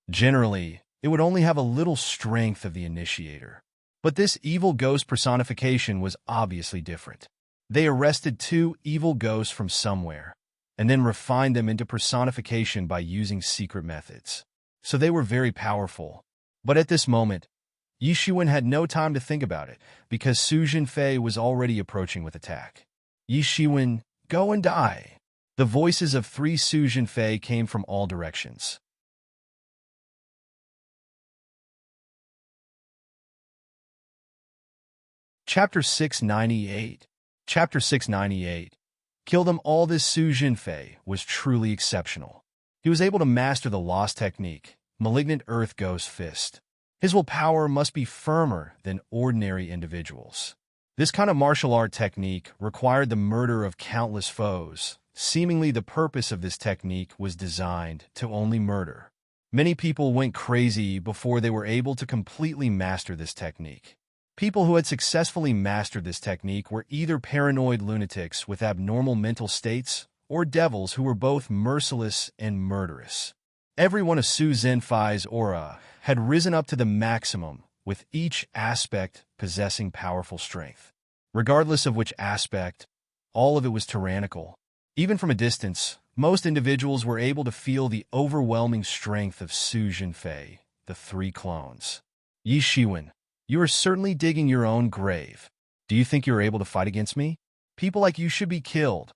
Generally, it would only have a little strength of the initiator. But this evil ghost personification was obviously different. They arrested two evil ghosts from somewhere, and then refined them into personification by using secret methods. So they were very powerful. But at this moment, Yi Shiwen had no time to think about it, because Su Jinfei was already approaching with attack. Yi Shiwen, go and die! The voices of three Su Jinfei came from all directions. Chapter 698. Chapter 698. Kill them all. This Su Jinfei was truly exceptional. He was able to master the lost technique, Malignant Earth Ghost Fist. His willpower must be firmer than ordinary individuals. This kind of martial art technique required the murder of countless foes. Seemingly, the purpose of this technique was designed to only murder. Many people went crazy before they were able to completely master this technique. People who had successfully mastered this technique were either paranoid lunatics with abnormal mental states or devils who were both merciless and murderous. Every one of Su Zhenfei's aura had risen up to the maximum, with each aspect possessing powerful strength. Regardless of which aspect, all of it was tyrannical. Even from a distance, most individuals were able to feel the overwhelming strength of Su Zhenfei, the three clones. Yi Shiwen, you are certainly digging your own grave. Do you think you are able to fight against me? People like you should be killed.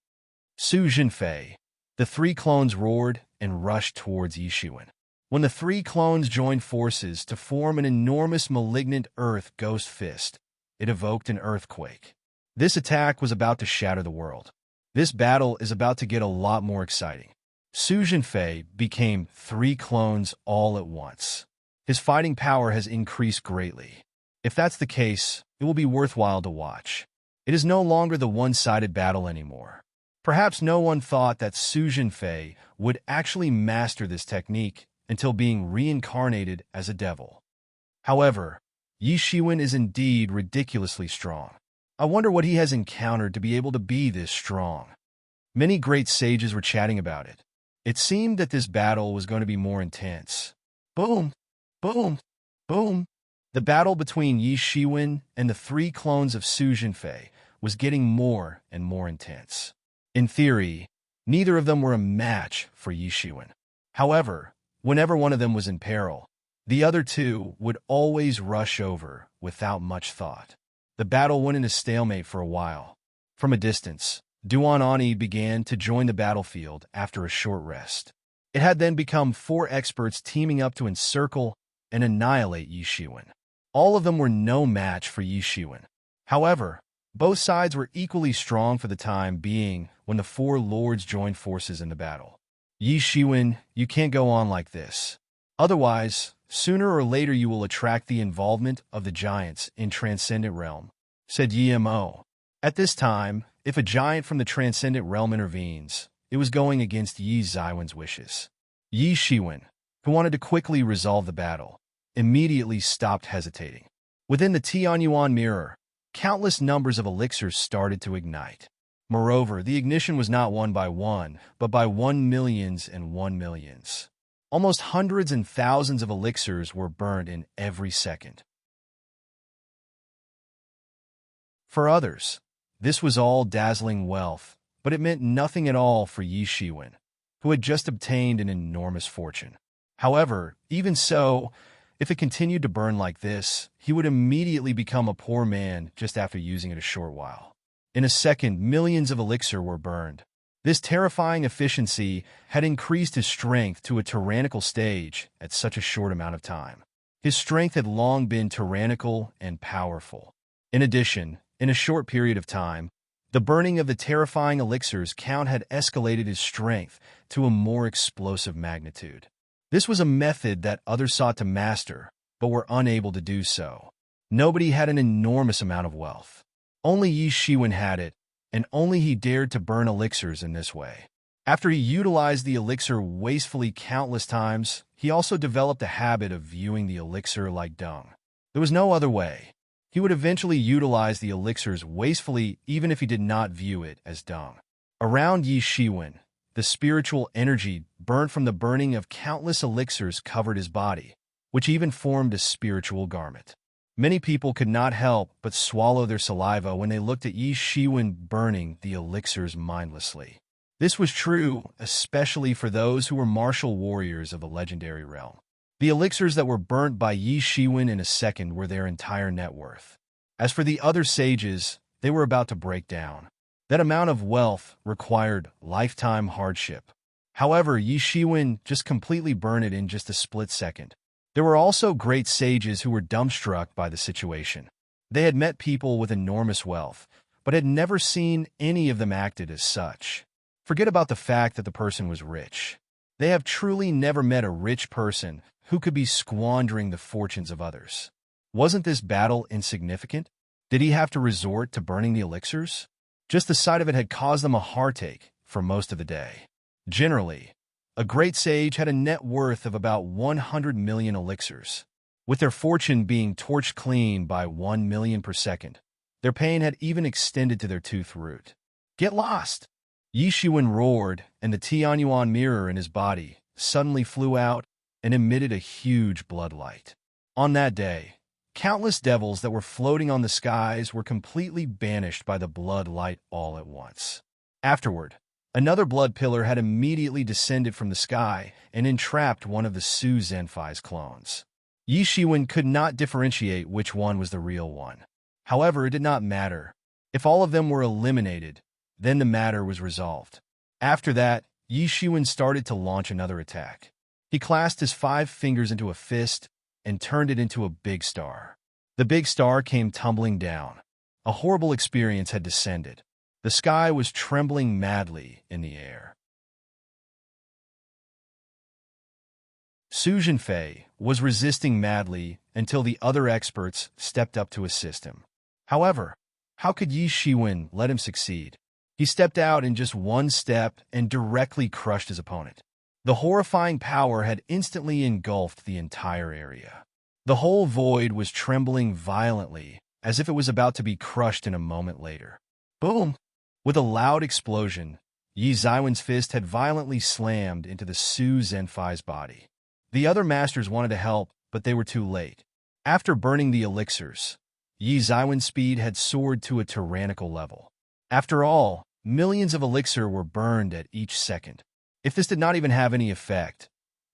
Su Zhenfei. The three clones roared and rushed towards Yi Shiwen. When the three clones joined forces to form an enormous malignant earth ghost fist, it evoked an earthquake. This attack was about to shatter the world. This battle is about to get a lot more exciting. Su Zhenfei became three clones all at once. His fighting power has increased greatly. If that's the case, it will be worthwhile to watch. It is no longer the one-sided battle anymore. Perhaps no one thought that Su Zhenfei would actually master this technique until being reincarnated as a devil. However, Yi Shiwen is indeed ridiculously strong. I wonder what he has encountered to be able to be this strong. Many great sages were chatting about it. It seemed that this battle was going to be more intense. Boom! Boom! Boom! The battle between Yi Shiwen and the three clones of Su Zhenfei was getting more and more intense. In theory, neither of them were a match for Yi Shiwen. However, whenever one of them was in peril, the other two would always rush over without much thought. The battle went in a stalemate for a while. From a distance, Duan Ani began to join the battlefield after a short rest. It had then become four experts teaming up to encircle and annihilate Yi Shiwen. All of them were no match for Yi Shiwen. However, both sides were equally strong for the time being when the four lords joined forces in the battle. Yi Shiwen, you can't go on like this. Otherwise, sooner or later you will attract the involvement of the giants in Transcendent Realm, said Yi Mo. At this time, if a giant from the Transcendent Realm intervenes, it was going against Yi Ziwen's wishes. Yi Shiwen, who wanted to quickly resolve the battle, immediately stopped hesitating. Within the Tianyuan mirror, countless numbers of elixirs started to ignite. Moreover, the ignition was not one by one, but by 1 millions and 1 millions. Almost hundreds and thousands of elixirs were burned in every second. For others, this was all dazzling wealth, but it meant nothing at all for Yi Shiwen, who had just obtained an enormous fortune. However, even so, if it continued to burn like this, he would immediately become a poor man just after using it a short while. In a second, millions of elixir were burned. This terrifying efficiency had increased his strength to a tyrannical stage at such a short amount of time. His strength had long been tyrannical and powerful. In addition, in a short period of time, the burning of the terrifying elixirs count had escalated his strength to a more explosive magnitude. This was a method that others sought to master, but were unable to do so. Nobody had an enormous amount of wealth. Only Yi Shiwen had it, and only he dared to burn elixirs in this way. After he utilized the elixir wastefully countless times, he also developed a habit of viewing the elixir like dung. There was no other way. He would eventually utilize the elixirs wastefully even if he did not view it as dung. Around Yi Shiwen, the spiritual energy burnt from the burning of countless elixirs covered his body, which even formed a spiritual garment. Many people could not help but swallow their saliva when they looked at Yi Shiwen burning the elixirs mindlessly. This was true, especially for those who were martial warriors of the legendary realm. The elixirs that were burnt by Yi Shiwen in a second were their entire net worth. As for the other sages, they were about to break down. That amount of wealth required lifetime hardship. However, Yi Shiwen just completely burned it in just a split second. There were also great sages who were dumbstruck by the situation. They had met people with enormous wealth, but had never seen any of them acted as such. Forget about the fact that the person was rich. They have truly never met a rich person who could be squandering the fortunes of others. Wasn't this battle insignificant? Did he have to resort to burning the elixirs? Just the sight of it had caused them a heartache for most of the day. Generally, a great sage had a net worth of about 100 million elixirs. With their fortune being torched clean by 1 million per second, their pain had even extended to their tooth root. Get lost! Yi Shiwen roared, and the Tianyuan mirror in his body suddenly flew out and emitted a huge bloodlight. On that day, countless devils that were floating on the skies were completely banished by the blood light all at once. Afterward, another blood pillar had immediately descended from the sky and entrapped one of the Su Zhenfai's clones. Yi Shiwen could not differentiate which one was the real one. However, it did not matter. If all of them were eliminated, then the matter was resolved. After that, Yi Shiwen started to launch another attack. He clasped his 5 fingers into a fist and turned it into a big star. The big star came tumbling down. A horrible experience had descended. The sky was trembling madly in the air. Su Zhenfei was resisting madly until the other experts stepped up to assist him. However, how could Yi Shiwen let him succeed? He stepped out in just one step and directly crushed his opponent. The horrifying power had instantly engulfed the entire area. The whole void was trembling violently, as if it was about to be crushed in a moment later. Boom! With a loud explosion, Yi Zaiwen's fist had violently slammed into the Su Zhenfai's body. The other masters wanted to help, but they were too late. After burning the elixirs, Yi Zaiwen's speed had soared to a tyrannical level. After all, millions of elixir were burned at each second. If this did not even have any effect,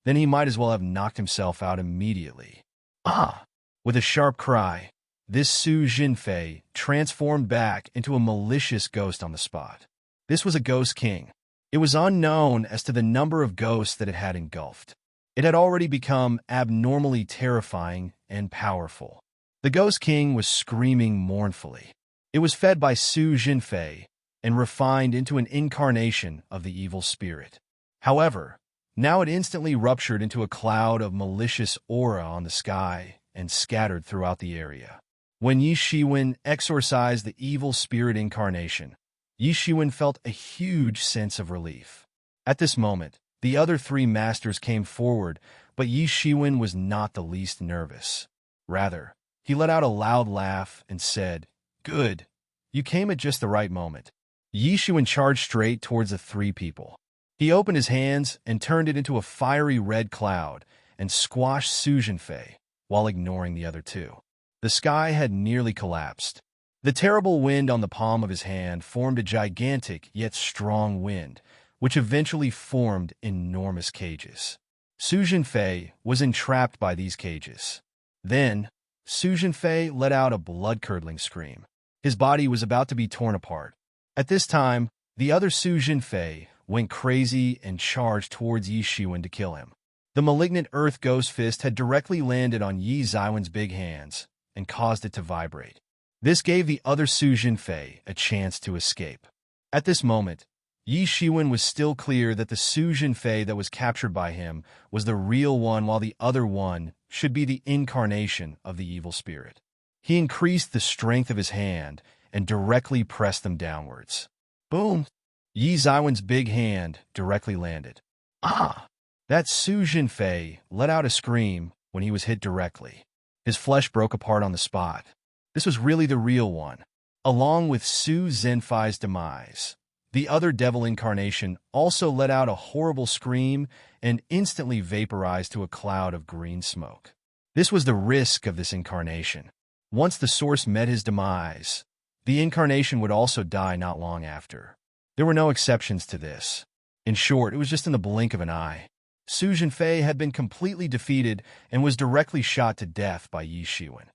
then he might as well have knocked himself out immediately. Ah! With a sharp cry, this Su Zhenfei transformed back into a malicious ghost on the spot. This was a ghost king. It was unknown as to the number of ghosts that it had engulfed. It had already become abnormally terrifying and powerful. The ghost king was screaming mournfully. It was fed by Su Zhenfei and refined into an incarnation of the evil spirit. However, now it instantly ruptured into a cloud of malicious aura on the sky and scattered throughout the area. When Yi Shiwen exorcised the evil spirit incarnation, Yi Shiwen felt a huge sense of relief. At this moment, the other 3 masters came forward, but Yi Shiwen was not the least nervous. Rather, he let out a loud laugh and said, "Good. You came at just the right moment." Yi Shiwen charged straight towards the 3 people. He opened his hands and turned it into a fiery red cloud and squashed Su Zhenfei while ignoring the other 2. The sky had nearly collapsed. The terrible wind on the palm of his hand formed a gigantic yet strong wind, which eventually formed enormous cages. Su Zhenfei was entrapped by these cages. Then, Su Zhenfei let out a blood-curdling scream. His body was about to be torn apart. At this time, the other Su Zhenfei went crazy and charged towards Yi Shiwen to kill him. The malignant earth ghost fist had directly landed on Yi Zaiwen's big hands and caused it to vibrate. This gave the other Su Zhenfei a chance to escape. At this moment, Yi Shiwen was still clear that the Su Zhenfei that was captured by him was the real one, while the other one should be the incarnation of the evil spirit. He increased the strength of his hand and directly pressed them downwards. Boom! Yi Zaiwen's big hand directly landed. Ah! That Su Zhenfei let out a scream when he was hit directly. His flesh broke apart on the spot. This was really the real one. Along with Su Zhenfai's demise, the other devil incarnation also let out a horrible scream and instantly vaporized to a cloud of green smoke. This was the risk of this incarnation. Once the source met his demise, the incarnation would also die not long after. There were no exceptions to this. In short, it was just in the blink of an eye. Su Zhenfei had been completely defeated and was directly shot to death by Yi Shiwen.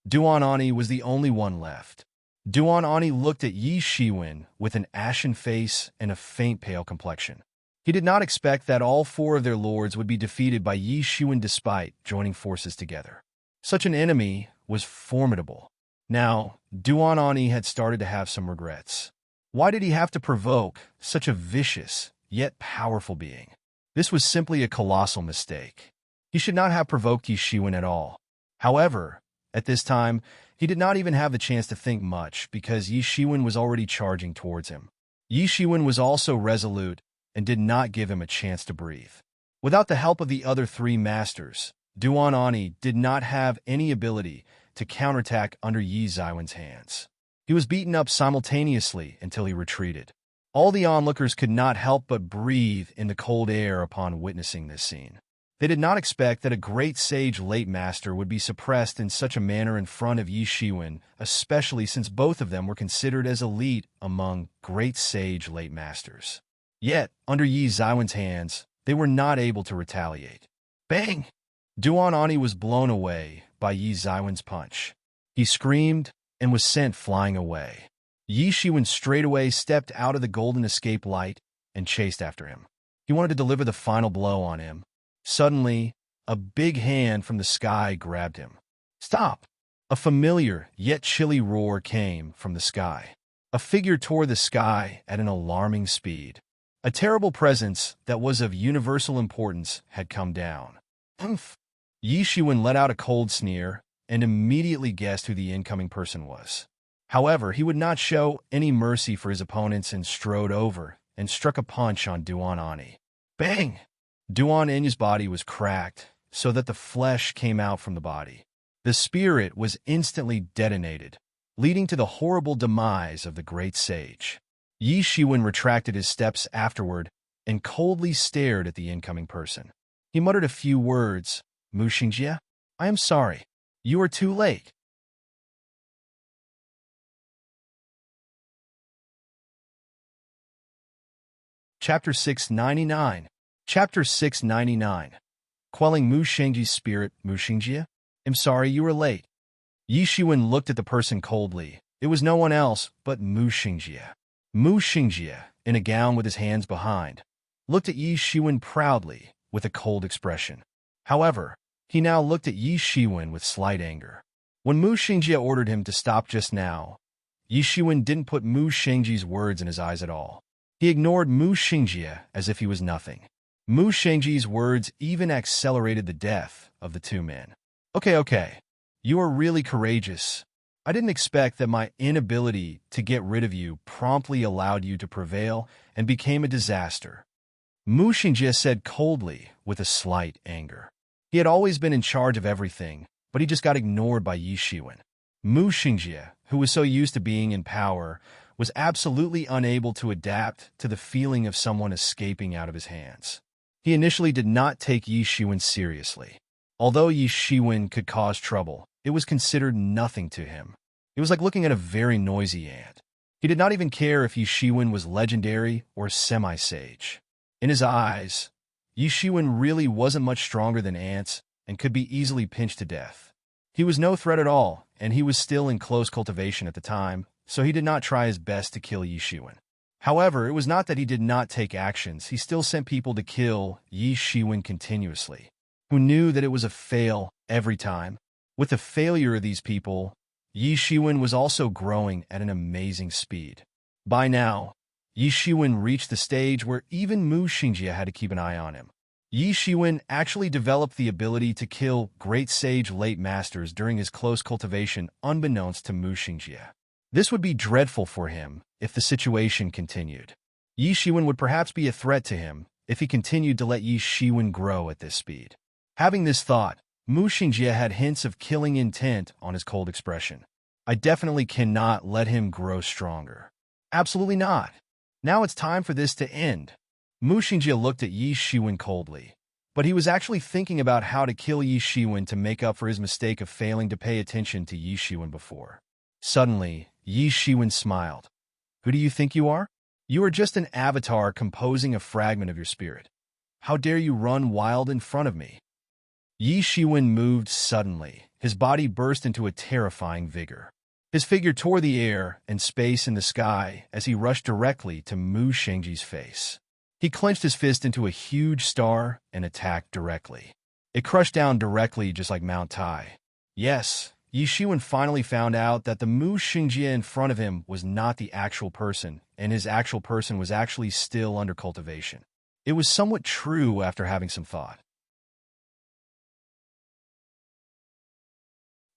Duan Ani was the only one left. Duan Ani looked at Yi Shiwen with an ashen face and a faint pale complexion. He did not expect that all 4 of their lords would be defeated by Yi Shiwen despite joining forces together. Such an enemy was formidable. Now, Duan Ani had started to have some regrets. Why did he have to provoke such a vicious, yet powerful being? This was simply a colossal mistake. He should not have provoked Yi Shiwen at all. However, at this time, he did not even have the chance to think much because Yi Shiwen was already charging towards him. Yi Shiwen was also resolute and did not give him a chance to breathe. Without the help of the other 3 masters, Duan Ani did not have any ability to counterattack under Yi Zaiwen's hands. He He was beaten up simultaneously until he retreated. All the onlookers could not help but breathe in the cold air upon witnessing this scene. They did not expect that a great sage late master would be suppressed in such a manner in front of Yi Shiwen, especially since both of them were considered as elite among great sage late masters. Yet, under Yi Zaiwen's hands, they were not able to retaliate. Bang! Duan Ani was blown away by Yi Zaiwen's punch. He screamed and was sent flying away. Yi Shiwen straightaway stepped out of the golden escape light and chased after him. He wanted to deliver the final blow on him. Suddenly, a big hand from the sky grabbed him. Stop! A familiar yet chilly roar came from the sky. A figure tore the sky at an alarming speed. A terrible presence that was of universal importance had come down. Humph! Yi Shiwen let out a cold sneer and immediately guessed who the incoming person was. However, he would not show any mercy for his opponents and strode over and struck a punch on Duan Ani. Bang! Duan Ani's body was cracked so that the flesh came out from the body. The spirit was instantly detonated, leading to the horrible demise of the great sage. Yi Shiwen retracted his steps afterward and coldly stared at the incoming person. He muttered a few words. Mu Xingjie, I am sorry. You are too late. Chapter 699. Chapter 699. Quelling Mu Xingjie's spirit. Mu Xingjie, I'm sorry you were late. Yi Shiwen looked at the person coldly. It was no one else but Mu Xingjie. Mu Xingjie, in a gown with his hands behind, looked at Yi Shiwen proudly with a cold expression. However, he now looked at Yi Shiwen with slight anger. When Mu Xingjie ordered him to stop just now, Yi Shiwen didn't put Mu Xingjie's words in his eyes at all. He ignored Mu Xingjie as if he was nothing. Mu Xingjie's words even accelerated the death of the two men. Okay. You are really courageous. I didn't expect that my inability to get rid of you promptly allowed you to prevail and became a disaster. Mu Xingjie said coldly with a slight anger. He had always been in charge of everything, but he just got ignored by Yi Shiwen. Mu Xingjie, who was so used to being in power, was absolutely unable to adapt to the feeling of someone escaping out of his hands. He initially did not take Yi Shiwen seriously. Although Yi Shiwen could cause trouble, it was considered nothing to him. It was like looking at a very noisy ant. He did not even care if Yi Shiwen was legendary or semi-sage. In his eyes, Yi Shiwen really wasn't much stronger than ants and could be easily pinched to death. He was no threat at all, and he was still in close cultivation at the time, so he did not try his best to kill Yi Shiwen. However, it was not that he did not take actions. He still sent people to kill Yi Shiwen continuously, who knew that it was a fail every time. With the failure of these people, Yi Shiwen was also growing at an amazing speed. By now, Yi Shiwen reached the stage where even Mu Xingjie had to keep an eye on him. Yi Shiwen actually developed the ability to kill great sage late masters during his close cultivation unbeknownst to Mu Xingjie. This would be dreadful for him if the situation continued. Yi Shiwen would perhaps be a threat to him if he continued to let Yi Shiwen grow at this speed. Having this thought, Mu Xingjie had hints of killing intent on his cold expression. I definitely cannot let him grow stronger. Absolutely not. Now it's time for this to end. Mu Xingjie looked at Yi Shiwen coldly, but he was actually thinking about how to kill Yi Shiwen to make up for his mistake of failing to pay attention to Yi Shiwen before. Suddenly, Yi Shiwen smiled. Who do you think you are? You are just an avatar composing a fragment of your spirit. How dare you run wild in front of me? Yi Shiwen moved suddenly. His body burst into a terrifying vigor. His figure tore the air and space in the sky as he rushed directly to Mu Xingjie's face. He clenched his fist into a huge star and attacked directly. It crushed down directly just like Mount Tai. Yes, Yi Shiwen finally found out that the Mu Xingjie in front of him was not the actual person, and his actual person was actually still under cultivation. It was somewhat true after having some thought.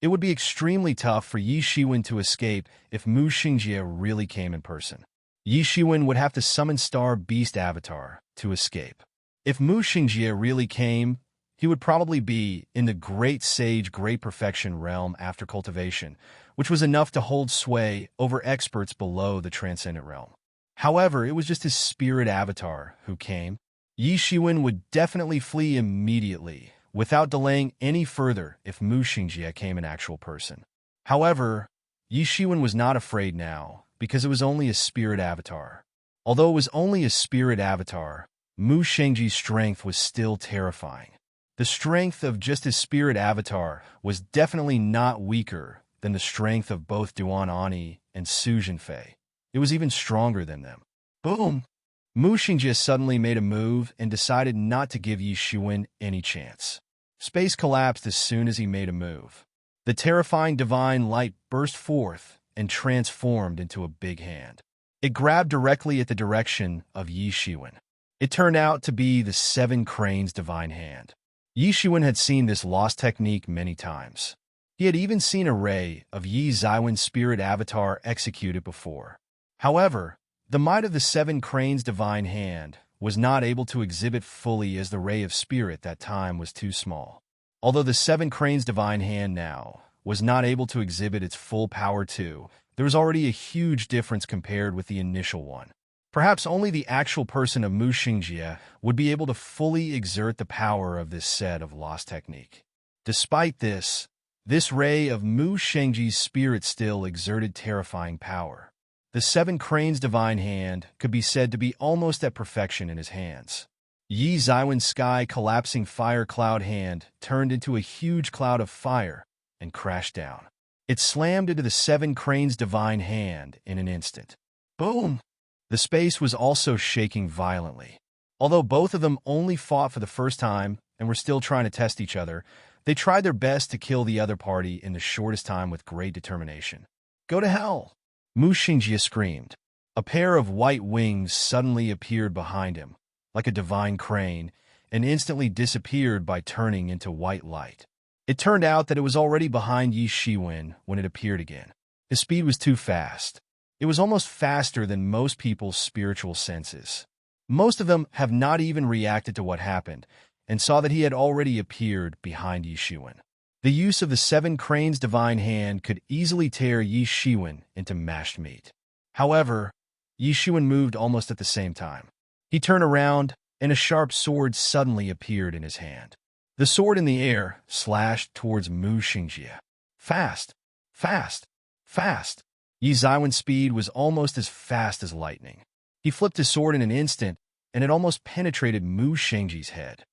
It would be extremely tough for Yi Shiwen to escape if Mu Xingjie really came in person. Yi Shiwen would have to summon Star Beast Avatar to escape. If Mu Xingjie really came, he would probably be in the Great Sage Great Perfection realm after cultivation, which was enough to hold sway over experts below the Transcendent realm. However, it was just his spirit avatar who came. Yi Shiwen would definitely flee immediately, without delaying any further if Mu Xingjie came in actual person. However, Yi Shiwen was not afraid now, because it was only a spirit avatar. Although it was only a spirit avatar, Mu Xingjie's strength was still terrifying. The strength of just his spirit avatar was definitely not weaker than the strength of both Duan Ani and Su Jinfei. It was even stronger than them. Boom! Mu Xingjie suddenly made a move and decided not to give Yi Shiwen any chance. Space collapsed as soon as he made a move. The terrifying divine light burst forth and transformed into a big hand. It grabbed directly at the direction of Yi Shiwen. It turned out to be the Seven Cranes divine hand. Yi Shiwen had seen this lost technique many times. He had even seen a ray of Yi Zaiwen's spirit avatar executed before. However, the might of the Seven Cranes divine hand was not able to exhibit fully as the ray of spirit that time was too small. Although the Seven Cranes divine hand now was not able to exhibit its full power too, there was already a huge difference compared with the initial one. Perhaps only the actual person of Mu Xingjie would be able to fully exert the power of this set of lost technique. Despite this ray of Mu Xingjie's spirit still exerted terrifying power. The Seven Cranes divine hand could be said to be almost at perfection in his hands. Yi Zaiwen's sky collapsing fire cloud hand turned into a huge cloud of fire and crashed down. It slammed into the Seven Cranes divine hand in an instant. Boom! The space was also shaking violently. Although both of them only fought for the first time and were still trying to test each other, they tried their best to kill the other party in the shortest time with great determination. Go to hell! Mu Xingjie screamed. A pair of white wings suddenly appeared behind him, like a divine crane, and instantly disappeared by turning into white light. It turned out that it was already behind Yi Shiwen when it appeared again. His speed was too fast. It was almost faster than most people's spiritual senses. Most of them have not even reacted to what happened, and saw that he had already appeared behind Yi Shiwen. The use of the Seven Cranes divine hand could easily tear Yi Shiwen into mashed meat. However, Yi Shiwen moved almost at the same time. He turned around, and a sharp sword suddenly appeared in his hand. The sword in the air slashed towards Mu Xingjie. Fast! Fast! Fast! Yi Zaiwen's speed was almost as fast as lightning. He flipped his sword in an instant, and it almost penetrated Mu Xingjie's head.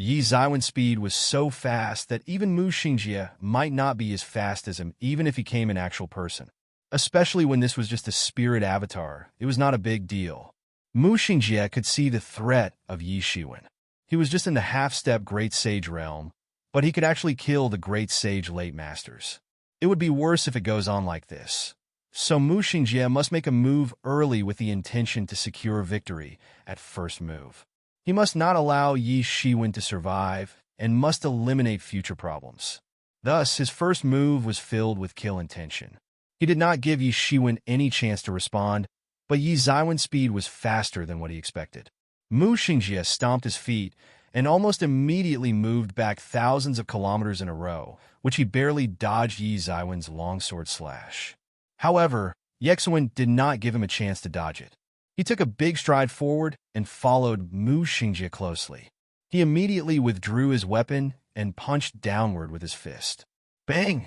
Yi Zaiwen's speed was so fast that even Mu Xingjie might not be as fast as him even if he came in actual person. Especially when this was just a spirit avatar, it was not a big deal. Mu Xingjie could see the threat of Yi Shiwen. He was just in the half-step Great Sage realm, but he could actually kill the Great Sage late masters. It would be worse if it goes on like this. So Mu Xingjie must make a move early with the intention to secure victory at first move. He must not allow Yi Shiwen to survive and must eliminate future problems. Thus, his first move was filled with kill intention. He did not give Yi Shiwen any chance to respond, but Yi Zaiwen's speed was faster than what he expected. Mu Xingjie stomped his feet and almost immediately moved back thousands of kilometers in a row, which he barely dodged Yi Zaiwen's longsword slash. However, Yexuan did not give him a chance to dodge it. He took a big stride forward and followed Mu Xingjie closely. He immediately withdrew his weapon and punched downward with his fist. Bang!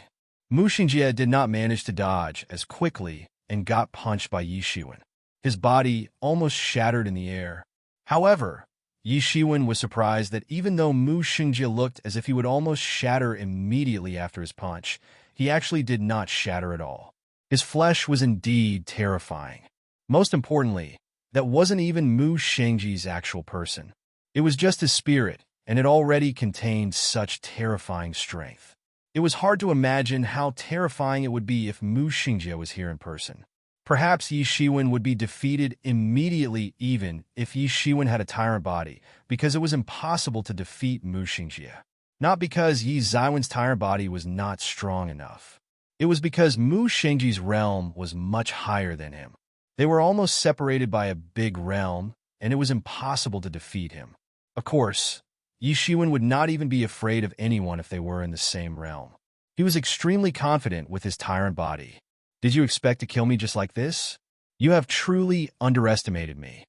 Mu Xingjie did not manage to dodge as quickly and got punched by Yi Shiwen. His body almost shattered in the air. However, Yi Shiwen was surprised that even though Mu Xingjie looked as if he would almost shatter immediately after his punch, he actually did not shatter at all. His flesh was indeed terrifying. Most importantly, that wasn't even Mu Xingjie's actual person. It was just his spirit, and it already contained such terrifying strength. It was hard to imagine how terrifying it would be if Mu Xingjie was here in person. Perhaps Yi Shiwen would be defeated immediately even if Yi Shiwen had a tyrant body, because it was impossible to defeat Mu Xingjie. Not because Yi Zaiwen's tyrant body was not strong enough. It was because Mu Xingjie's realm was much higher than him. They were almost separated by a big realm, and it was impossible to defeat him. Of course, Yi Shiwen would not even be afraid of anyone if they were in the same realm. He was extremely confident with his tyrant body. "Did you expect to kill me just like this? You have truly underestimated me,"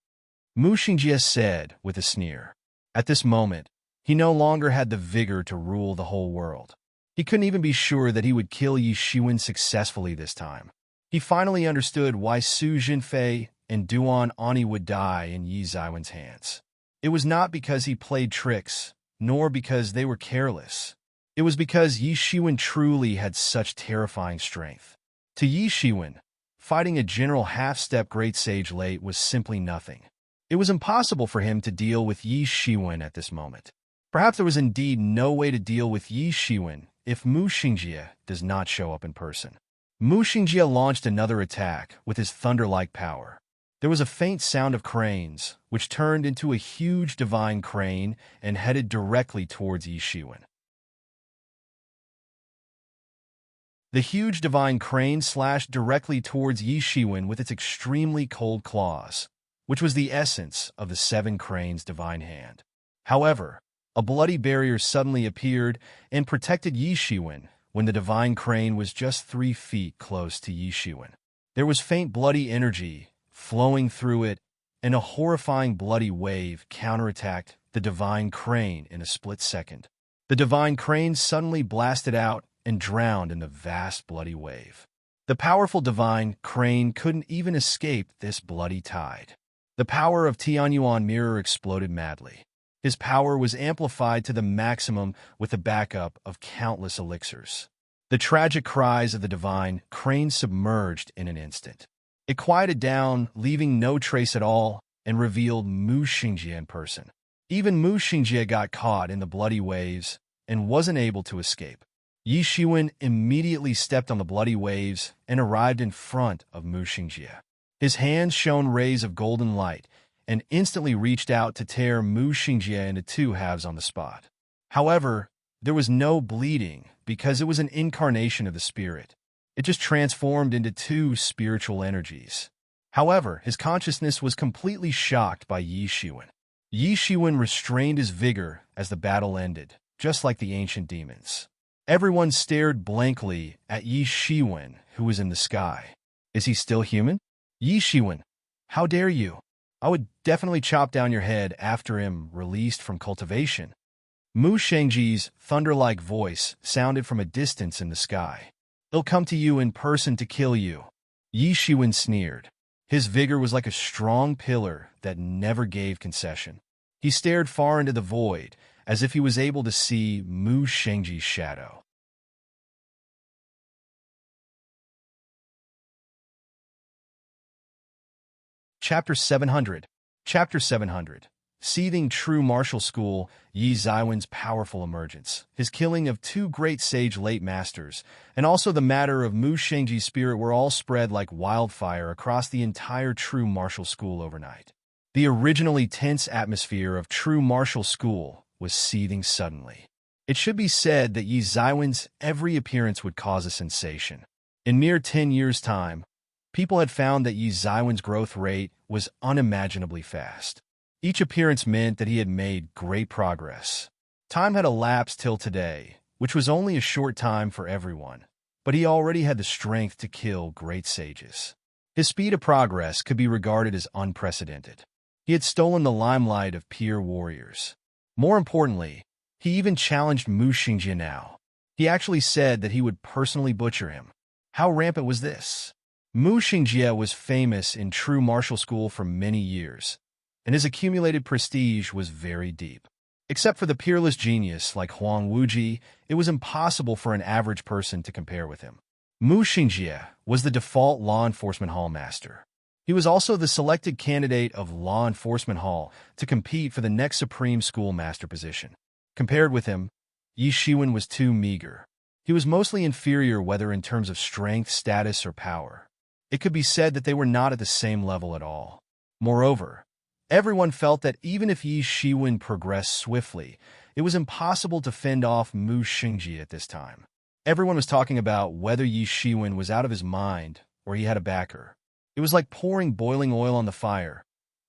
Mu Xingjie said with a sneer. At this moment, he no longer had the vigor to rule the whole world. He couldn't even be sure that he would kill Yi Shiwen successfully this time. He finally understood why Su Jinfei and Duan Ani would die in Yi Ziwen's hands. It was not because he played tricks, nor because they were careless. It was because Yi Shiwen truly had such terrifying strength. To Yi Shiwen, fighting a general half-step great sage late was simply nothing. It was impossible for him to deal with Yi Shiwen at this moment. Perhaps there was indeed no way to deal with Yi Shiwen if Mu Xingjie does not show up in person. Mu Xingjie launched another attack with his thunder-like power. There was a faint sound of cranes, which turned into a huge divine crane and headed directly towards Yi Shiwen. The huge divine crane slashed directly towards Yi Shiwen with its extremely cold claws, which was the essence of the seven cranes' divine hand. However, a bloody barrier suddenly appeared and protected Yi Shiwen when the divine crane was just 3 feet close to Yi Shiwen. There was faint bloody energy flowing through it, and a horrifying bloody wave counterattacked the divine crane in a split second. The divine crane suddenly blasted out and drowned in the vast bloody wave. The powerful divine crane couldn't even escape this bloody tide. The power of Tianyuan Mirror exploded madly. His power was amplified to the maximum with the backup of countless elixirs. The tragic cries of the divine crane submerged in an instant. It quieted down, leaving no trace at all, and revealed Mu Xingjie in person. Even Mu Xingjie got caught in the bloody waves and wasn't able to escape. Yi Shiwen immediately stepped on the bloody waves and arrived in front of Mu Xingjie. His hands shone rays of golden light and instantly reached out to tear Mu Xingjie into 2 halves on the spot. However, there was no bleeding because it was an incarnation of the spirit. It just transformed into 2 spiritual energies. However, his consciousness was completely shocked by Yi Shiwen. Yi Shiwen restrained his vigor as the battle ended, just like the ancient demons. Everyone stared blankly at Yi Shiwen, who was in the sky. Is he still human? Yi Shiwen, how dare you? I would definitely chop down your head after him released from cultivation. Mu Xingjie's thunder-like voice sounded from a distance in the sky. He'll come to you in person to kill you. Yi Shiwen sneered. His vigor was like a strong pillar that never gave concession. He stared far into the void, as if he was able to see Mu Xingjie's shadow. Chapter 700. Chapter 700. Seething true martial school, Yi Ziwen's powerful emergence, his killing of 2 great sage late masters, and also the matter of Mu Xingjie's spirit were all spread like wildfire across the entire true martial school overnight. The originally tense atmosphere of true martial school was seething suddenly. It should be said that Yi Ziwen's every appearance would cause a sensation. In mere 10 years' time, people had found that Yi Ziwen's growth rate was unimaginably fast. Each appearance meant that he had made great progress. Time had elapsed till today, which was only a short time for everyone, but he already had the strength to kill great sages. His speed of progress could be regarded as unprecedented. He had stolen the limelight of peer warriors. More importantly, he even challenged Mu Xingjie now. He actually said that he would personally butcher him. How rampant was this? Mu Xingjie was famous in true martial school for many years, and his accumulated prestige was very deep. Except for the peerless genius like Huang Wuji, it was impossible for an average person to compare with him. Mu Xingjie was the default law enforcement hall master. He was also the selected candidate of law enforcement hall to compete for the next supreme school master position. Compared with him, Yi Shiwen was too meager. He was mostly inferior whether in terms of strength, status, or power. It could be said that they were not at the same level at all. Moreover, everyone felt that even if Yi Shiwen progressed swiftly, it was impossible to fend off Mu Xingjie at this time. Everyone was talking about whether Yi Shiwen was out of his mind or he had a backer. It was like pouring boiling oil on the fire.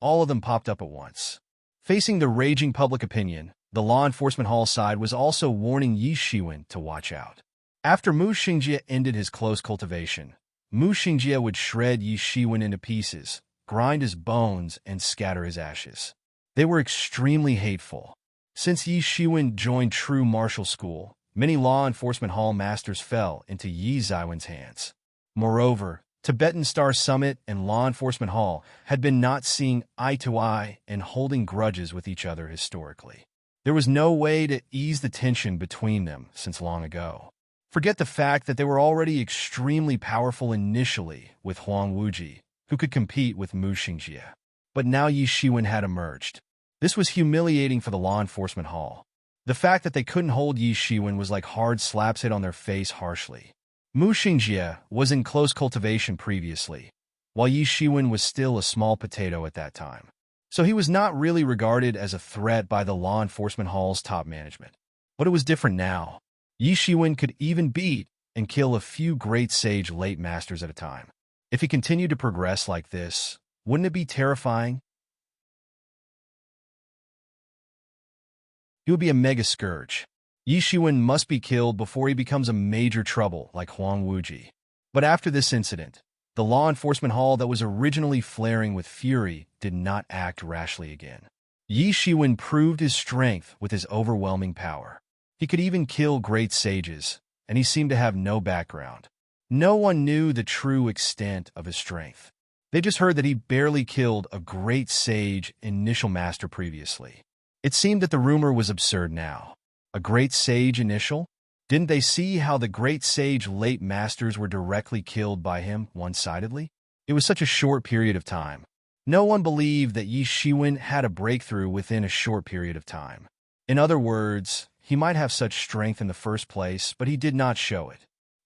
all of them popped up at once. Facing the raging public opinion, the law enforcement hall side was also warning Yi Shiwen to watch out. After Mu Xingjie ended his close cultivation, Mu Xingjie would shred Yi Shiwen into pieces, grind his bones, and scatter his ashes. They were extremely hateful. Since Yi Shiwen joined true martial school, many law enforcement hall masters fell into Yi Ziwen's hands. Moreover, Tibetan Star Summit and Law Enforcement Hall had been not seeing eye to eye and holding grudges with each other historically. There was no way to ease the tension between them since long ago. Forget the fact that they were already extremely powerful initially with Huang Wuji, who could compete with Mu Xingjie. But now Yi Shiwen had emerged. This was humiliating for the Law Enforcement Hall. The fact that they couldn't hold Yi Shiwen was like hard slaps hit on their face harshly. Mu Xingjie was in close cultivation previously, while Yi Shiwen was still a small potato at that time. So he was not really regarded as a threat by the Law Enforcement Hall's top management. But it was different now. Yi Shiwen could even beat and kill a few great sage late masters at a time. If he continued to progress like this, wouldn't it be terrifying? He would be a mega scourge. Yi Shiwen must be killed before he becomes a major trouble like Huang Wuji. But after this incident, the law enforcement hall that was originally flaring with fury did not act rashly again. Yi Shiwen proved his strength with his overwhelming power. He could even kill great sages, and he seemed to have no background. No one knew the true extent of his strength. They just heard that he barely killed a great sage initial master previously. It seemed that the rumor was absurd now. A great sage initial? Didn't they see how the great sage late masters were directly killed by him one-sidedly? It was such a short period of time. No one believed that Yi Shiwen had a breakthrough within a short period of time. In other words, he might have such strength in the first place, but he did not show it.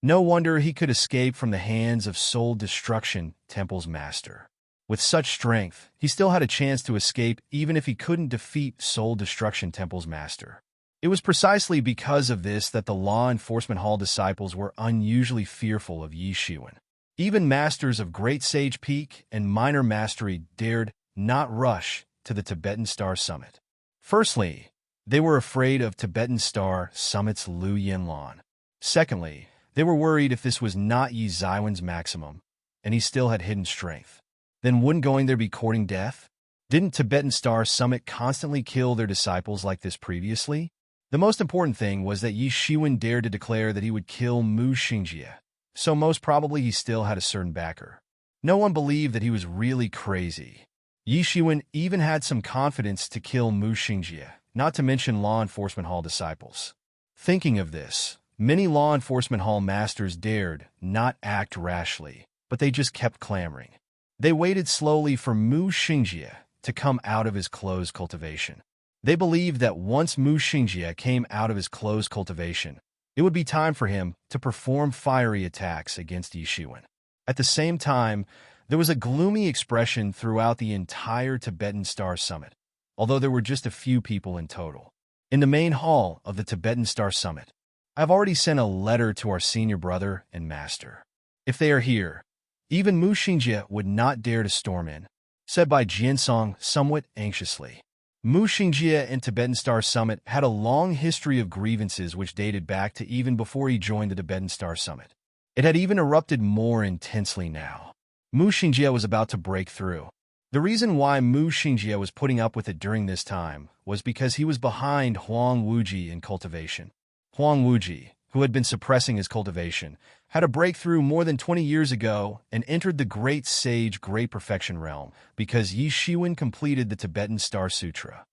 No wonder he could escape from the hands of Soul Destruction Temple's master. With such strength, he still had a chance to escape even if he couldn't defeat Soul Destruction Temple's master. It was precisely because of this that the Law Enforcement Hall disciples were unusually fearful of Yi Shiwen. Even masters of Great Sage Peak and Minor Mastery dared not rush to the Tibetan Star Summit. Firstly, they were afraid of Tibetan Star Summit's Lu Yinlan. Secondly, they were worried if this was not Yi Ziwen's maximum, and he still had hidden strength. Then wouldn't going there be courting death? Didn't Tibetan Star Summit constantly kill their disciples like this previously? The most important thing was that Yi Shiwen dared to declare that he would kill Mu Xingjie, so most probably he still had a certain backer. No one believed that he was really crazy. Yi Shiwen even had some confidence to kill Mu Xingjie, not to mention Law Enforcement Hall disciples. Thinking of this, many Law Enforcement Hall masters dared not act rashly, but they just kept clamoring. They waited slowly for Mu Xingjie to come out of his closed cultivation. They believed that once Mu Xingjie came out of his closed cultivation, it would be time for him to perform fiery attacks against Yi Shiwen. At the same time, there was a gloomy expression throughout the entire Tibetan Star Summit, although there were just a few people in total. In the main hall of the Tibetan Star Summit, I've already sent a letter to our senior brother and master. If they are here, even Mu Xingjie would not dare to storm in, said by Jiansong somewhat anxiously. Mu Xingjie and Tibetan Star Summit had a long history of grievances which dated back to even before he joined the Tibetan Star Summit. It had even erupted more intensely now. Mu Xingjie was about to break through. The reason why Mu Xingjie was putting up with it during this time was because he was behind Huang Wuji in cultivation. Huang Wuji, who had been suppressing his cultivation, had a breakthrough more than 20 years ago and entered the Great Sage Great Perfection realm because Yi Shiwen completed the Tibetan Star Sutra.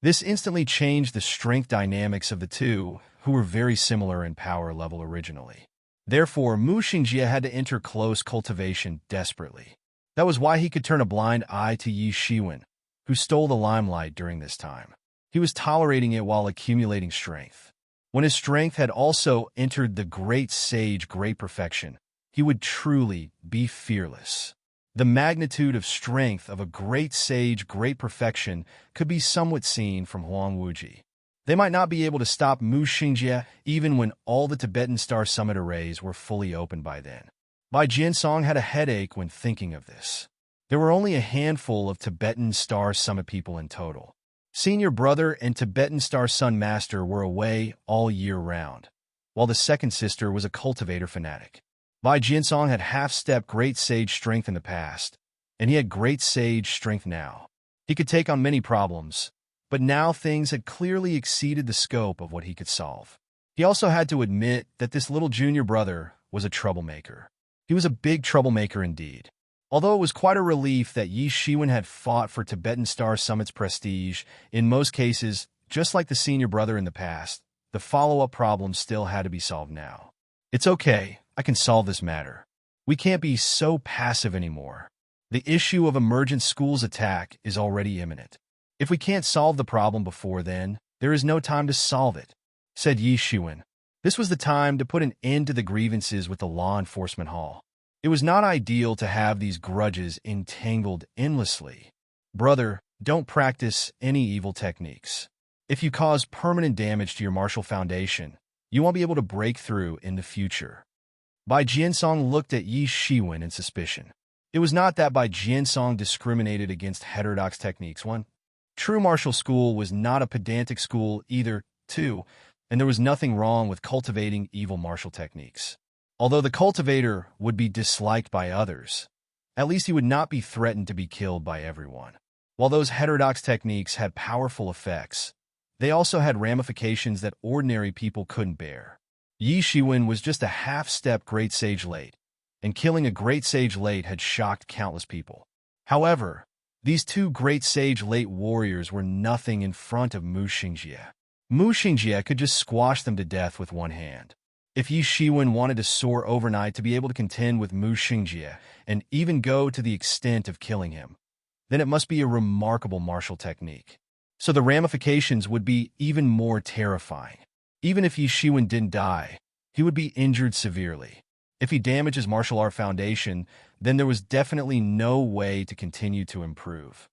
This instantly changed the strength dynamics of the two, who were very similar in power level originally. Therefore, Mu Xingjie had to enter close cultivation desperately. That was why he could turn a blind eye to Yi Shiwen, who stole the limelight during this time. He was tolerating it while accumulating strength. When his strength had also entered the Great Sage Great Perfection, he would truly be fearless. The magnitude of strength of a Great Sage Great Perfection could be somewhat seen from Huang Wuji. They might not be able to stop Mu Xingjie even when all the Tibetan Star Summit arrays were fully open by then. Bai Jinsong had a headache when thinking of this. There were only a handful of Tibetan Star Summit people in total. Senior brother and Tibetan Star Sun Master were away all year round, while the second sister was a cultivator fanatic. Bai Jinsong had half-step great sage strength in the past, and he had great sage strength now. He could take on many problems, but now things had clearly exceeded the scope of what he could solve. He also had to admit that this little junior brother was a troublemaker. He was a big troublemaker indeed. Although it was quite a relief that Yi Shiwen had fought for Tibetan Star Summit's prestige, in most cases, just like the senior brother in the past, the follow-up problems still had to be solved now. It's okay, I can solve this matter. We can't be so passive anymore. The issue of emergent schools attack is already imminent. If we can't solve the problem before then, there is no time to solve it, said Yi Shiwen. This was the time to put an end to the grievances with the law enforcement hall. It was not ideal to have these grudges entangled endlessly. Brother, don't practice any evil techniques. If you cause permanent damage to your martial foundation, you won't be able to break through in the future. Bai Jinsong looked at Yi Shiwen in suspicion. It was not that Bai Jinsong discriminated against heterodox techniques. One, true martial school was not a pedantic school either. Two, and there was nothing wrong with cultivating evil martial techniques. Although the cultivator would be disliked by others, at least he would not be threatened to be killed by everyone. While those heterodox techniques had powerful effects, they also had ramifications that ordinary people couldn't bear. Yi Shiwen was just a half-step great sage late, and killing a great sage late had shocked countless people. However, these two great sage late warriors were nothing in front of Mu Xingjie. Mu Xingjie could just squash them to death with one hand. If Yi Shiwen wanted to soar overnight to be able to contend with Mu Xingjie and even go to the extent of killing him, then it must be a remarkable martial technique. So the ramifications would be even more terrifying. Even if Yi Shiwen didn't die, he would be injured severely. If he damaged his martial art foundation, then there was definitely no way to continue to improve.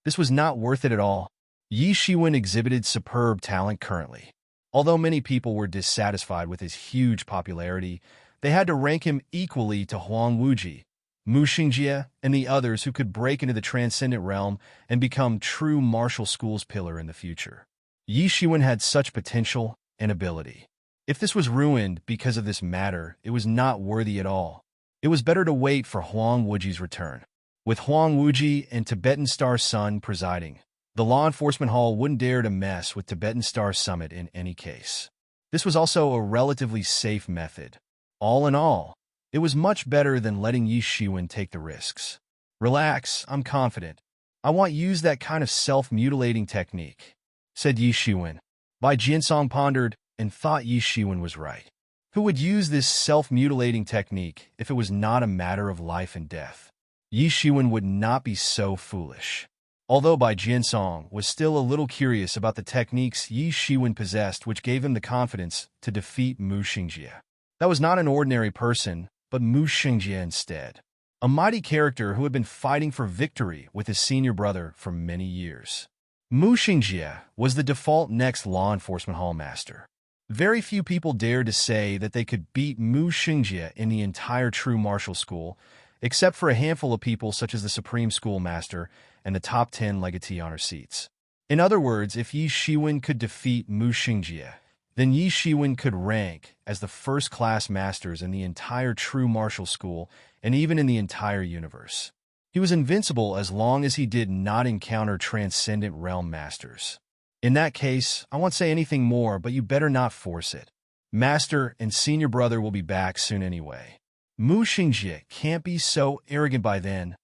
This was not worth it at all. Yi Shiwen exhibited superb talent currently. Although many people were dissatisfied with his huge popularity, they had to rank him equally to Huang Wuji, Mu Xingjie, and the others who could break into the transcendent realm and become true martial school's pillar in the future. Yi Shiwen had such potential and ability. If this was ruined because of this matter, it was not worthy at all. It was better to wait for Huang Wuji's return. With Huang Wuji and Tibetan Star Sun presiding, the law enforcement hall wouldn't dare to mess with Tibetan Star Summit in any case. This was also a relatively safe method. All in all, it was much better than letting Yi Shiwen take the risks. Relax, I'm confident. I won't use that kind of self-mutilating technique, said Yi Shiwen. Bai Jinsong pondered and thought Yi Shiwen was right. Who would use this self-mutilating technique if it was not a matter of life and death? Yi Shiwen would not be so foolish. Although Bai Jinsong was still a little curious about the techniques Yi Shiwen possessed which gave him the confidence to defeat Mu Xingjie. That was not an ordinary person, but Mu Xingjie instead. A mighty character who had been fighting for victory with his senior brother for many years. Mu Xingjie was the default next law enforcement hall master. Very few people dared to say that they could beat Mu Xingjie in the entire true martial school, except for a handful of people such as the Supreme Schoolmaster and the top 10 legatee honor seats. In other words, if Yi Shiwen could defeat Mu Xingjie, then Yi Shiwen could rank as the first-class masters in the entire true martial school and even in the entire universe. He was invincible as long as he did not encounter transcendent realm masters. In that case, I won't say anything more, but you better not force it. Master and senior brother will be back soon anyway. Mu Xingjie can't be so arrogant by then.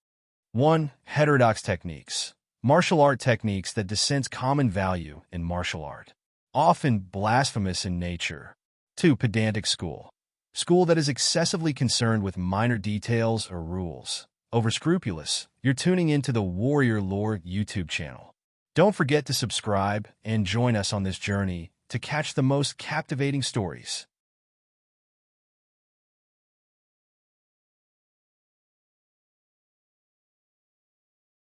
1. Heterodox techniques. Martial art techniques that dissense common value in martial art. Often blasphemous in nature. 2. Pedantic school. School that is excessively concerned with minor details or rules. Overscrupulous. You're tuning into the Warrior Lore YouTube channel. Don't forget to subscribe and join us on this journey to catch the most captivating stories.